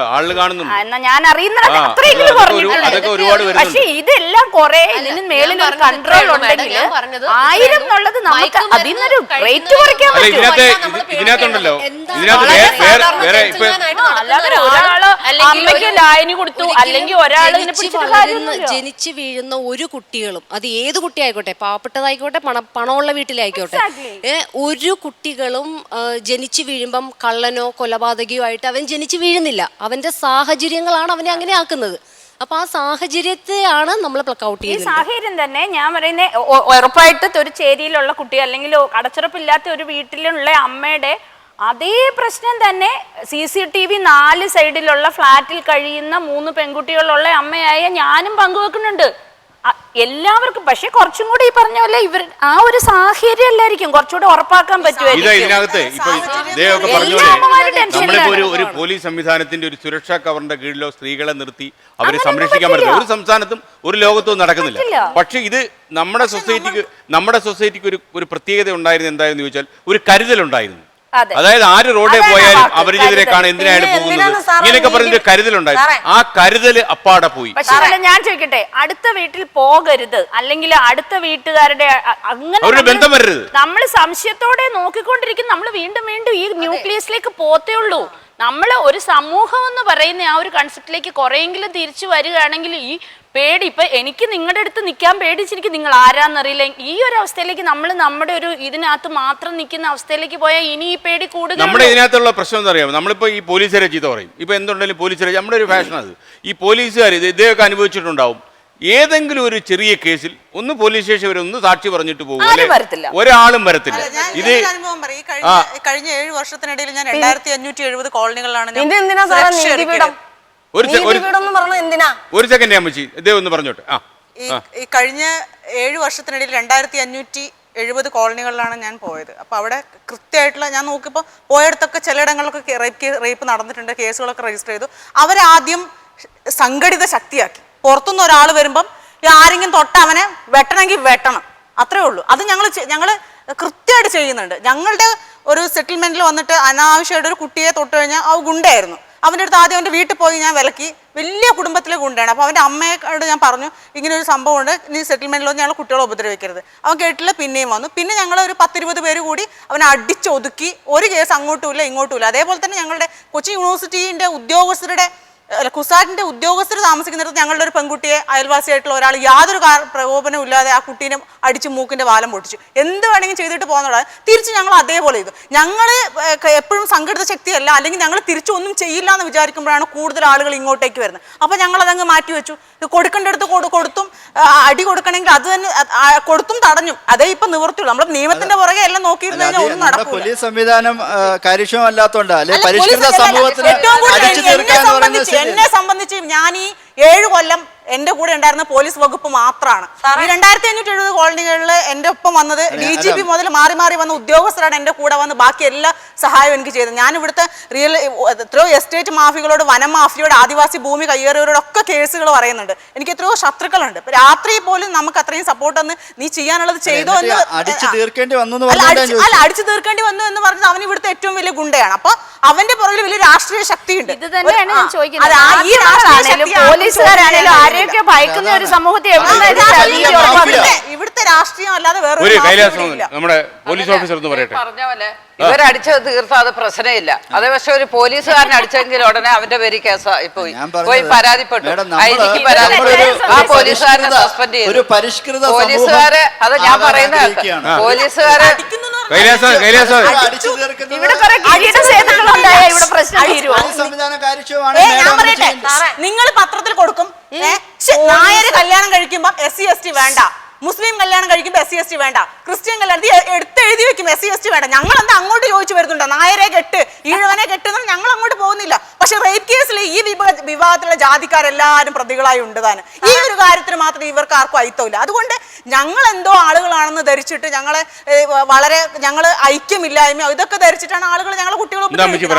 എന്നാ ഞാൻ അറിയുന്നത് അത്രയെങ്കിലും കുറഞ്ഞിട്ടുണ്ട്. പക്ഷെ ഇതെല്ലാം കുറെ ഇതിന് മേളിൽ ഒരു കൺട്രോൾ ഉണ്ടെങ്കിൽ 1000 എന്നുള്ളത് നമുക്ക് അതിനൊരു റേറ്റ് കുറയ്ക്കാൻ പറ്റും. അല്ലാതെ ഒരാള് അമ്മയ്ക്ക് ലായനി കൊടുത്തു അല്ലെങ്കിൽ ഒരാൾ ജനിച്ചു വീഴുന്ന ഒരു കുട്ടികളും, അത് ഏത് കുട്ടിയായിക്കോട്ടെ, പാവപ്പെട്ടതായിക്കോട്ടെ പണമുള്ള വീട്ടിലായിക്കോട്ടെ, ഒരു കുട്ടികളും ജനിച്ചു വീഴുമ്പം കള്ളനോ കൊലപാതകയോ ആയിട്ട് അവൻ ജനിച്ചു വീഴുന്നില്ല. അവന്റെ സാഹചര്യങ്ങളാണ് അവനെ അങ്ങനെ ആക്കുന്നത്. അപ്പൊ ആ സാഹചര്യത്തെയാണ് നമ്മൾ പ്ലക്ക് ഔട്ട് ചെയ്യുന്നത്. ഈ സാഹചര്യം തന്നെ ഞാൻ പറയുന്നത് ഉറപ്പായിട്ട് ഒരു ചേരിയിലുള്ള കുട്ടി അല്ലെങ്കിൽ അടച്ചുറപ്പില്ലാത്ത ഒരു വീട്ടിലുള്ള അമ്മയുടെ അതേ പ്രശ്നം തന്നെ CCTV 4 സൈഡിലുള്ള ഫ്ലാറ്റിൽ കഴിയുന്ന 3 പെൺകുട്ടികളുള്ള അമ്മയായ ഞാനും പങ്കുവെക്കുന്നുണ്ട് എല്ലാവർക്കും. പക്ഷെ കുറച്ചും കൂടി ഈ പറഞ്ഞ പോലെ ഇവർ ആ ഒരു സാഹചര്യം അല്ലായിരിക്കും കുറച്ചുകൂടി ഉറപ്പാക്കാൻ ഒരു പോലീസ് സംവിധാനത്തിന്റെ ഒരു സുരക്ഷാ കവറിന്റെ കീഴിലോ സ്ത്രീകളെ നിർത്തി അവരെ സംരക്ഷിക്കാൻ പറ്റില്ല. ഒരു സംസ്ഥാനത്തും ഒരു ലോകത്തും നടക്കുന്നില്ല. പക്ഷെ ഇത് നമ്മുടെ സൊസൈറ്റിക്ക് ഒരു പ്രത്യേകത ഉണ്ടായിരുന്നു. എന്തായെന്ന് ചോദിച്ചാൽ ഒരു കരുതലുണ്ടായിരുന്നു. അതായത് ആര് റോഡിൽ പോയാലും അപരിചിതരെ കാണാൻ എന്തിനാണ് പോകുന്നത്, ഇങ്ങനെയൊക്കെ പറഞ്ഞൊരു കരുതലുണ്ടായിരുന്നു. ആ കരുതല് അപ്പാടെ പോയി. പക്ഷേ ഞാൻ ചോദിക്കട്ടെ, അടുത്ത വീട്ടിൽ പോകരുത് അല്ലെങ്കിൽ അടുത്ത വീട്ടുകാരുടെ അങ്ങനെ ബന്ധം വരരുത്. നമ്മൾ സംശയത്തോടെ നോക്കിക്കൊണ്ടിരിക്കും. നമ്മൾ വീണ്ടും വീണ്ടും ഈ ന്യൂക്ലിയസിലേക്ക് പോത്തേ ഉള്ളൂ. നമ്മൾ ഒരു സമൂഹം എന്ന് പറയുന്ന ആ ഒരു കൺസെപ്റ്റിലേക്ക് കുറെയെങ്കിലും തിരിച്ചു വരികയാണെങ്കിൽ ഈ പേടി, ഇപ്പൊ എനിക്ക് നിങ്ങളുടെ അടുത്ത് നിൽക്കാൻ പേടിച്ചിരിക്കും, നിങ്ങൾ ആരാന്നറിയില്ല. ഈ ഒരു അവസ്ഥയിലേക്ക് നമ്മൾ നമ്മുടെ ഒരു ഇതിനകത്ത് മാത്രം നിൽക്കുന്ന അവസ്ഥയിലേക്ക് പോയാൽ ഇനി ഈ പേടി കൂടുതൽ. നമ്മുടെ ഇതിനകത്തുള്ള പ്രശ്നം എന്താ അറിയാമോ, നമ്മളിപ്പോ ഈ പോലീസുകാരെ ചീത്ത പറയും. ഇപ്പൊ എന്തുണ്ടെങ്കിലും പോലീസുകാരെ, നമ്മുടെ ഒരു ഫാഷൻ അത്. ഈ പോലീസുകാർ ഇദ്ദേഹമൊക്കെ അനുഭവിച്ചിട്ടുണ്ടാവും. ഏതെങ്കിലും ഒരു ചെറിയ കേസിൽ ഒന്ന് പോലീസ് സ്റ്റേഷൻ വരെ ഒന്ന് സാക്ഷി പറഞ്ഞിട്ട് പോകും, ഒരാളും വരത്തില്ല. ഇത് കഴിഞ്ഞ 7 വർഷത്തിനിടയിൽ ഞാൻ 2570 കോളനികളിലാണ് ഒരു സെക്കൻഡ് അമ്മച്ചി ഇദ്ദേഹം ഒന്ന് പറഞ്ഞോട്ടെ. ഈ കഴിഞ്ഞ 7 വർഷത്തിനിടയിൽ 2570 70 കോളനികളിലാണ് ഞാൻ പോയത്. അപ്പോൾ അവിടെ കൃത്യമായിട്ടുള്ള ഞാൻ നോക്കിയപ്പോൾ പോയയിടത്തൊക്കെ ചിലയിടങ്ങളിലൊക്കെ റേപ്പ് നടന്നിട്ടുണ്ട്, കേസുകളൊക്കെ രജിസ്റ്റർ ചെയ്തു. അവരാദ്യം സംഘടിത ശക്തിയാക്കി. പുറത്തുനിന്ന് ഒരാൾ വരുമ്പം ആരെങ്കിലും തൊട്ട് അവനെ വെട്ടണമെങ്കിൽ വെട്ടണം, അത്രേ ഉള്ളൂ. അത് ഞങ്ങൾ കൃത്യമായിട്ട് ചെയ്യുന്നുണ്ട്. ഞങ്ങളുടെ ഒരു സെറ്റിൽമെൻറ്റിൽ വന്നിട്ട് അനാവശ്യമായിട്ട് ഒരു കുട്ടിയെ തൊട്ട് കഴിഞ്ഞാൽ അവ ഗുണ്ടയായിരുന്നു. അവൻ്റെ അടുത്ത് ആദ്യം അവൻ്റെ വീട്ടിൽ പോയി ഞാൻ വിലക്കി, വലിയ കുടുംബത്തിലെ ഗുണ്ടയാണ്. അപ്പോൾ അവൻ്റെ അമ്മയോട് ഞാൻ പറഞ്ഞു ഇങ്ങനെ ഒരു സംഭവമുണ്ട്, നീ സെറ്റിൽമെൻറ്റിലൊന്നും ഞങ്ങൾ കുട്ടികളെ ഉപദ്രവിക്കരുത്. അവൻ കേട്ടില്ല, പിന്നെയും വന്നു. പിന്നെ ഞങ്ങൾ ഒരു 10-20 പേര് കൂടി അവനെ അടിച്ചൊതുക്കി. ഒരു കേസ് അങ്ങോട്ടുമില്ല ഇങ്ങോട്ടുമില്ല. അതേപോലെ തന്നെ ഞങ്ങളുടെ കൊച്ചി യൂണിവേഴ്സിറ്റീൻ്റെ ഉദ്യോഗസ്ഥരുടെ കുസാറ്റിൻ്റെ ഉദ്യോഗസ്ഥർ താമസിക്കുന്നിടത്ത് ഞങ്ങളുടെ ഒരു പെൺകുട്ടിയെ അയൽവാസിയായിട്ടുള്ള ഒരാൾ യാതൊരു പ്രകോപനവും ഇല്ലാതെ ആ കുട്ടീനെ അടിച്ച് മൂക്കിൻ്റെ വാലം പൊട്ടിച്ചു. എന്ത് വേണമെങ്കിലും ചെയ്തിട്ട് പോകുന്നതാണ്. തിരിച്ച് ഞങ്ങൾ അതേപോലെ ചെയ്തു. ഞങ്ങൾ എപ്പോഴും സംഘടിത ശക്തിയല്ല, അല്ലെങ്കിൽ ഞങ്ങൾ തിരിച്ചൊന്നും ചെയ്യില്ല എന്ന് വിചാരിക്കുമ്പോഴാണ് കൂടുതൽ ആളുകൾ ഇങ്ങോട്ടേക്ക് വരുന്നത്. അപ്പോൾ ഞങ്ങൾ അതങ്ങ് മാറ്റി വെച്ചു. കൊടുക്കേണ്ടടുത്ത് കൊടുത്തും, അടി കൊടുക്കണമെങ്കിൽ അത് തന്നെ കൊടുത്തും തടഞ്ഞും. അതേ ഇപ്പം നിവൃത്തിയുള്ളൂ. നമ്മൾ നിയമത്തിന്റെ പുറകെ എല്ലാം നോക്കിയിരുന്നു കഴിഞ്ഞാൽ ഒന്നും നടക്കില്ല. പോലീസ് സംവിധാനം കാര്യക്ഷമല്ലാത്തോണ്ടല്ലേ പരിഷ്കൃത സമൂഹത്തിന് എന്നെ സംബന്ധിച്ച് ഞാൻ ഈ 7 കൊല്ലം എന്റെ കൂടെ ഉണ്ടായിരുന്ന പോലീസ് വകുപ്പ് മാത്രമാണ്. ഈ 2570 കോളനികളിൽ എന്റെ ഒപ്പം വന്നത് DGP മുതൽ മാറി മാറി വന്ന ഉദ്യോഗസ്ഥരാണ് എന്റെ കൂടെ വന്ന് ബാക്കി എല്ലാ സഹായവും എനിക്ക് ചെയ്തത്. ഞാൻ ഇവിടുത്തെ എത്രയോ എസ്റ്റേറ്റ് മാഫികളോട്, വനം മാഫിയോട്, ആദിവാസി ഭൂമി കയ്യേറിയവരോടൊക്കെ കേസുകൾ പറയുന്നുണ്ട്. എനിക്ക് എത്രയോ ശത്രുക്കളുണ്ട്. രാത്രി പോലും നമുക്ക് അത്രയും സപ്പോർട്ട് ഒന്ന് നീ ചെയ്യാനുള്ളത് ചെയ്തോ എന്ന് അടിച്ചു തീർക്കേണ്ടി വന്നു എന്ന് പറഞ്ഞത് അവൻ ഇവിടുത്തെ ഏറ്റവും വലിയ ഗുണ്ടയാണ്. അപ്പൊ അവന്റെ പുറകിൽ വലിയ രാഷ്ട്രീയ ശക്തിയുണ്ട്. ഇത് തന്നെയാണ് ഞാൻ ചോദിക്കുന്നത്. പോലീസുകാരാണേലും ആരെയൊക്കെ ഭയക്കുന്ന ഒരു സമൂഹത്തെ ഇവിടുത്തെ രാഷ്ട്രീയം അല്ലാതെ വേറെ നമ്മുടെ പോലീസ് ഓഫീസർ എന്ന് പറയട്ടെ. പറഞ്ഞ പോലെ ഇവരടിച്ചത് തീർത്ത അത് പ്രശ്നമില്ല. അതേ പക്ഷെ ഒരു പോലീസുകാരൻ അടിച്ചെങ്കിൽ ഉടനെ അവന്റെ പേര് കേസായി പോയി പരാതിപ്പെട്ടു. എനിക്ക് പരാതിപ്പെട്ടു. ആ പോലീസുകാരനെ സസ്പെൻഡ് ചെയ്തു. പോലീസുകാരെ അത് ഞാൻ പറയുന്നത് പോലീസുകാരെ നിങ്ങൾ പത്രത്തിൽ കൊടുക്കും നായര് കല്യാണം കഴിക്കുമ്പോ SC/ST വേണ്ട, മുസ്ലിം കല്യാണം കഴിക്കുമ്പോൾ SC/ST വേണ്ട, ക്രിസ്ത്യൻ കല്യാണത്തിൽ എഴുതി വെക്കും SC/ST വേണ്ട. ഞങ്ങൾ എന്താ അങ്ങോട്ട് ചോദിച്ചു വരുന്നുണ്ടോ നായരെ കെട്ട് ഈഴവനെ കെട്ടുന്ന ഞങ്ങൾ അങ്ങോട്ട് പോകുന്നില്ല. പക്ഷെ റേപ്പ് കേസിൽ ഈ വിഭാഗത്തിലുള്ള ജാതിക്കാരെല്ലാവരും പ്രതികളായി ഉണ്ട് താനും. ഈ ഒരു കാര്യത്തിന് മാത്രം ഇവർക്ക് ആർക്കും അയിത്തമില്ല. അതുകൊണ്ട് ഞങ്ങൾ എന്തോ ആളുകളാണെന്ന് ധരിച്ചിട്ട് വളരെ ഞങ്ങൾ ഐക്യമില്ലായ്മ ഇതൊക്കെ ധരിച്ചിട്ടാണ് ആളുകൾ ഞങ്ങളെ കുട്ടികളെ.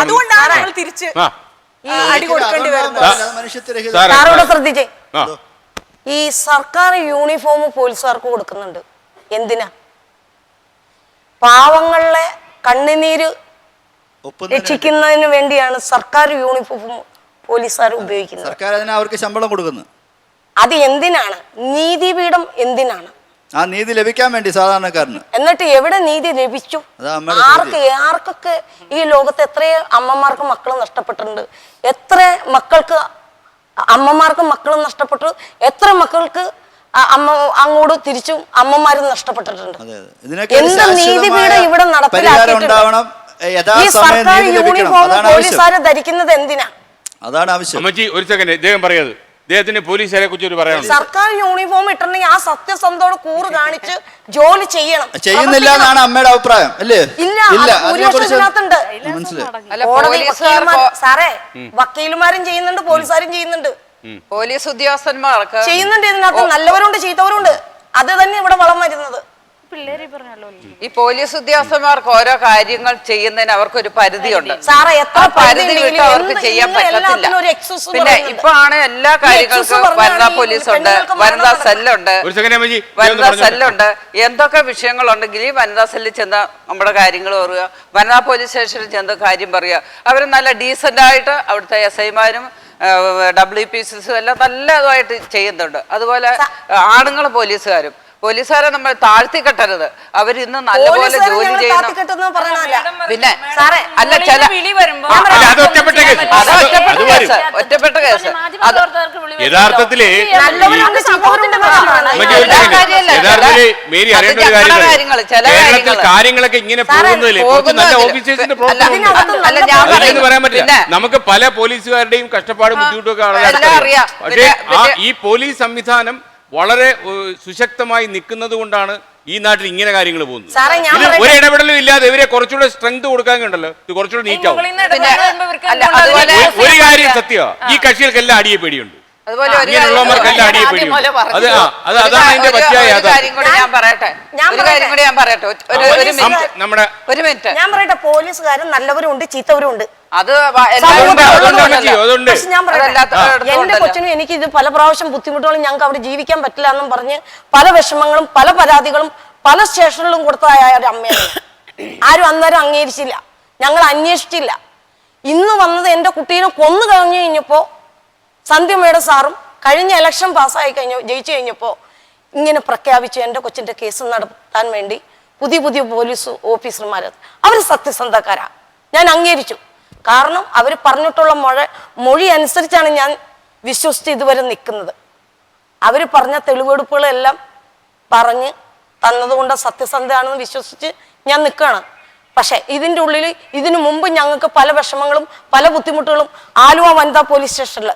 അതുകൊണ്ടാണ് ഞങ്ങൾ തിരിച്ച് അടി കൊടുക്കേണ്ടി വരുന്നത്. ശ്രദ്ധിച്ചേ, ഈ സർക്കാർ യൂണിഫോം പോലീസുകാർക്ക് കൊടുക്കുന്നുണ്ട്. എന്തിനാ? പാവങ്ങളെ കണ്ണുനീര് രക്ഷിക്കുന്നതിന് വേണ്ടിയാണ് സർക്കാർ യൂണിഫോം പോലീസുകാർ ഉപയോഗിക്കുന്നത്. സർക്കാർ അതിന് അവർക്ക് ശമ്പളം കൊടുക്കുന്നു. അത് എന്തിനാണ്? നീതിപീഠം എന്തിനാണ്? ആ നീതി ലഭിക്കാൻ വേണ്ടി സാധാരണക്കാരന്. എന്നിട്ട് എവിടെ നീതി ലഭിച്ചു? ആർക്കൊക്കെ ഈ ലോകത്ത് എത്ര അമ്മമാർക്ക് മക്കൾ നഷ്ടപ്പെട്ടിട്ടുണ്ട്, എത്ര മക്കൾക്ക് അമ്മമാർക്കും മക്കളും നഷ്ടപ്പെട്ടു, എത്ര മക്കൾക്ക് അങ്ങോട്ട് തിരിച്ചും അമ്മമാരും നഷ്ടപ്പെട്ടിട്ടുണ്ട്. എന്ത് നീതിപീഠം ഇവിടെ നടപ്പിലാക്കിയിട്ടുണ്ട്? ഈ സർക്കാർ യൂണിഫോം പോലീസുകാരെ ധരിക്കുന്നത് എന്തിനാ? അതാണ് ആവശ്യം. അമ്മച്ചി ഒരു സെക്കൻഡ്, ഇദ്ദേഹം പറയത് അദ്ദേഹത്തിന് പോലീസുകാരെ കുറിച്ച് പറയാം. സർക്കാർ യൂണിഫോം ഇട്ടിട്ടുണ്ടെങ്കിൽ ആ സത്യസന്ധോട് കൂറ് കാണിച്ച് ജോലി ചെയ്യണം. ചെയ്യുന്നില്ല എന്നാണ് അമ്മയുടെ അഭിപ്രായം അല്ലേ? സാറേ, വക്കീലുമാരും ചെയ്യുന്നുണ്ട്, പോലീസുകാരും ചെയ്യുന്നുണ്ട്, പോലീസ് ഉദ്യോഗസ്ഥന്മാർക്ക് ചെയ്യുന്നുണ്ട്. ഇതിനകത്ത് നല്ലവരുണ്ട് ചീത്തവരുണ്ട്. അത് തന്നെ ഇവിടെ വളം വരുന്നത്. ഈ പോലീസ് ഉദ്യോഗസ്ഥന്മാർക്ക് ഓരോ കാര്യങ്ങൾ ചെയ്യുന്നതിന് അവർക്കൊരു പരിധിയുണ്ട്. പരിധി വിട്ട് അവർക്ക് ചെയ്യാൻ പറ്റത്തില്ല. പിന്നെ ഇപ്പൊ ആണ് എല്ലാ കാര്യങ്ങൾക്കും വനിതാ പോലീസുണ്ട്, വനിതാ സെല്ലുണ്ട്, എന്തൊക്കെ വിഷയങ്ങളുണ്ടെങ്കിൽ ഈ വനിതാ സെല്ലിൽ ചെന്ന് നമ്മുടെ കാര്യങ്ങൾ പറയുക, വനിതാ പോലീസ് സ്റ്റേഷനിൽ ചെന്ന് കാര്യം പറയുക. അവർ നല്ല ഡീസന്റ് ആയിട്ട് അവിടുത്തെ SI-മാരും WPCs എല്ലാം നല്ലതായിട്ട് ചെയ്യുന്നുണ്ട്. അതുപോലെ ആണുങ്ങൾ പോലീസുകാരെ നമ്മൾ താഴ്ത്തിക്കെട്ടരുത്. അവരിന്ന് നല്ലപോലെ ജോലി ചെയ്യുന്നു. പിന്നെ അല്ല ചില ഒറ്റപ്പെട്ട കേസ് യഥാർത്ഥത്തില് കാര്യങ്ങളൊക്കെ ഇങ്ങനെ പോകുന്നതില് നല്ല ഓഫീസേഴ്സിന്റെ പ്രോബ്ലം പറയാൻ പറ്റില്ല. നമുക്ക് പല പോലീസുകാരുടെയും കഷ്ടപ്പാടും ബുദ്ധിമുട്ടും ഒക്കെ അറിയാം. പക്ഷേ ഈ പോലീസ് സംവിധാനം വളരെ സുശക്തമായി നിൽക്കുന്നത് കൊണ്ടാണ് ഈ നാട്ടിൽ ഇങ്ങനെ കാര്യങ്ങൾ പോകുന്നത്. ഒരു ഇടപെടലും ഇല്ലാതെ ഇവരെ കുറച്ചുകൂടെ സ്ട്രെങ്ത് കൊടുക്കാൻ കണ്ടല്ലോ, ഇത് കുറച്ചുകൂടെ നീറ്റാവും. ഒരു കാര്യം സത്യമാണ്, ഈ കക്ഷികൾക്കെല്ലാം അടിയെ പേടിയുണ്ട്. അതുപോലെ ഒരു ഇങ്ങനെയുള്ളവർക്കെല്ലാം അടിയെ ആദ്യം പിടിയും. പോലെ പറഞ്ഞു. അത് അതാണ് അതിന്റെ പറ്റിയ ഒരു കാര്യം കൂടി ഞാൻ പറയട്ടെ ഒരു കാര്യം കൂടി ഞാൻ പറയട്ടെ നമ്മുടെ ഒരു മിനിറ്റ് ഞാൻ പറയട്ടെ, പോലീസുകാരും നല്ലവരും ഉണ്ട് ചീത്തവരും ഉണ്ട്. അത് പക്ഷെ ഞാൻ പറയട്ടെ, എന്റെ കൊച്ചിനും എനിക്ക് ഇത് പല പ്രാവശ്യം ബുദ്ധിമുട്ടുകളും ഞങ്ങൾക്ക് അവിടെ ജീവിക്കാൻ പറ്റില്ല എന്നും പറഞ്ഞ് പല വിഷമങ്ങളും പല പരാതികളും പല സ്റ്റേഷനിലും കൊടുത്തതായ ഒരു അമ്മയാണ്. ആരും അന്നേരം അംഗീകരിച്ചില്ല, ഞങ്ങൾ അന്വേഷിച്ചില്ല. ഇന്ന് വന്നത് എൻ്റെ കുട്ടീനെ കൊന്നു കഴിഞ്ഞു കഴിഞ്ഞപ്പോൾ സന്ധ്യമയുടെ സാറും കഴിഞ്ഞ ഇലക്ഷൻ പാസ്സായി ജയിച്ചു കഴിഞ്ഞപ്പോൾ ഇങ്ങനെ പ്രഖ്യാപിച്ചു എൻ്റെ കൊച്ചിൻ്റെ കേസ് നടത്താൻ വേണ്ടി പുതിയ പുതിയ പോലീസ് ഓഫീസർമാർ. അവർ സത്യസന്ധക്കാരാ, ഞാൻ അംഗീകരിച്ചു. കാരണം അവർ പറഞ്ഞിട്ടുള്ള മൊഴി അനുസരിച്ചാണ് ഞാൻ വിശ്വസിച്ച് ഇതുവരെ നിൽക്കുന്നത്. അവർ പറഞ്ഞ തെളിവെടുപ്പുകളെല്ലാം പറഞ്ഞ് തന്നതുകൊണ്ട് സത്യസന്ധമാണെന്ന് വിശ്വസിച്ച് ഞാൻ നിൽക്കുകയാണ്. പക്ഷെ ഇതിൻ്റെ ഉള്ളിൽ ഇതിനു മുമ്പ് ഞങ്ങൾക്ക് പല വിഷമങ്ങളും പല ബുദ്ധിമുട്ടുകളും ആലുവ വനിതാ പോലീസ് സ്റ്റേഷനിൽ,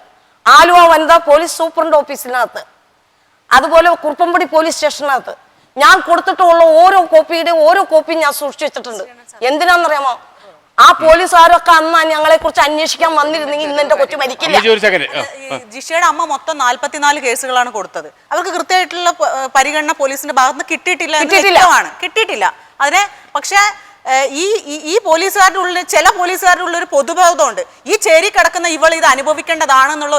ആലുവ വനിതാ പോലീസ് സൂപ്രണ്ട് ഓഫീസിനകത്ത്, അതുപോലെ കുറുപ്പമ്പടി പോലീസ് സ്റ്റേഷനകത്ത് ഞാൻ കൊടുത്തിട്ടുള്ള ഓരോ കോപ്പിയും ഞാൻ സൂക്ഷിച്ചു വെച്ചിട്ടുണ്ട്. എന്തിനാണെന്നറിയാമോ? ആ പോലീസുകാരൊക്കെ അന്ന് ഞങ്ങളെ കുറിച്ച് അന്വേഷിക്കാൻ വന്നിരുന്നെങ്കിൽ ഇന്ന് എന്റെ കൊച്ചു മരിക്കില്ല. ജിഷയുടെ അമ്മ മൊത്തം 44 കേസുകളാണ് കൊടുത്തത്. അവർക്ക് കൃത്യമായിട്ടുള്ള പരിഗണന പോലീസിന്റെ ഭാഗത്ത് കിട്ടിയിട്ടില്ല. അതിനെ പക്ഷേ ഈ പോലീസുകാരുടെ ഉള്ളിൽ ചില പോലീസുകാരുടെ ഉള്ളിൽ ഒരു പൊതുബോധമുണ്ട്. ഈ ചേരി കിടക്കുന്ന ഇവൾ ഇത് അനുഭവിക്കേണ്ടതാണെന്നുള്ള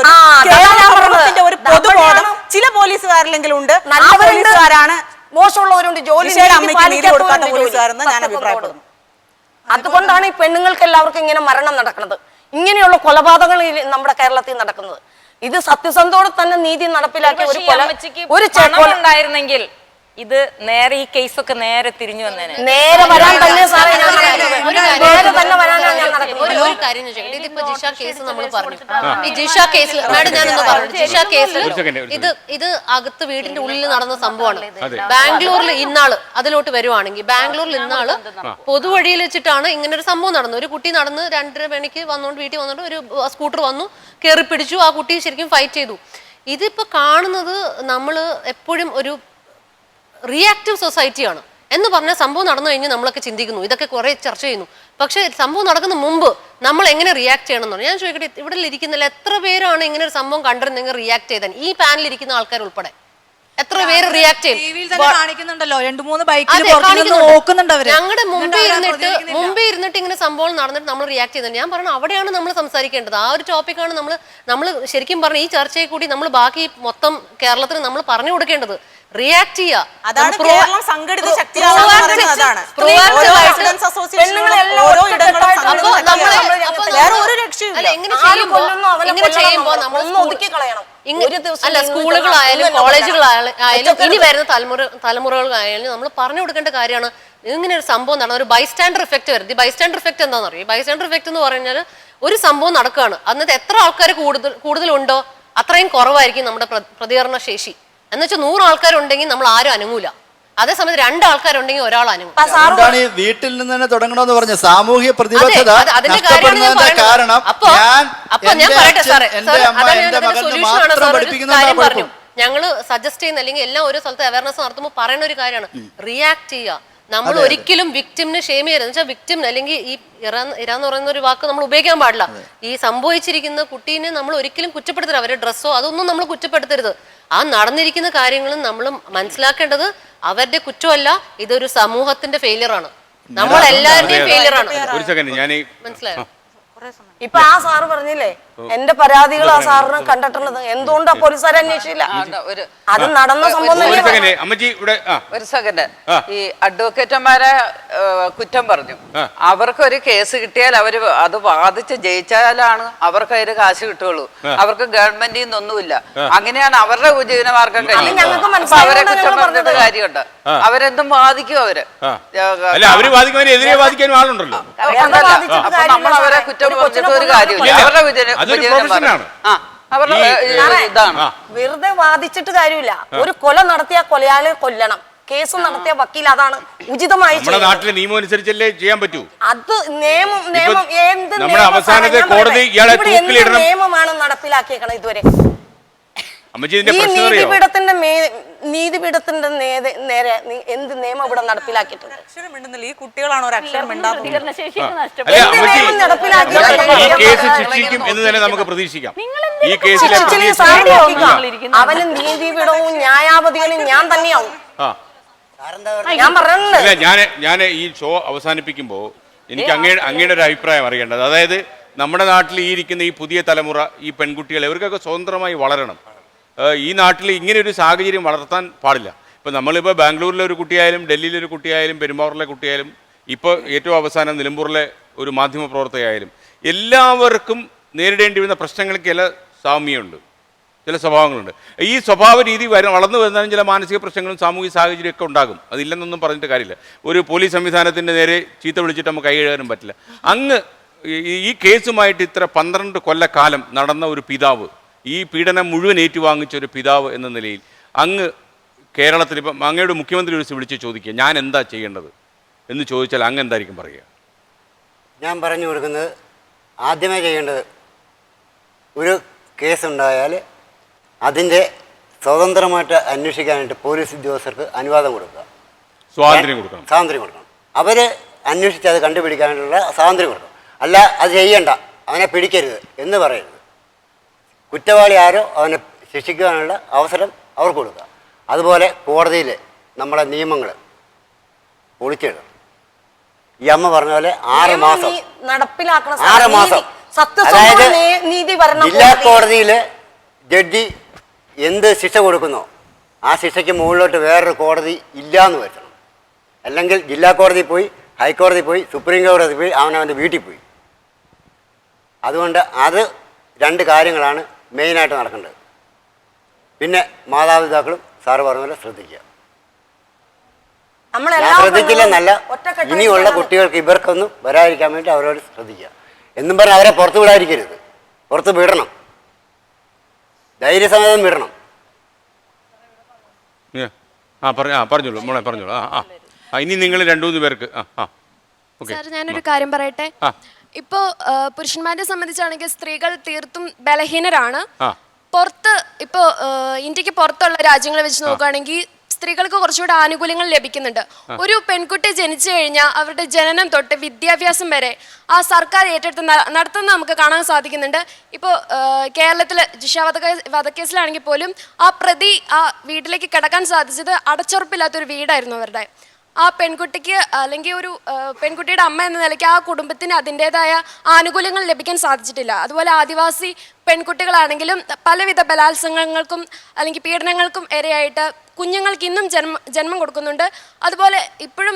ഒരു പൊതുബോധം ചില പോലീസുകാരിലെങ്കിലും ഉണ്ട്. ആ പോലീസുകാരാണ് മോശമുള്ളവരുണ്ട്, ജോലിയുടെ അമ്മയ്ക്ക് നീതി കൊടുക്കാത്ത പോലീസുകാരെന്ന് ഞാൻ അഭിപ്രായപ്പെടുന്നു. അതുകൊണ്ടാണ് ഈ പെണ്ണുങ്ങൾക്ക് എല്ലാവർക്കും ഇങ്ങനെ മരണം നടക്കുന്നത്, ഇങ്ങനെയുള്ള കൊലപാതകങ്ങൾ നമ്മുടെ കേരളത്തിൽ നടക്കുന്നത്. ഇത് സത്യസന്ധോടെ തന്നെ നീതി നടപ്പിലാക്കിയ ഒരു ഉണ്ടായിരുന്നെങ്കിൽ ഇത് നേരെ ഈ കേസൊക്കെ നേരെ തിരിഞ്ഞു വന്നേനെ. നേരെ വരാൻ തന്നെ സാറേ ഞാൻ ഒരു കാര്യം ചോദിക്കട്ടെ, ഇതിപ്പോ ജിഷ കേസ് നമ്മൾ പറഞ്ഞു, ഈ ജിഷ കേസിൽ ഞാനൊന്ന് പറഞ്ഞു, ജിഷ കേസിൽ ഇത് അകത്ത് വീടിന്റെ ഉള്ളിൽ നടന്ന സംഭവമാണ്. ബാംഗ്ലൂരിൽ ഇന്നാള് അതിലോട്ട് വരുവാണെങ്കിൽ ബാംഗ്ലൂരിൽ ഇന്നാള് പൊതുവഴിയിൽ വെച്ചിട്ടാണ് ഇങ്ങനെ ഒരു സംഭവം നടന്നത്. ഒരു കുട്ടി നടന്ന് 2:30 മണിക്ക് വന്നോണ്ട് വീട്ടിൽ വന്നോണ്ട് ഒരു സ്കൂട്ടർ വന്നു, കയറി പിടിച്ചു, ആ കുട്ടി ശരിക്കും ഫൈറ്റ് ചെയ്തു. ഇതിപ്പോ കാണുന്നത് നമ്മൾ എപ്പോഴും ഒരു റിയാക്റ്റീവ് സൊസൈറ്റിയാണ് എന്ന് പറഞ്ഞാൽ സംഭവം നടന്നു കഴിഞ്ഞ് നമ്മളൊക്കെ ചിന്തിക്കുന്നു, ഇതൊക്കെ കുറെ ചർച്ച ചെയ്യുന്നു. പക്ഷെ സംഭവം നടക്കുന്ന മുമ്പ് നമ്മൾ എങ്ങനെ റിയാക്ട് ചെയ്യണം എന്നാണ് ഞാൻ ചോദിക്കട്ടെ. ഇവിടെ ഇരിക്കുന്നില്ല എത്ര പേരാണ് ഇങ്ങനെ ഒരു സംഭവം കണ്ടിരുന്നെങ്കിൽ റിയാക്ട് ചെയ്താൽ? ഈ പാനലിൽ ഇരിക്കുന്ന ആൾക്കാർ ഉൾപ്പെടെ എത്ര പേര് റിയാക്ട് ചെയ്യും? ഞങ്ങളുടെ മുമ്പേ ഇരുന്നിട്ട് ഇങ്ങനെ സംഭവം നടന്നിട്ട് നമ്മൾ റിയാക്ട് ചെയ്യുന്നത്. ഞാൻ പറഞ്ഞു അവിടെയാണ് നമ്മൾ സംസാരിക്കേണ്ടത്. ആ ഒരു ടോപ്പിക്കാണ് നമ്മൾ ശരിക്കും പറഞ്ഞ ഈ ചർച്ചയിൽ കൂടി നമ്മൾ ബാക്കി മൊത്തം കേരളത്തിന് നമ്മൾ പറഞ്ഞു കൊടുക്കേണ്ടത്. റിയാക്ട് അല്ല സ്കൂളുകളായാലും കോളേജുകളായാലും ഇനി വരുന്ന തലമുറകളായാലും നമ്മൾ പറഞ്ഞു കൊടുക്കേണ്ട കാര്യമാണ്. ഇങ്ങനെ ഒരു സംഭവം നടന്ന ഒരു ബൈസ്റ്റാൻഡർ ഇഫക്റ്റ് വരും. ഈ ബൈസ്റ്റാൻഡർ ഇഫക്റ്റ് എന്താണെന്ന് അറിയാം? ഈ ബൈസ്റ്റാൻഡർ ഇഫക്റ്റ് എന്ന് പറഞ്ഞാൽ ഒരു സംഭവം നടക്കുകയാണ്, അന്നത്തെ എത്ര ആൾക്കാർ കൂടുതലുണ്ടോ അത്രയും കുറവായിരിക്കും നമ്മുടെ പ്രതികരണ ശേഷി. എന്നുവെച്ചാൽ 100 ആൾക്കാരുണ്ടെങ്കിൽ നമ്മൾ ആരും അനങ്ങൂല. അതേസമയത്ത് 2 ആൾക്കാരുണ്ടെങ്കിൽ ഒരാൾ അനങ്ങും. അതുകൊണ്ടാണ് ഈ വീട്ടിൽ നിന്ന് തന്നെ തുടങ്ങണമെന്ന് പറഞ്ഞ സാമൂഹ്യ പ്രതിബദ്ധത നഷ്ടപ്പെടുന്നതിന്റെ കാരണം പറഞ്ഞു. ഞങ്ങള് സജസ്റ്റ് ചെയ്യുന്ന അല്ലെങ്കിൽ എല്ലാം ഓരോ സ്ഥലത്ത് അവയർനെസ് നടത്തുമ്പോൾ പറയുന്ന ഒരു കാര്യമാണ് റിയാക്ട് ചെയ്യുക. നമ്മൾ ഒരിക്കലും വിക്ടിമിന് ഷെയിം ചെയ്യരുത്. എന്ന് വെച്ചാൽ വിക്ടിം അല്ലെങ്കിൽ ഈ ഇറാന്ന് പറയുന്ന ഒരു വാക്ക് നമ്മൾ ഉപയോഗിക്കാൻ പാടില്ല. ഈ സംഭവിച്ചിരിക്കുന്ന കുട്ടീനെ നമ്മൾ ഒരിക്കലും കുറ്റപ്പെടുത്തരുത്. അവരുടെ ഡ്രസ്സോ അതൊന്നും നമ്മൾ കുറ്റപ്പെടുത്തരുത്. ആ നടന്നിരിക്കുന്ന കാര്യങ്ങളും നമ്മൾ മനസ്സിലാക്കേണ്ടത് അവരുടെ കുറ്റമല്ല, ഇതൊരു സമൂഹത്തിന്റെ ഫെയിലിയർ ആണ്, നമ്മളെല്ലാവരുടെയും ഫെയിലിയർ ആണ്. മനസ്സിലായോ? ഇപ്പൊ ആ സാറ് പറഞ്ഞില്ലേ എന്റെ പരാതികൾ ആ സാറിന് കണ്ടിട്ടുള്ളത്, എന്തുകൊണ്ടാ പോലീസുകാരെ അന്വേഷിച്ചില്ല? അത് നടന്ന സംഭവം. ഒരു സെക്കൻഡ്, ഈ അഡ്വക്കേറ്റന്മാരെ കുറ്റം പറഞ്ഞു. അവർക്കൊരു കേസ് കിട്ടിയാൽ അവര് അത് വാദിച്ച് ജയിച്ചാലാണ് അവർക്ക് അതിന് കാശ് കിട്ടുള്ളൂ. അവർക്ക് ഗവൺമെന്റിൽ നിന്നൊന്നുമില്ല. അങ്ങനെയാണ് അവരുടെ ഉപജീവനമാർഗം കഴിയുന്നത്. അവരെ കുറ്റം പറഞ്ഞിട്ട് കാര്യമുണ്ട്. അവരെന്തും വാദിക്കും. അപ്പൊ നമ്മൾ അവരെ കുറ്റം പറഞ്ഞിട്ട് ഒരു കാര്യമില്ല. വെറുതെ വാദിച്ചിട്ട് കാര്യമില്ല. ഒരു കൊല നടത്തിയ കൊലയാളെ കൊല്ലണം, കേസ് നടത്തിയ വക്കീൽ അതാണ് ഉചിതമായി. നമ്മുടെ നാട്ടിലെ നിയമം അനുസരിച്ചല്ലേ ചെയ്യാൻ പറ്റൂ. അത് നിയമം എന്ത് നിയമമാണ് നടപ്പിലാക്കിയേക്കണം ഇതുവരെ. ഈ നീതിപീഠത്തിന്റെ നീതിപീഠത്തിന്റെ നേരെ എന്ത് നിയമം ഇവിടെ നടപ്പിലാക്കിയിട്ടുണ്ട്? അക്ഷരം മിണ്ടുന്നില്ല. ഈ കുട്ടികളാണ് ഒരു അക്ഷരം മിണ്ടാത്തത്. ഈ കേസ് ശിക്ഷിക്കും എന്ന് തന്നെ നമുക്ക് പ്രതീക്ഷിക്കാം. ഈ കേസിലെ അവന് നീതിപീഠവും ന്യായാവധികളും ഞാൻ തന്നെയാവും. ഞാൻ പറഞ്ഞിട്ടുണ്ട്. ഞാൻ ഈ ഷോ അവസാനിപ്പിക്കുമ്പോൾ എനിക്ക് അങ്ങയുടെ ഒരു അഭിപ്രായം അറിയേണ്ടത്, അതായത് നമ്മുടെ നാട്ടിൽ ഈ ഇരിക്കുന്ന ഈ പുതിയ തലമുറ, ഈ പെൺകുട്ടികൾ, ഇവർക്കൊക്കെ സ്വതന്ത്രമായി വളരണം. ഈ നാട്ടിൽ ഇങ്ങനെ ഒരു സാഹചര്യം വളർത്താൻ പാടില്ല. ഇപ്പം നമ്മളിപ്പോൾ ബാംഗ്ലൂരിലെ ഒരു കുട്ടിയായാലും, ഡൽഹിയിലെ ഒരു കുട്ടിയായാലും, പെരുമ്പാവൂരിലെ കുട്ടിയായാലും, ഇപ്പോൾ ഏറ്റവും അവസാനം നിലമ്പൂരിലെ ഒരു മാധ്യമ പ്രവർത്തകയായാലും, എല്ലാവർക്കും നേരിടേണ്ടി വരുന്ന പ്രശ്നങ്ങൾക്ക് ചില സാമ്യമുണ്ട്, ചില സ്വഭാവങ്ങളുണ്ട്. ഈ സ്വഭാവ രീതി വളർന്നു വരുന്നതിന് ചില മാനസിക പ്രശ്നങ്ങളും സാമൂഹിക സാഹചര്യമൊക്കെ ഉണ്ടാകും. അതില്ലെന്നൊന്നും പറഞ്ഞിട്ട് കാര്യമില്ല. ഒരു പോലീസ് സംവിധാനത്തിൻ്റെ നേരെ ചീത്ത വിളിച്ചിട്ട് നമുക്ക് കൈ കഴുകാനും പറ്റില്ല. അങ്ങ് ഈ കേസുമായിട്ട് ഇത്ര 12 കൊല്ലക്കാലം നടന്ന ഒരു പിതാവ്, ഈ പീഡനം മുഴുവൻ ഏറ്റുവാങ്ങിച്ച ഒരു പിതാവ് എന്ന നിലയിൽ അങ്ങ് കേരളത്തിൽ ഇപ്പം അങ്ങയുടെ മുഖ്യമന്ത്രി വിളിച്ച് ചോദിക്കുക ഞാൻ എന്താ ചെയ്യേണ്ടത് എന്ന് ചോദിച്ചാൽ അങ്ങ് എന്തായിരിക്കും പറയുക? ഞാൻ പറഞ്ഞു കൊടുക്കുന്നത്, ആദ്യമേ ചെയ്യേണ്ടത് ഒരു കേസുണ്ടായാൽ അതിൻ്റെ സ്വതന്ത്രമായിട്ട് അന്വേഷിക്കാനായിട്ട് പോലീസ് ഉദ്യോഗസ്ഥർക്ക് അനുവാദം കൊടുക്കുക, സ്വാതന്ത്ര്യം കൊടുക്കണം. അവർ അന്വേഷിച്ച് അത് കണ്ടുപിടിക്കാനുള്ള സ്വാതന്ത്ര്യം കൊടുക്കണം. അല്ല അത് ചെയ്യണ്ട, അവനെ പിടിക്കരുത് എന്ന് പറയരുത്. കുറ്റവാളി ആരോ അവനെ ശിക്ഷിക്കാനുള്ള അവസരം അവർക്ക് കൊടുക്കുക. അതുപോലെ കോടതിയിൽ നമ്മളെ നിയമങ്ങൾ പൊളിച്ചിടണം. ഈ അമ്മ പറഞ്ഞ പോലെ 6 മാസം അതായത് ജില്ലാ കോടതിയിൽ ജഡ്ജി എന്ത് ശിക്ഷ കൊടുക്കുന്നോ ആ ശിക്ഷയ്ക്ക് മുകളിലോട്ട് വേറൊരു കോടതി ഇല്ലയെന്ന് വരുത്തണം. അല്ലെങ്കിൽ ജില്ലാ കോടതി പോയി, ഹൈക്കോടതി പോയി, സുപ്രീം കോടതി പോയി, അവനവൻ്റെ വീട്ടിൽ പോയി. അതുകൊണ്ട് അത് 2 കാര്യങ്ങളാണ് മെയിനായിട്ട് നടക്കേണ്ടത്. പിന്നെ മാതാപിതാക്കളും സാറ് പറഞ്ഞ പോലെ ശ്രദ്ധിക്കുക. ശ്രദ്ധിച്ചില്ലെന്നല്ല, ഇനിയുള്ള കുട്ടികൾക്ക് ഇവർക്കൊന്നും വരാതിരിക്കാൻ വേണ്ടി അവരോട് ശ്രദ്ധിക്കുക. എന്നും പറഞ്ഞാൽ അവരെ പുറത്ത് വിടാതിരിക്കരുത്, പുറത്ത് വിടണം, ധൈര്യസമേതം വിടണം. പറഞ്ഞോളൂ മോളെ, പറഞ്ഞോളൂ. ഇനി നിങ്ങൾ 2-3 പേർക്ക്. സാർ, ഞാനൊരു കാര്യം പറയട്ടെ. ഇപ്പോ പുരുഷന്മാരെ സംബന്ധിച്ചാണെങ്കിൽ സ്ത്രീകൾ തീർത്തും ബലഹീനരാണ്. പുറത്ത് ഇപ്പോ ഇന്ത്യക്ക് പുറത്തുള്ള രാജ്യങ്ങളെ വെച്ച് നോക്കുകയാണെങ്കിൽ സ്ത്രീകൾക്ക് കുറച്ചുകൂടെ ആനുകൂല്യങ്ങൾ ലഭിക്കുന്നുണ്ട്. ഒരു പെൺകുട്ടി ജനിച്ചു കഴിഞ്ഞാൽ അവരുടെ ജനനം തൊട്ട് വിദ്യാഭ്യാസം വരെ ആ സർക്കാർ ഏറ്റെടുത്ത് നടത്തുന്നത് നമുക്ക് കാണാൻ സാധിക്കുന്നുണ്ട്. ഇപ്പോൾ കേരളത്തിൽ ജിഷ വധക്കേസിലാണെങ്കിൽ പോലും ആ പ്രതി ആ വീട്ടിലേക്ക് കിടക്കാൻ സാധിച്ചത് അടച്ചുറപ്പില്ലാത്തൊരു വീടായിരുന്നു അവരുടെ. ആ പെൺകുട്ടിക്ക് അല്ലെങ്കിൽ ഒരു പെൺകുട്ടിയുടെ അമ്മ എന്ന നിലയ്ക്ക് ആ കുടുംബത്തിന് അതിൻ്റെതായ ആനുകൂല്യങ്ങൾ ലഭിക്കാൻ സാധിച്ചിട്ടില്ല. അതുപോലെ ആദിവാസി പെൺകുട്ടികളാണെങ്കിലും പലവിധ ബലാത്സംഗങ്ങൾക്കും അല്ലെങ്കിൽ പീഡനങ്ങൾക്കും ഇരയായിട്ട് കുഞ്ഞുങ്ങൾക്ക് ഇന്നും ജന്മം കൊടുക്കുന്നുണ്ട്. അതുപോലെ ഇപ്പോഴും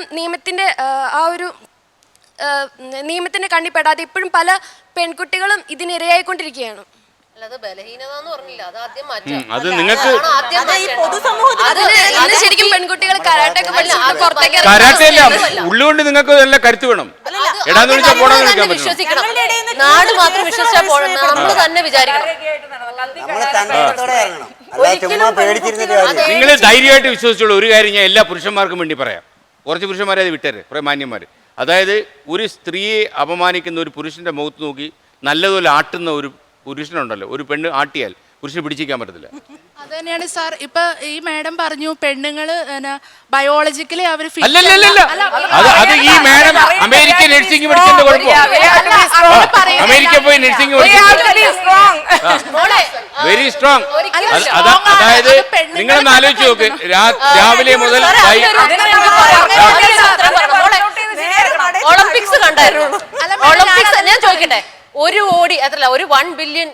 നിയമത്തിൻ്റെ കണ്ണിപ്പെടാതെ ഇപ്പോഴും പല പെൺകുട്ടികളും ഇതിനിരയായിക്കൊണ്ടിരിക്കുകയാണ്. ശരിക്കും പെൺകുട്ടികൾ കരാട്ടൊക്കെ ഉള്ളുകൊണ്ട് നിങ്ങൾക്ക് നല്ല കരുത്ത് വേണം. നാട് മാത്രം വിശ്വസിച്ചാൽ പോകണം, നമ്മൾ തന്നെ വിചാരിക്കണം. നിങ്ങൾ ധൈര്യമായിട്ട് വിശ്വസിച്ചുള്ള ഒരു കാര്യം ഞാൻ എല്ലാ പുരുഷന്മാർക്കും വേണ്ടി പറയാം. കുറച്ച് പുരുഷന്മാരെ അത് വിട്ടേരെ, കുറേ മാന്യന്മാർ. അതായത് ഒരു സ്ത്രീയെ അപമാനിക്കുന്ന ഒരു പുരുഷന്റെ മുഖത്ത് നോക്കി നല്ലതുപോലെ ആട്ടുന്ന ഒരു പുരുഷനുണ്ടല്ലോ, ഒരു പെണ്ണ് ആട്ടിയാൽ പുരുഷന് പിടിച്ചിരിക്കാൻ പറ്റത്തില്ല. അത് തന്നെയാണ് സാർ. ഇപ്പൊ ഈ മാഡം പറഞ്ഞു പെണ്ണുങ്ങള് ബയോളജിക്കലി അവർ അത് ഈ മാഡം അമേരിക്ക നഴ്സിംഗ് പഠിച്ചതിന്റെ കുഴപ്പം. അമേരിക്ക പോയി നഴ്സിംഗ് വെരി സ്ട്രോങ്. അതായത് നിങ്ങളൊന്ന് ആലോചിച്ച് നോക്ക്, രാവിലെ മുതൽ ഒളിമ്പിക്സ് കണ്ടായിരുന്നു. ഒളിമ്പിക്സ് ഞാൻ ചോദിക്കട്ടെ, 1 കോടി അത്രല്ല, 1 ബില്യൺ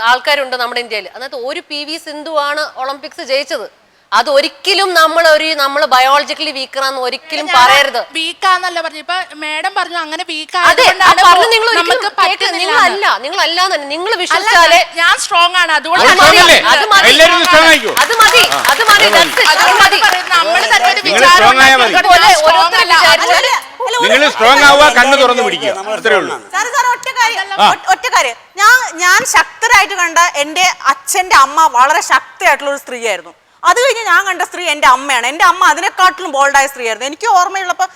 ആൾക്കാരുണ്ട് നമ്മുടെ ഇന്ത്യയിൽ. അതിനകത്ത് ഒരു PV സിന്ധു ആണ് ഒളിമ്പിക്സ് ജയിച്ചത്. അത് ഒരിക്കലും നമ്മൾ ബയോളജിക്കലി വീക്കാന്ന് ഒരിക്കലും പറയരുത്. വീക്കാന്നല്ല പറഞ്ഞു. ഇപ്പൊ മാഡം പറഞ്ഞു അങ്ങനെ നിങ്ങളല്ല നിങ്ങൾ വിശ്വസിച്ചാലേ ഞാൻ സ്ട്രോങ് ആണ്. അതുകൊണ്ട് നിങ്ങൾ സ്ട്രോങ് ആവുക, കണ്ണ് തുറന്നു പിടിക്കുക, അത്രേ ഉള്ളൂ. ഒറ്റ കാര്യം, ഞാൻ ശക്തരായിട്ട് കണ്ട എൻ്റെ അച്ഛൻ്റെ അമ്മ വളരെ ശക്തയായിട്ടുള്ള ഒരു സ്ത്രീയായിരുന്നു. അത് കഴിഞ്ഞ് ഞാൻ കണ്ട സ്ത്രീ എൻ്റെ അമ്മയാണ്. എൻ്റെ അമ്മ അതിനെക്കാട്ടിലും ബോൾഡായ സ്ത്രീയായിരുന്നു. എനിക്ക് ഓർമ്മയുള്ളപ്പോൾ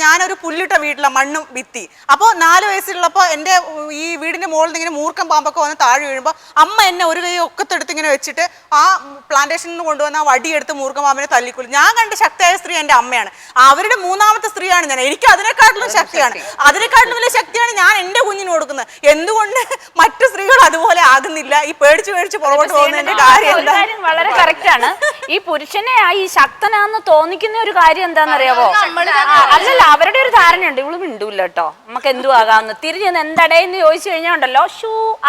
ഞാനൊരു പുല്ലിട്ട വീട്ടിലെ മണ്ണും ഭിത്തി. അപ്പോൾ 4 വയസ്സുള്ളപ്പോൾ എൻ്റെ ഈ വീടിൻ്റെ മുകളിൽ നിന്ന് ഇങ്ങനെ മൂർക്കം പാമ്പൊക്കെ വന്ന് താഴെ വീഴുമ്പോൾ അമ്മ എന്നെ ഒരു കൈ ഒക്കത്തെടുത്ത് ഇങ്ങനെ വെച്ചിട്ട് ആ പ്ലാന്റേഷനിൽ നിന്ന് കൊണ്ടുവന്ന ആ വടിയെടുത്ത് മൂർക്കം പാമ്പിനെ തല്ലിക്കൊള്ളു. ഞാൻ കണ്ട ശക്തിയായ സ്ത്രീ എൻ്റെ അമ്മയാണ്. അവരുടെ 3ാമത്തെ സ്ത്രീയാണ് ഞാൻ. എനിക്ക് അതിനെക്കാട്ടിലും ശക്തിയാണ്. അതിനെക്കാട്ടിലും വലിയ ശക്തിയാണ് ഞാൻ എൻ്റെ കുഞ്ഞിന് കൊടുക്കുന്നത്. എന്തുകൊണ്ട് മറ്റു സ്ത്രീകൾ അതുപോലെ ആകുന്നില്ല? ഈ പേടിച്ച് പുറകോട്ട് പോകുന്നതിന്റെ കാര്യം വളരെ കറക്റ്റ് ആണ്. ഈ പുരുഷനെ ഈ ശക്തനാന്ന് തോന്നിക്കുന്ന ഒരു കാര്യം എന്താണെന്നറിയാവോ? അല്ലല്ല, അവരുടെ ഒരു ധാരണയുണ്ട്, ഇവള് മിണ്ടൂല്ല കേട്ടോ, നമുക്ക് എന്തു ആകാമെന്ന്. തിരിഞ്ഞ് എന്തടേന്ന് ചോദിച്ചു കഴിഞ്ഞാൽ ഉണ്ടല്ലോ,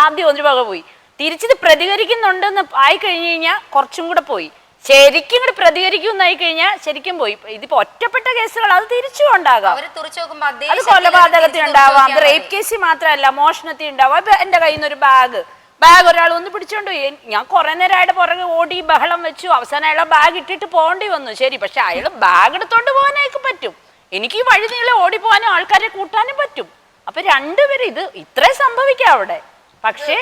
ആദ്യം ഒരു വക പോയി. തിരിച്ചിത് പ്രതികരിക്കുന്നുണ്ടെന്ന് ആയി കഴിഞ്ഞു കഴിഞ്ഞാൽ കുറച്ചും കൂടെ പോയി. ശരിക്കും കൂടി പ്രതികരിക്കുന്നായി കഴിഞ്ഞാൽ ശരിക്കും പോയി. ഇതിപ്പോ ഒറ്റപ്പെട്ട കേസുകൾ അത് തിരിച്ചും ഉണ്ടാകാം. അത് കൊലപാതകത്തിൽ ഉണ്ടാവാം, അത് റേപ്പ് കേസിൽ മാത്രമല്ല മോഷണത്തിൽ ഉണ്ടാവാം. ഇപ്പൊ എന്റെ കയ്യിൽ നിന്ന് ഒരു ബാഗ് ഒരാൾ ഒന്ന് പിടിച്ചോണ്ട് പോയി. ഞാൻ കുറെ നേരം അയാളുടെ പുറകെ ഓടി ബഹളം വെച്ചു. അവസാനം അയാളെ ബാഗ് ഇട്ടിട്ട് പോകേണ്ടി വന്നു. ശരി, പക്ഷെ അയാൾ ബാഗ് എടുത്തോണ്ട് പോകാനായിട്ട് പറ്റും. എനിക്ക് ഈ വഴി നീളെ ഓടിപ്പോവാനും ആൾക്കാരെ കൂട്ടാനും പറ്റും. അപ്പൊ രണ്ടുപേരും ഇത് ഇത്രേ സംഭവിക്കാം അവിടെ. പക്ഷേ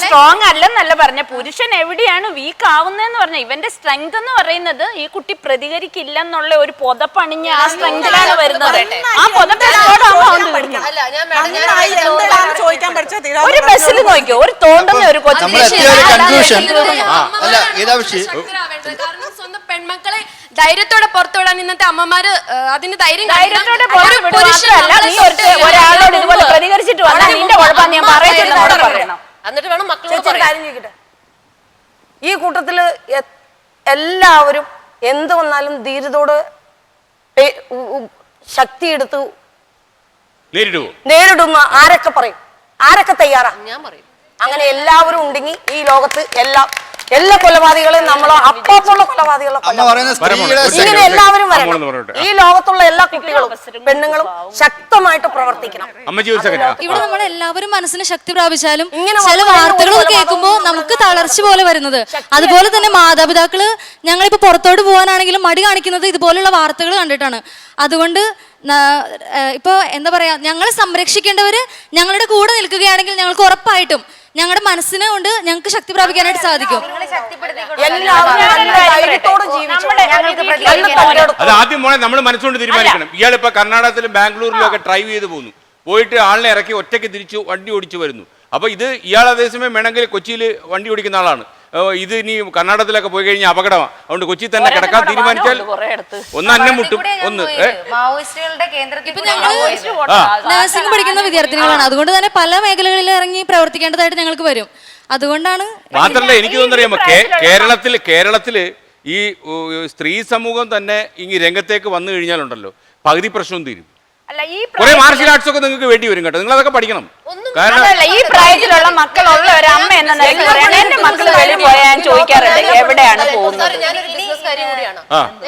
സ്ട്രോങ് അല്ലെന്നല്ല പറഞ്ഞ, പുരുഷൻ എവിടെയാണ് വീക്ക് ആവുന്നതെന്ന് പറഞ്ഞ ഇവന്റെ സ്ട്രെങ്ത് എന്ന് പറയുന്നത് ഈ കുട്ടി പ്രതികരിക്കില്ലെന്നുള്ള ഒരു പുതപ്പണിഞ്ഞ ആ സ്ട്രെങ്തിലാണ് വരുന്നത്. ആ ഒരു ബസ്സിൽ നോക്കിയോ, ഒരു തോണ്ടുന്ന ഒരു പെൺമക്കളെ ധൈര്യത്തോടെ പുറത്തുവിടാൻ ഇന്നത്തെ അമ്മമാര് അതിന് ധൈര്യത്തോടെ ഒരാളോട് ഇതുപോലെ പ്രതികരിച്ചിട്ട് വന്നാൽ നിന്റെ കുഴപ്പം ഞാൻ പറയണം. എന്നിട്ട് വേണം മക്കളോട് കാര്യം ചോദിക്കട്ടെ, ഈ കൂട്ടത്തില് എല്ലാവരും എന്ത് വന്നാലും ധീരതോട് ശക്തിയെടുത്ത് നേരിടുന്ന ആരൊക്കെ പറയും? ആരൊക്കെ തയ്യാറാ? ഞാൻ പറയും. അങ്ങനെ എല്ലാവരും ഉണ്ടെങ്കിൽ ഈ ലോകത്ത് എല്ലാ കൊലപാതകളെയും നമ്മളോ അപ്പോഴുള്ള കൊലപാതകളെ ഇങ്ങനെ എല്ലാവരും വരണം. ഈ ലോകത്തുള്ള എല്ലാ കുട്ടികളും പെണ്ണുങ്ങളും ശക്തമായിട്ട് പ്രവർത്തിക്കണം. ഇവിടെ നമ്മൾ എല്ലാവരും മനസ്സിന് ശക്തി പ്രാപിച്ചാലും ചില വാർത്തകൾ കേൾക്കുമ്പോൾ നമുക്ക് തളർച്ച പോലെ വരുന്നത്. അതുപോലെ തന്നെ മാതാപിതാക്കള് ഞങ്ങളിപ്പോ പുറത്തോട്ട് പോകാനാണെങ്കിലും മടി കാണിക്കുന്നത് ഇതുപോലുള്ള വാർത്തകൾ കണ്ടിട്ടാണ്. അതുകൊണ്ട് ഇപ്പൊ എന്താ പറയാ, ഞങ്ങളെ സംരക്ഷിക്കേണ്ടവര് ഞങ്ങളുടെ കൂടെ നിൽക്കുകയാണെങ്കിൽ ഞങ്ങൾക്ക് ഉറപ്പായിട്ടും ഞങ്ങളുടെ മനസ്സിനെ കൊണ്ട് ഞങ്ങൾക്ക് ശക്തി പ്രാപിക്കാനായിട്ട് സാധിക്കും. അത് ആദ്യം മോളെ നമ്മൾ മനസ്സുകൊണ്ട് തീരുമാനിക്കണം. ഇയാളിപ്പോ കർണാടകത്തിലും ബാംഗ്ലൂരിലും ഒക്കെ ഡ്രൈവ് ചെയ്ത് പോയിട്ട് ആളിനെ ഇറക്കി ഒറ്റയ്ക്ക് തിരിച്ചു വണ്ടി ഓടിച്ചു വരുന്നു. അപ്പൊ ഇത് ഇയാൾ അതേസമയം വേണമെങ്കിൽ കൊച്ചിയിൽ വണ്ടി ഓടിക്കുന്ന ആളാണ്. ഇത് ഇനി കർണാടകത്തിലൊക്കെ പോയി കഴിഞ്ഞാൽ അപകടമാണ്. അതുകൊണ്ട് കൊച്ചി തന്നെ കിടക്കാൻ തീരുമാനിച്ചാൽ ഒന്ന് അന്നം മുട്ടും. ഒന്ന് നഴ്സിംഗ് പഠിക്കുന്ന വിദ്യാർത്ഥികളാണ്. അതുകൊണ്ട് തന്നെ പല മേഖലകളിൽ ഇറങ്ങി പ്രവർത്തിക്കേണ്ടതായിട്ട് ഞങ്ങൾക്ക് വരും. അതുകൊണ്ടാണ് മാത്രമല്ല എനിക്ക് തോന്നുന്നറിയാമോ, കേരളത്തില് ഈ സ്ത്രീ സമൂഹം തന്നെ ഈ രംഗത്തേക്ക് വന്നു കഴിഞ്ഞാലുണ്ടല്ലോ പകുതി പ്രശ്നവും തീരും. കുറെ മാർഷൽ ആർട്സ് ഒക്കെ നിങ്ങൾക്ക് വേണ്ടി വരും കേട്ടോ. നിങ്ങൾ അതൊക്കെ പഠിക്കണം. കാരണം ഈ പ്രായത്തിലുള്ള മക്കളുള്ള ഒരു അമ്മ എന്ന നിലയ്ക്ക് പറയണം, എന്റെ മക്കൾ വെളിയിൽ പോയാൽ ഞാൻ ചോദിക്കാറുണ്ട് എവിടെയാണ് പോകുന്നത്.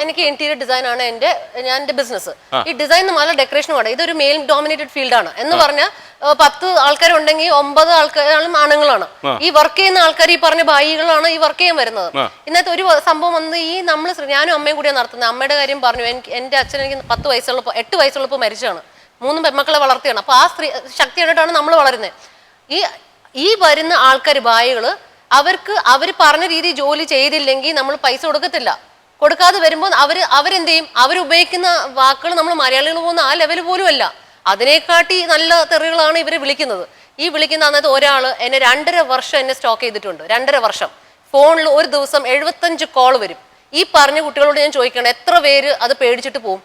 എനിക്ക് ഇന്റീരിയർ ഡിസൈൻ ആണ് എന്റെ ബിസിനസ്. ഈ ഡിസൈൻ നല്ല ഡെക്കറേഷൻ ആണ്. ഇതൊരു മെയിൽ ഡോമിനേറ്റഡ് ഫീൽഡ് ആണ്. എന്ന് പറഞ്ഞാൽ 10 ആൾക്കാരുണ്ടെങ്കിൽ 9 ആൾക്കാരും ആണുങ്ങളാണ്. ഈ വർക്ക് ചെയ്യുന്ന ആൾക്കാർ ഈ പറഞ്ഞ ഭായികളാണ് ഈ വർക്ക് ചെയ്യാൻ വരുന്നത്. ഇന്നത്തെ ഒരു സംഭവം വന്ന് ഈ ഞാനും അമ്മയും കൂടിയാണ് നടത്തുന്നത്. അമ്മയുടെ കാര്യം പറഞ്ഞു. എന്റെ അച്ഛൻ എനിക്ക് 8 വയസ്സുള്ളപ്പോൾ മരിച്ചാണ്. 3 പെൺമക്കളെ വളർത്തിയാണ്. അപ്പൊ ആ സ്ത്രീ ശക്തി കണ്ടിട്ടാണ് നമ്മൾ വളരുന്നത്. ഈ വരുന്ന ആൾക്കാർ ഭായികള് അവർ പറഞ്ഞ രീതി ജോലി ചെയ്തില്ലെങ്കിൽ നമ്മൾ പൈസ കൊടുക്കാതെ വരുമ്പോൾ അവരെന്ത് ചെയ്യും? അവരുപയോഗിക്കുന്ന വാക്കുകൾ നമ്മൾ മലയാളികൾ പോകുന്ന ആ ലെവൽ പോലും അല്ല. അതിനെക്കാട്ടി നല്ല തെറികളാണ് ഇവരെ വിളിക്കുന്നത്. ഈ വിളിക്കുന്ന അന്നത്തെ ഒരാൾ എന്നെ 2.5 വർഷം എന്നെ സ്റ്റോക്ക് ചെയ്തിട്ടുണ്ട്. 2.5 വർഷം ഫോണിൽ ഒരു ദിവസം 75 കോൾ വരും. ഈ പറഞ്ഞ കുട്ടികളോട് ഞാൻ ചോദിക്കണം, എത്ര പേര് അത് പേടിച്ചിട്ട് പോകും?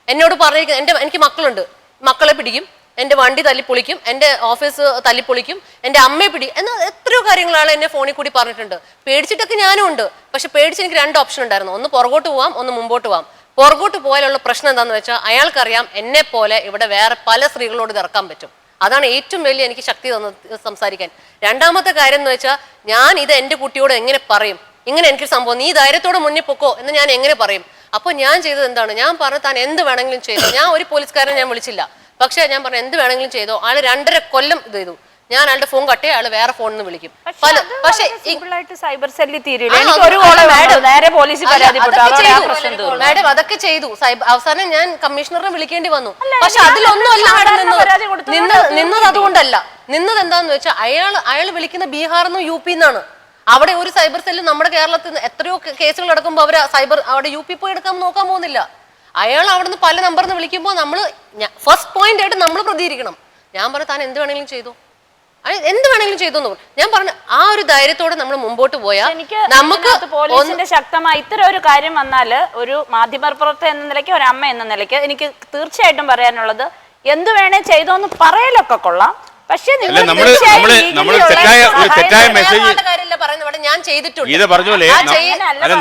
എന്നോട് പറഞ്ഞിരിക്കുന്നത് എനിക്ക് മക്കളുണ്ട്, മക്കളെ പിടിക്കും, എൻ്റെ വണ്ടി തല്ലിപ്പൊളിക്കും, എൻ്റെ ഓഫീസ് തല്ലിപ്പൊളിക്കും, എൻ്റെ അമ്മയെ എന്നാൽ എത്രയോ കാര്യങ്ങളാണ് എന്നെ ഫോണിൽ കൂടി പറഞ്ഞിട്ടുണ്ട്. പേടിച്ചിട്ടൊക്കെ ഞാനും ഉണ്ട്. പക്ഷെ പേടിച്ച് എനിക്ക് 2 ഓപ്ഷൻ ഉണ്ടായിരുന്നു. ഒന്ന് പുറകോട്ട് പോവാം, ഒന്ന് മുമ്പോട്ട് പോവാം. പുറകോട്ട് പോയാലുള്ള പ്രശ്നം എന്താണെന്ന് വെച്ചാൽ അയാൾക്കറിയാം എന്നെ പോലെ ഇവിടെ വേറെ പല സ്ത്രീകളോട് ഇത് ഇറക്കാൻ പറ്റും. അതാണ് ഏറ്റവും വലിയ എനിക്ക് ശക്തി തന്നത് സംസാരിക്കാൻ. രണ്ടാമത്തെ കാര്യം എന്ന് വെച്ചാൽ ഞാൻ ഇത് എൻ്റെ കുട്ടിയോട് എങ്ങനെ പറയും? ഇങ്ങനെ എനിക്ക് സംഭവം, നീ ധൈര്യത്തോടെ മുന്നിൽ പൊക്കോ എന്ന് ഞാൻ എങ്ങനെ പറയും? അപ്പോൾ ഞാൻ ചെയ്തത് എന്താണ്? ഞാൻ പറഞ്ഞു താൻ എന്ത് വേണമെങ്കിലും ചെയ്തു. ഞാൻ ഒരു പോലീസുകാരനെ ഞാൻ വിളിച്ചില്ല. പക്ഷേ ഞാൻ പറഞ്ഞു എന്ത് വേണമെങ്കിലും ചെയ്തോ. ആൾ 2.5 കൊല്ലം ഇത് ചെയ്തു. ഞാൻ അയാളുടെ ഫോൺ കട്ട് അയാൾ വേറെ ഫോണിൽ നിന്ന് വിളിക്കും. പക്ഷേ സൈബർ സെല്ലിൽ തീരുമില്ല. എനിക്ക് ഒരു കോളേ വേണ്ടൂ, നേരെ പോലീസിൽ പരാതിപ്പെട്ടു. മാഡം അതൊക്കെ ചെയ്തു. അവസാനം ഞാൻ കമ്മീഷണറിനെ വിളിക്കേണ്ടി വന്നു. പക്ഷെ അതിലൊന്നും അല്ല നിന്നത്. അതുകൊണ്ടല്ല നിന്നത് എന്താന്ന് വെച്ചാൽ അയാൾ വിളിക്കുന്ന ബീഹാറിൽ നിന്നും യു പിന്നാണ്. അവിടെ ഒരു സൈബർ സെല്ല് നമ്മുടെ കേരളത്തിൽ നിന്ന് എത്രയോ കേസുകൾ എടുക്കുമ്പോൾ അവർ അവിടെ യു പി പോയി എടുക്കാൻ നോക്കാൻ പോകുന്നില്ല. അയാൾ അവിടെ നിന്ന് പല നമ്പറിൽ നിന്ന് വിളിക്കുമ്പോൾ നമ്മൾ ഫസ്റ്റ് പോയിന്റ് ആയിട്ട് നമ്മൾ പ്രതികരിക്കണം. ഞാൻ പറഞ്ഞു താൻ എന്ത് വേണമെങ്കിലും ചെയ്തു, എന്ത് വേണമെങ്കിലും ചെയ്തു എന്ന് പറഞ്ഞു. ഞാൻ പറഞ്ഞു ആ ഒരു ധൈര്യത്തോടെ നമ്മൾ മുമ്പോട്ട് പോയാൽ നമുക്ക് പോലീസിന്റെ ശക്തമായ ഇത്തരം ഒരു കാര്യം വന്നാല് ഒരു മാധ്യമപ്രവർത്തക എന്ന നിലയ്ക്ക്, ഒരു അമ്മ എന്ന നിലയ്ക്ക് എനിക്ക് തീർച്ചയായിട്ടും പറയാനുള്ളത് എന്ത് വേണേ ചെയ്തോന്ന് പറയലൊക്കെ കൊള്ളാം. പക്ഷെ ഞാൻ ചെയ്തിട്ടുണ്ട് ഇത് പറഞ്ഞോലേ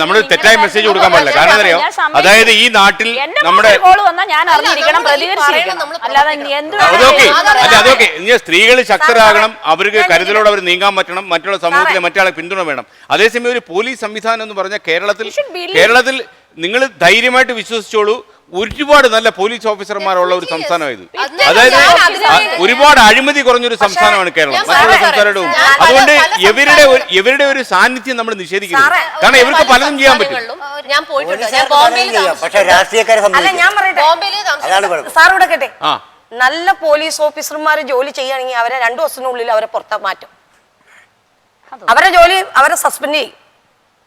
നമ്മൾ തെറ്റായ മെസ്സേജ് കൊടുക്കാൻ പാടില്ല. കാരണം അറിയോ, അതായത് ഈ നാട്ടിൽ നമ്മുടെ ഞാൻ അറിഞ്ഞിരിക്കണം, പ്രതികരിച്ചിരിക്കണം. അല്ലാതെ അതൊക്കെ സ്ത്രീകൾ ശക്തരാകണം, അവർക്ക് കരുതലോടെ അവർ നീങ്ങാൻ പറ്റണം, മറ്റുള്ള സമൂഹത്തിലെ മറ്റാളെ പിന്തുണ വേണം. അതേസമയം ഒരു പോലീസ് സംവിധാനം എന്ന് പറഞ്ഞാൽ കേരളത്തിൽ നിങ്ങൾ ധൈര്യമായിട്ട് വിശ്വസിച്ചോളൂ, ഒരുപാട് നല്ല പോലീസ് ഓഫീസർമാരുള്ള ഒരു സംസ്ഥാനമായത്. അതായത് ഒരുപാട് അഴിമതി കുറഞ്ഞൊരു സംസ്ഥാനമാണ് കേരളം മറ്റുള്ള സംസ്ഥാനവും. അതുകൊണ്ട് ഇവരുടെ ഒരു സാന്നിധ്യം നമ്മൾ നിഷേധിക്കുന്നു. കാരണം ഇവർക്ക് പലതും ചെയ്യാൻ പറ്റും. ഞാൻ പോയിട്ടുണ്ട്. സാർ ഇവിടെ കേട്ടെ, നല്ല പോലീസ് ഓഫീസർമാർ ജോലി ചെയ്യുകയാണെങ്കിൽ അവരെ 2 ദിവസത്തിനുള്ളിൽ അവരെ പുറത്താ മാറ്റും. അവരെ ജോലി അവരെ സസ്പെൻഡ് ചെയ്യും.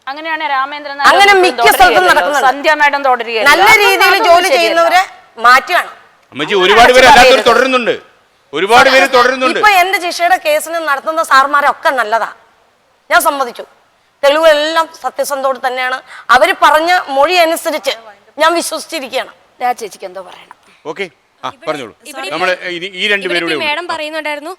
അങ്ങനെയാണ് രാമേന്ദ്രൻ അങ്ങനെ മിക്ക സ്ഥലത്തും നടക്കുന്നത്. സന്ധ്യ മാഡം തുടരുക നല്ല രീതിയിൽ ജോലി ചെയ്യുന്നവരെ മാറ്റുകയാണ്. ഒരുപാട് പേര് അല്ലാത്തവർ തുടരുന്നുണ്ട്, ഒരുപാട് പേര് തുടരുന്നുണ്ട്. ഇപ്പൊ എന്റെ ജിഷയുടെ കേസിന് നടത്തുന്ന സാർമാരൊക്കെ നല്ലതാ, ഞാൻ സമ്മതിച്ചു. തെളിവുകളെല്ലാം സത്യസന്ധോട് തന്നെയാണ്. അവര് പറഞ്ഞ മൊഴി അനുസരിച്ച് ഞാൻ വിശ്വസിച്ചിരിക്കുകയാണ്. ചേച്ചിക്ക് എന്തോ പറയണം. ഓക്കെ പറഞ്ഞോളൂ. നമ്മള് ഈ രണ്ടുപേരുടെ മേഡം പറയുന്നുണ്ടായിരുന്നു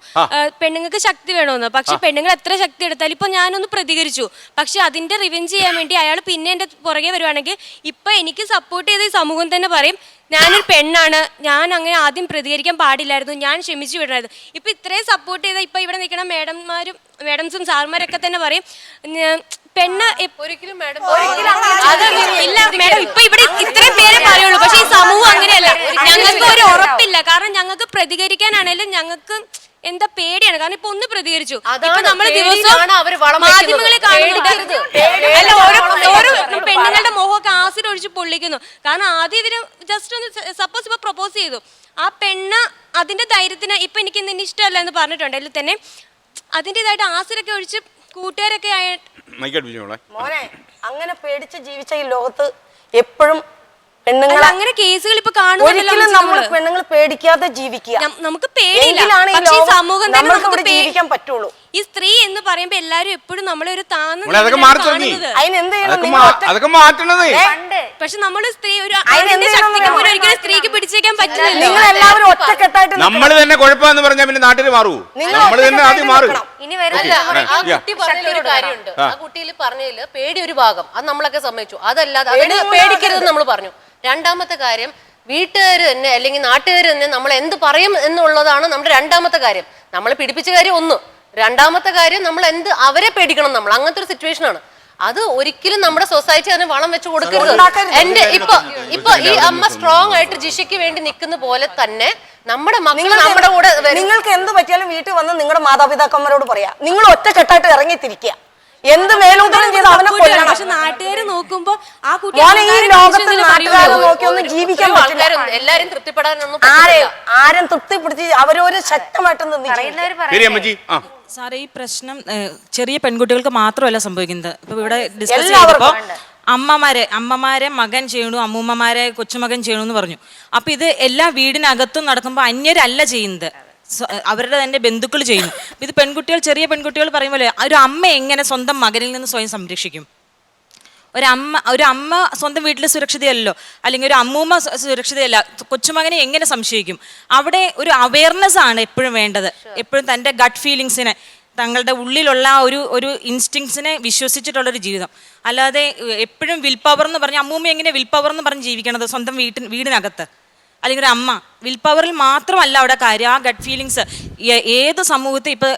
പെണ്ണുങ്ങൾക്ക് ശക്തി വേണമെന്ന്. പക്ഷെ പെണ്ണുങ്ങൾ എത്ര ശക്തി എടുത്താലും ഇപ്പൊ ഞാനൊന്ന് പ്രതികരിച്ചു, പക്ഷെ അതിന്റെ റിവെഞ്ച് ചെയ്യാൻ വേണ്ടി അയാൾ പിന്നെ എന്റെ പുറകെ വരുവാണെങ്കിൽ ഇപ്പൊ എനിക്ക് സപ്പോർട്ട് ചെയ്ത ഈ സമൂഹം തന്നെ പറയും ഞാനൊരു പെണ്ണാണ്, ഞാൻ അങ്ങനെ ആദ്യം പ്രതികരിക്കാൻ പാടില്ലായിരുന്നു, ഞാൻ ക്ഷമിച്ചു വിടണമായിരുന്നു. ഇപ്പൊ ഇത്രയും സപ്പോർട്ട് ചെയ്ത ഇപ്പൊ ഇവിടെ നിൽക്കുന്ന മേഡംസും സാർമാരൊക്കെ തന്നെ പറയും പെണ്ണ് ഒരിക്കലും ഇല്ല മേഡം. ഇപ്പൊ ഇവിടെ ഇത്രയും പേരെ പറയുള്ളൂ, പക്ഷെ ഈ സമൂഹം അങ്ങനെയല്ല. ഞങ്ങൾക്ക് ഒരു ഉറപ്പില്ല, കാരണം ഞങ്ങൾക്ക് പ്രതികരിക്കാനാണെങ്കിലും ഞങ്ങൾക്ക് എന്താ പേടിയാണ്. കാരണം ഇപ്പൊ ഒന്ന് പ്രതികരിച്ചു, ഇപ്പൊ നമ്മള് ദിവസവും മാധ്യമങ്ങളെ കാണുന്നുണ്ട് ഓരോ പെണ്ണുങ്ങളുടെ മുഖമൊക്കെ ആസിഡ് ഒഴിച്ച് പൊള്ളിക്കുന്നു. കാരണം ആദ്യം ഇതിന് ജസ്റ്റ് ഒന്ന് സപ്പോസ് ഇപ്പൊ പ്രപ്പോസ് ചെയ്തു, ആ പെണ്ണ് അതിന്റെ ധൈര്യത്തിന് ഇപ്പൊ എനിക്ക് നിന്നെ ഇഷ്ടമല്ല എന്ന് പറഞ്ഞിട്ടുണ്ടെങ്കിൽ തന്നെ അതിൻ്റെതായിട്ട് ആസിഡൊക്കെ ഒഴിച്ച് കൂട്ടുകാരൊക്കെ മോനെ അങ്ങനെ പേടിച്ച് ജീവിച്ച ഈ ലോകത്ത് എപ്പോഴും പെണ്ണുങ്ങൾ അങ്ങനെ കേസുകൾ ഇപ്പൊ കാണുന്നില്ല. നമ്മൾ പെണ്ണുങ്ങൾ പേടിക്കാതെ ജീവിക്കുക, നമുക്ക് പേടിയില്ല, പക്ഷേ സമൂഹം ജീവിക്കാൻ പറ്റുള്ളൂ. ഈ സ്ത്രീ എന്ന് പറയുമ്പോ എല്ലാരും എപ്പോഴും നമ്മളെ ഒരു താന്ന് പക്ഷെ നമ്മള് സ്ത്രീ ഒരു ശക്തിക്ക് മുന്നിൽ ഒരിക്കലും സ്ത്രീക്ക് പിടിച്ചേക്കാൻ പറ്റില്ല. നമ്മൾ തന്നെ കുഴപ്പമെന്ന് പറഞ്ഞാൽ പിന്നെ നാട്ടിൽ മാറൂ, നമ്മൾ തന്നെ ആദ്യം മാറും. ഇനി വരുന്നില്ല. ആ കുട്ടി പറഞ്ഞൊരു കാര്യമുണ്ട്, ആ കുട്ടിയിൽ പറഞ്ഞതില് പേടി ഒരു ഭാഗം അത് നമ്മളൊക്കെ സമ്മതിച്ചു. അതല്ലാതെ അതിന് പേടിക്കരുതെന്ന് നമ്മൾ പറഞ്ഞു. രണ്ടാമത്തെ കാര്യം വീട്ടുകാർ തന്നെ അല്ലെങ്കിൽ നാട്ടുകാർ തന്നെ നമ്മൾ എന്ത് പറയും എന്നുള്ളതാണ് നമ്മുടെ രണ്ടാമത്തെ കാര്യം. നമ്മളെ പിടിപ്പിച്ച കാര്യം ഒന്ന്. രണ്ടാമത്തെ കാര്യം നമ്മൾ എന്ത് അവരെ പേടിക്കണം, നമ്മൾ അങ്ങനത്തെ ഒരു സിറ്റുവേഷൻ ആണ്. അത് ഒരിക്കലും നമ്മുടെ സൊസൈറ്റി അതിന് വളം വെച്ച് കൊടുക്കരുത്. എന്റെ ഇപ്പൊ ഈ അമ്മ സ്ട്രോങ് ആയിട്ട് ജിഷയ്ക്ക് വേണ്ടി നിൽക്കുന്ന പോലെ തന്നെ നമ്മുടെ മക്കൾ നമ്മുടെ കൂടെ. നിങ്ങൾക്ക് എന്ത് പറ്റിയാലും വീട്ടിൽ വന്ന് നിങ്ങളുടെ മാതാപിതാക്കന്മാരോട് പറയാ, നിങ്ങൾ ഒറ്റക്കെട്ടായിട്ട് ഇറങ്ങി തിരിക്കുക. എന്ത് മേലൂട്ടലും ചെയ്ത് അവനെ കൊല്ലണം. പക്ഷെ നാട്ടുകാര് നോക്കുമ്പോ ആ കുട്ടി ഈ ലോകത്തിൽ നാട്ടുകാരെ നോക്കിയൊന്നും ജീവിക്കാൻ പറ്റില്ല. എല്ലാരും തൃപ്തിപ്പെടാനൊന്നും ആരും തൃപ്തിപ്പെടുത്തി അവരൊരു ശക്തമായിട്ട് സാറേ ഈ പ്രശ്നം ചെറിയ പെൺകുട്ടികൾക്ക് മാത്രമല്ല സംഭവിക്കുന്നത്. ഇപ്പൊ ഇവിടെ ഡിസ്കസ് ചെയ്തപ്പോ അമ്മമാരെ മകൻ ചെയ്യണു, അമ്മൂമ്മമാരെ കൊച്ചുമകൻ ചെയ്യണു എന്ന് പറഞ്ഞു. അപ്പൊ ഇത് എല്ലാ വീടിനകത്തും നടക്കുമ്പോൾ അന്യരല്ല ചെയ്യുന്നത്, അവരുടെ തന്നെ ബന്ധുക്കൾ ചെയ്യുന്നു. ഇത് പെൺകുട്ടികൾ, ചെറിയ പെൺകുട്ടികൾ പറയുമ്പോൾ ഒരു അമ്മ എങ്ങനെ സ്വന്തം മകനിൽ നിന്ന് സ്വയം സംരക്ഷിക്കും? ഒരു അമ്മ സ്വന്തം വീട്ടിൽ സുരക്ഷിതയല്ലോ, അല്ലെങ്കിൽ ഒരു അമ്മൂമ്മ സുരക്ഷിതയല്ല, കൊച്ചുമകനെ എങ്ങനെ സംശയിക്കും? അവിടെ ഒരു അവയർനെസ് ആണ് എപ്പോഴും വേണ്ടത്. എപ്പോഴും തൻ്റെ ഗട്ട് ഫീലിങ്സിനെ, തങ്ങളുടെ ഉള്ളിലുള്ള ഒരു ഇൻസ്റ്റിങ്സിനെ വിശ്വസിച്ചിട്ടുള്ളൊരു ജീവിതം. അല്ലാതെ എപ്പോഴും വിൽ പവർ എന്ന് പറഞ്ഞ് അമ്മൂമ്മ എങ്ങനെ വിൽ പവർ എന്ന് പറഞ്ഞ് ജീവിക്കണത് സ്വന്തം വീടിനകത്ത്? അല്ലെങ്കിൽ ഒരു അമ്മ വിൽ പവറിൽ മാത്രമല്ല അവിടെ കാര്യം, ആ ഗട്ട് ഫീലിങ്സ് ഏത് സമൂഹത്തിൽ ഇപ്പോൾ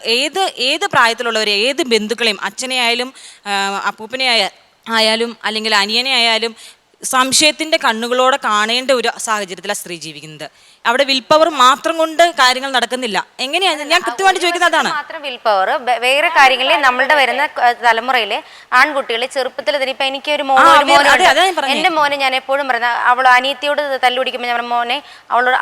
ഏത് പ്രായത്തിലുള്ളവരെ, ഏത് ബന്ധുക്കളെയും, അച്ഛനെ ആയാലും അപ്പൂപ്പനെ ആയാലും അല്ലെങ്കിൽ അനിയനെ ആയാലും സംശയത്തിൻ്റെ കണ്ണുകളോടെ കാണേണ്ട ഒരു സാഹചര്യത്തിലാണ് സ്ത്രീ ജീവിക്കുന്നത്. അവിടെ വിൽ പവർ മാത്രം കൊണ്ട് കാര്യങ്ങൾ നടക്കുന്നില്ല. എങ്ങനെയാണ് ഞാൻ കൃത്യമായിട്ട് ചോദിക്കുന്നത് അതാണ്. മാത്രം വിൽ പവർ, വേറെ കാര്യങ്ങളിൽ നമ്മളുടെ വരുന്ന തലമുറയിലെ ആൺകുട്ടികളെ ചെറുപ്പത്തിൽ തന്നെ ഇപ്പൊ എനിക്ക് ഒരു എന്റെ മോനെ ഞാൻ എപ്പോഴും പറഞ്ഞ അവൾ അനിയത്തിയോട് തല്ലുപിടിക്കുമ്പോൾ ഞാൻ മോനെ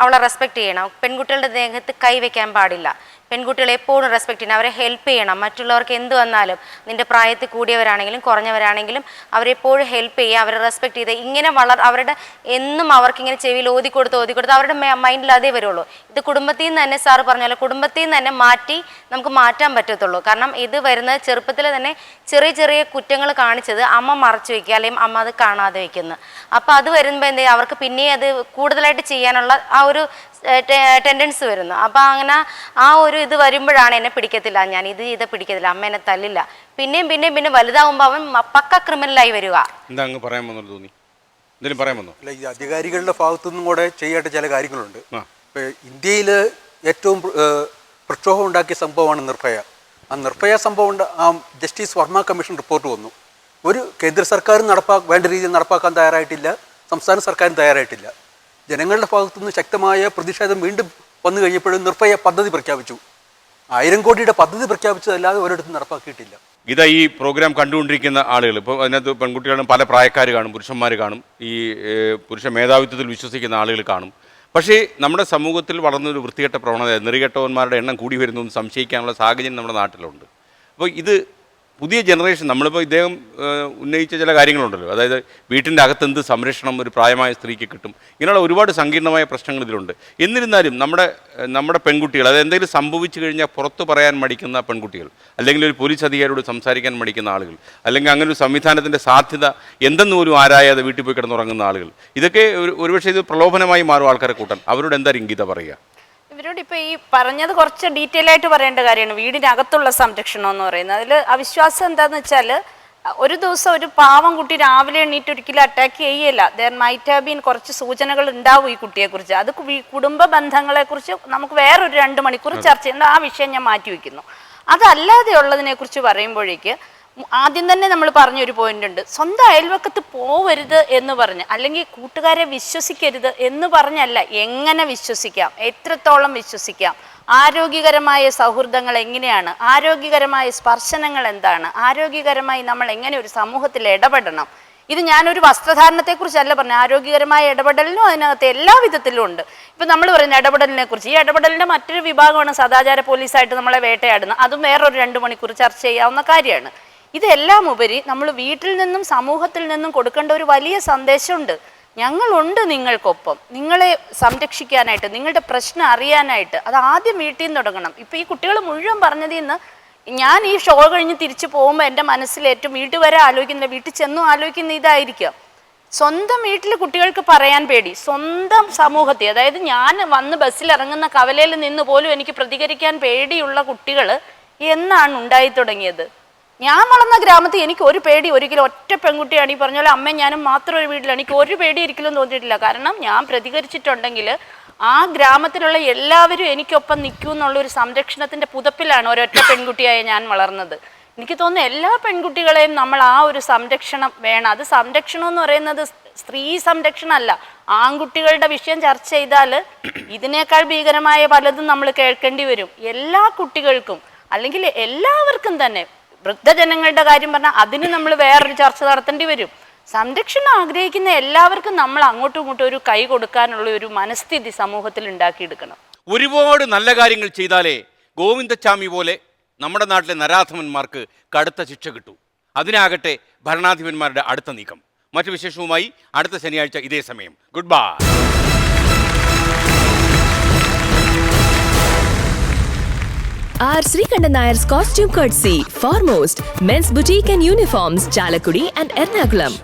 അവളെ റെസ്പെക്ട് ചെയ്യണം. പെൺകുട്ടികളുടെ ദേഹത്ത് കൈവയ്ക്കാൻ പാടില്ല. പെൺകുട്ടികളെ എപ്പോഴും റെസ്പെക്ട് ചെയ്യണം, അവരെ ഹെൽപ്പ് ചെയ്യണം. മറ്റുള്ളവർക്ക് എന്ത് വന്നാലും നിന്റെ പ്രായത്തിൽ കൂടിയവരാണെങ്കിലും കുറഞ്ഞവരാണെങ്കിലും അവരെപ്പോഴും ഹെൽപ്പ് ചെയ്യുക, അവരെ റെസ്പെക്ട് ചെയ്ത് ഇങ്ങനെ അവരുടെ എന്നും അവർക്കിങ്ങനെ ചെവിയിൽ ഓതിക്കൊടുത്ത് അവരുടെ മൈൻഡിൽ അതേ വരുള്ളൂ. ഇത് കുടുംബത്തിൽ നിന്ന് തന്നെ സാറ് പറഞ്ഞല്ലോ, കുടുംബത്തിൽ നിന്ന് തന്നെ നമുക്ക് മാറ്റാൻ പറ്റത്തുള്ളൂ. കാരണം ഇത് വരുന്നത് ചെറുപ്പത്തിൽ തന്നെ ചെറിയ ചെറിയ കുറ്റങ്ങൾ കാണിച്ചത് അമ്മ മറച്ചു വയ്ക്കുക, അല്ലെങ്കിൽ അമ്മ അത് കാണാതെ വയ്ക്കുന്നു. അപ്പോൾ അത് വരുമ്പോൾ എന്ത് ചെയ്യും, അവർക്ക് പിന്നെ അത് കൂടുതലായിട്ട് ചെയ്യാനുള്ള ആ ഒരു ടെൻഡൻസി വരുന്നു. അപ്പം അങ്ങനെ ആ ഒരു ഇത് വരുമ്പോഴാണ് എന്നെ പിടിക്കത്തില്ല, ഞാൻ ഇത് ചെയ്ത് പിടിക്കത്തില്ല, അമ്മ എന്നെ തല്ലില്ല. പിന്നെ വലുതാവുമ്പോൾ അവൻ പക്ക ക്രിമിനലായി വരിക. എന്താ അങ്ങ് പറയാൻ വന്നു തോന്നി? എന്തെങ്കിലും പറയാൻ വന്നു? അല്ല, ഈ അധികാരികളുടെ ഭാഗത്തുനിന്നും കൂടെ ചെയ്യേണ്ട ചില കാര്യങ്ങളുണ്ട്. ഇപ്പോൾ ഇന്ത്യയിൽ ഏറ്റവും പ്രക്ഷോഭം ഉണ്ടാക്കിയ സംഭവമാണ് നിർഭയ. ആ നിർഭയ സംഭവം ആ ജസ്റ്റിസ് വർമ്മ കമ്മീഷൻ റിപ്പോർട്ട് വന്നു. ഒരു കേന്ദ്ര സർക്കാരും വേണ്ട രീതിയിൽ നടപ്പാക്കാൻ തയ്യാറായിട്ടില്ല, സംസ്ഥാന സർക്കാരും തയ്യാറായിട്ടില്ല. ജനങ്ങളുടെ ഭാഗത്തുനിന്ന് ശക്തമായ പ്രതിഷേധം വീണ്ടും വന്നു കഴിഞ്ഞപ്പോഴും നിർഭയ പദ്ധതി പ്രഖ്യാപിച്ചു. 1000 കോടിയുടെ പദ്ധതി പ്രഖ്യാപിച്ചതല്ലാതെ ഒരിടത്തും നടപ്പാക്കിയിട്ടില്ല. ഇതാ ഈ പ്രോഗ്രാം കണ്ടുകൊണ്ടിരിക്കുന്ന ആളുകൾ, ഇപ്പോൾ അതിനകത്ത് പെൺകുട്ടികളും പല പ്രായക്കാർ കാണും, പുരുഷന്മാർ കാണും, ഈ പുരുഷ മേധാവിത്വത്തിൽ വിശ്വസിക്കുന്ന ആളുകൾ കാണും. പക്ഷേ നമ്മുടെ സമൂഹത്തിൽ വളർന്നൊരു വൃത്തികെട്ട പ്രവണത, നെറികെട്ടവന്മാരുടെ എണ്ണം കൂടി വരുന്നു എന്ന് സംശയിക്കാനുള്ള സാഹചര്യം നമ്മുടെ നാട്ടിലുണ്ട്. അപ്പോൾ ഇത് പുതിയ ജനറേഷൻ, നമ്മളിപ്പോൾ ഇദ്ദേഹം ഉന്നയിച്ച ചില കാര്യങ്ങളുണ്ടല്ലോ, അതായത് വീട്ടിൻ്റെ അകത്ത് എന്ത് സംരക്ഷണം ഒരു പ്രായമായ സ്ത്രീക്ക് കിട്ടും, ഇങ്ങനെയുള്ള ഒരുപാട് സങ്കീർണമായ പ്രശ്നങ്ങൾ ഇതിലുണ്ട്. എന്നിരുന്നാലും നമ്മുടെ പെൺകുട്ടികൾ, അതായത് എന്തെങ്കിലും സംഭവിച്ചു കഴിഞ്ഞാൽ പുറത്ത് പറയാൻ മടിക്കുന്ന പെൺകുട്ടികൾ, അല്ലെങ്കിൽ ഒരു പോലീസ് അധികാരിയോട് സംസാരിക്കാൻ മടിക്കുന്ന ആളുകൾ, അല്ലെങ്കിൽ അങ്ങനെ ഒരു സംവിധാനത്തിൻ്റെ സാധ്യത എന്തെന്ന് പോലും ആരായാതെ വീട്ടിൽ പോയി കിടന്നുറങ്ങുന്ന ആളുകൾ, ഇതൊക്കെ ഒരുപക്ഷെ ഇത് പ്രലോഭനമായി മാറും ആൾക്കാരെ കൂട്ടാൻ. അവരോട് എന്താ ഇംഗിത പറയുക? ഇവരോട് ഇപ്പോൾ ഈ പറഞ്ഞത് കുറച്ച് ഡീറ്റെയിൽ ആയിട്ട് പറയേണ്ട കാര്യമാണ്. വീടിനകത്തുള്ള സംരക്ഷണം എന്ന് പറയുന്നത് അതിൽ അവിശ്വാസം എന്താണെന്ന് വെച്ചാൽ, ഒരു ദിവസം ഒരു പാവം കുട്ടി രാവിലെ എണീറ്റ് ഒരിക്കലും അറ്റാക്ക് ചെയ്യല്ല. ദർ മൈറ്റ് ഹാവ് ബീൻ കുറച്ച് സൂചനകൾ ഉണ്ടാവും ഈ കുട്ടിയെക്കുറിച്ച്. അത് കുടുംബ ബന്ധങ്ങളെക്കുറിച്ച് നമുക്ക് വേറൊരു 2 മണിക്കൂർ ചർച്ച ചെയ്യേണ്ട, ആ വിഷയം ഞാൻ മാറ്റി വയ്ക്കുന്നു. അതല്ലാതെ ഉള്ളതിനെക്കുറിച്ച് പറയുമ്പോഴേക്ക് ആദ്യം തന്നെ നമ്മൾ പറഞ്ഞൊരു പോയിന്റ് ഉണ്ട്, സ്വന്തം അയൽവക്കത്ത് പോവരുത് എന്ന് പറഞ്ഞ്, അല്ലെങ്കിൽ കൂട്ടുകാരെ വിശ്വസിക്കരുത് എന്ന് പറഞ്ഞല്ല, എങ്ങനെ വിശ്വസിക്കാം, എത്രത്തോളം വിശ്വസിക്കാം, ആരോഗ്യകരമായ സൗഹൃദങ്ങൾ എങ്ങനെയാണ്, ആരോഗ്യകരമായ സ്പർശനങ്ങൾ എന്താണ്, ആരോഗ്യകരമായി നമ്മൾ എങ്ങനെ ഒരു സമൂഹത്തിൽ ഇടപെടണം. ഇത് ഞാനൊരു വസ്ത്രധാരണത്തെക്കുറിച്ചല്ല പറഞ്ഞു, ആരോഗ്യകരമായ ഇടപെടലിനും അതിനകത്ത് എല്ലാ വിധത്തിലും ഉണ്ട്. ഇപ്പം നമ്മൾ പറയുന്ന ഇടപെടലിനെ കുറിച്ച്, ഈ ഇടപെടലിൻ്റെ മറ്റൊരു വിഭാഗമാണ് സദാചാര പോലീസായിട്ട് നമ്മളെ വേട്ടയാടുന്നത്. അതും വേറൊരു 2 മണിക്കൂർ ചർച്ച ചെയ്യാവുന്ന കാര്യമാണ്. ഇതെല്ലാം ഉപരി നമ്മൾ വീട്ടിൽ നിന്നും സമൂഹത്തിൽ നിന്നും കൊടുക്കേണ്ട ഒരു വലിയ സന്ദേശമുണ്ട്. ഞങ്ങളുണ്ട് നിങ്ങൾക്കൊപ്പം, നിങ്ങളെ സംരക്ഷിക്കാനായിട്ട്, നിങ്ങളുടെ പ്രശ്നം അറിയാനായിട്ട്. അത് ആദ്യം വീട്ടിൽ നിന്ന് തുടങ്ങണം. ഇപ്പം ഈ കുട്ടികൾ മുഴുവൻ പറഞ്ഞതിൽ നിന്ന് ഞാൻ ഈ ഷോ കഴിഞ്ഞ് തിരിച്ചു പോകുമ്പോൾ എൻ്റെ മനസ്സിലേറ്റവും വീട്ടിൽ വരെ ആലോചിക്കുന്നില്ല, വീട്ടിൽ ചെന്നും ആലോചിക്കുന്ന ഇതായിരിക്കാം. സ്വന്തം വീട്ടിൽ കുട്ടികൾക്ക് പറയാൻ പേടി, സ്വന്തം സമൂഹത്തിൽ, അതായത് ഞാൻ വന്ന് ബസ്സിൽ ഇറങ്ങുന്ന കവലയിൽ നിന്ന് പോലും എനിക്ക് പ്രതികരിക്കാൻ പേടിയുള്ള കുട്ടികൾ എന്നാണ് ഉണ്ടായി തുടങ്ങിയത്. ഞാൻ വളർന്ന ഗ്രാമത്തിൽ എനിക്ക് ഒരു പേടി ഒരിക്കലും, ഒറ്റ പെൺകുട്ടിയാണ് ഈ പറഞ്ഞ പോലെ അമ്മയും ഞാനും മാത്രം ഒരു വീട്ടിലാണ്, എനിക്ക് ഒരു പേടി ഒരിക്കലും തോന്നിയിട്ടില്ല. കാരണം ഞാൻ പ്രതികരിച്ചിട്ടുണ്ടെങ്കിൽ ആ ഗ്രാമത്തിലുള്ള എല്ലാവരും എനിക്കൊപ്പം നിൽക്കും എന്നുള്ളൊരു സംരക്ഷണത്തിൻ്റെ പുതപ്പിലാണ് ഒരൊറ്റ പെൺകുട്ടിയായ ഞാൻ വളർന്നത്. എനിക്ക് തോന്നുന്നു എല്ലാ പെൺകുട്ടികളെയും നമ്മൾ ആ ഒരു സംരക്ഷണം വേണം. അത് സംരക്ഷണം എന്ന് പറയുന്നത് സ്ത്രീ സംരക്ഷണമല്ല, ആൺകുട്ടികളുടെ വിഷയം ചർച്ച ചെയ്താൽ ഇതിനേക്കാൾ ഭീകരമായ പലതും നമ്മൾ കേൾക്കേണ്ടി വരും. എല്ലാ കുട്ടികൾക്കും അല്ലെങ്കിൽ എല്ലാവർക്കും തന്നെ, വൃദ്ധജനങ്ങളുടെ കാര്യം പറഞ്ഞാൽ അതിന് നമ്മൾ വേറൊരു ചർച്ച നടത്തേണ്ടി വരും. സംരക്ഷണം ആഗ്രഹിക്കുന്ന എല്ലാവർക്കും നമ്മൾ അങ്ങോട്ടും ഇങ്ങോട്ടും ഒരു കൈ കൊടുക്കാനുള്ള ഒരു മനസ്ഥിതി സമൂഹത്തിൽ ഉണ്ടാക്കിയെടുക്കണം. ഒരുപാട് നല്ല കാര്യങ്ങൾ ചെയ്താലേ ഗോവിന്ദച്ചാമി പോലെ നമ്മുടെ നാട്ടിലെ നരാധമന്മാർക്ക് കടുത്ത ശിക്ഷ കിട്ടൂ. അതിനാകട്ടെ ഭരണാധിപന്മാരുടെ അടുത്ത നീക്കം. മറ്റു വിശേഷവുമായി അടുത്ത ശനിയാഴ്ച ഇതേ സമയം. Good bye. R. Srikandan Nayar's costume courtesy, Foremost, Men's Boutique and Uniforms, Chalakudi and Ernakulam.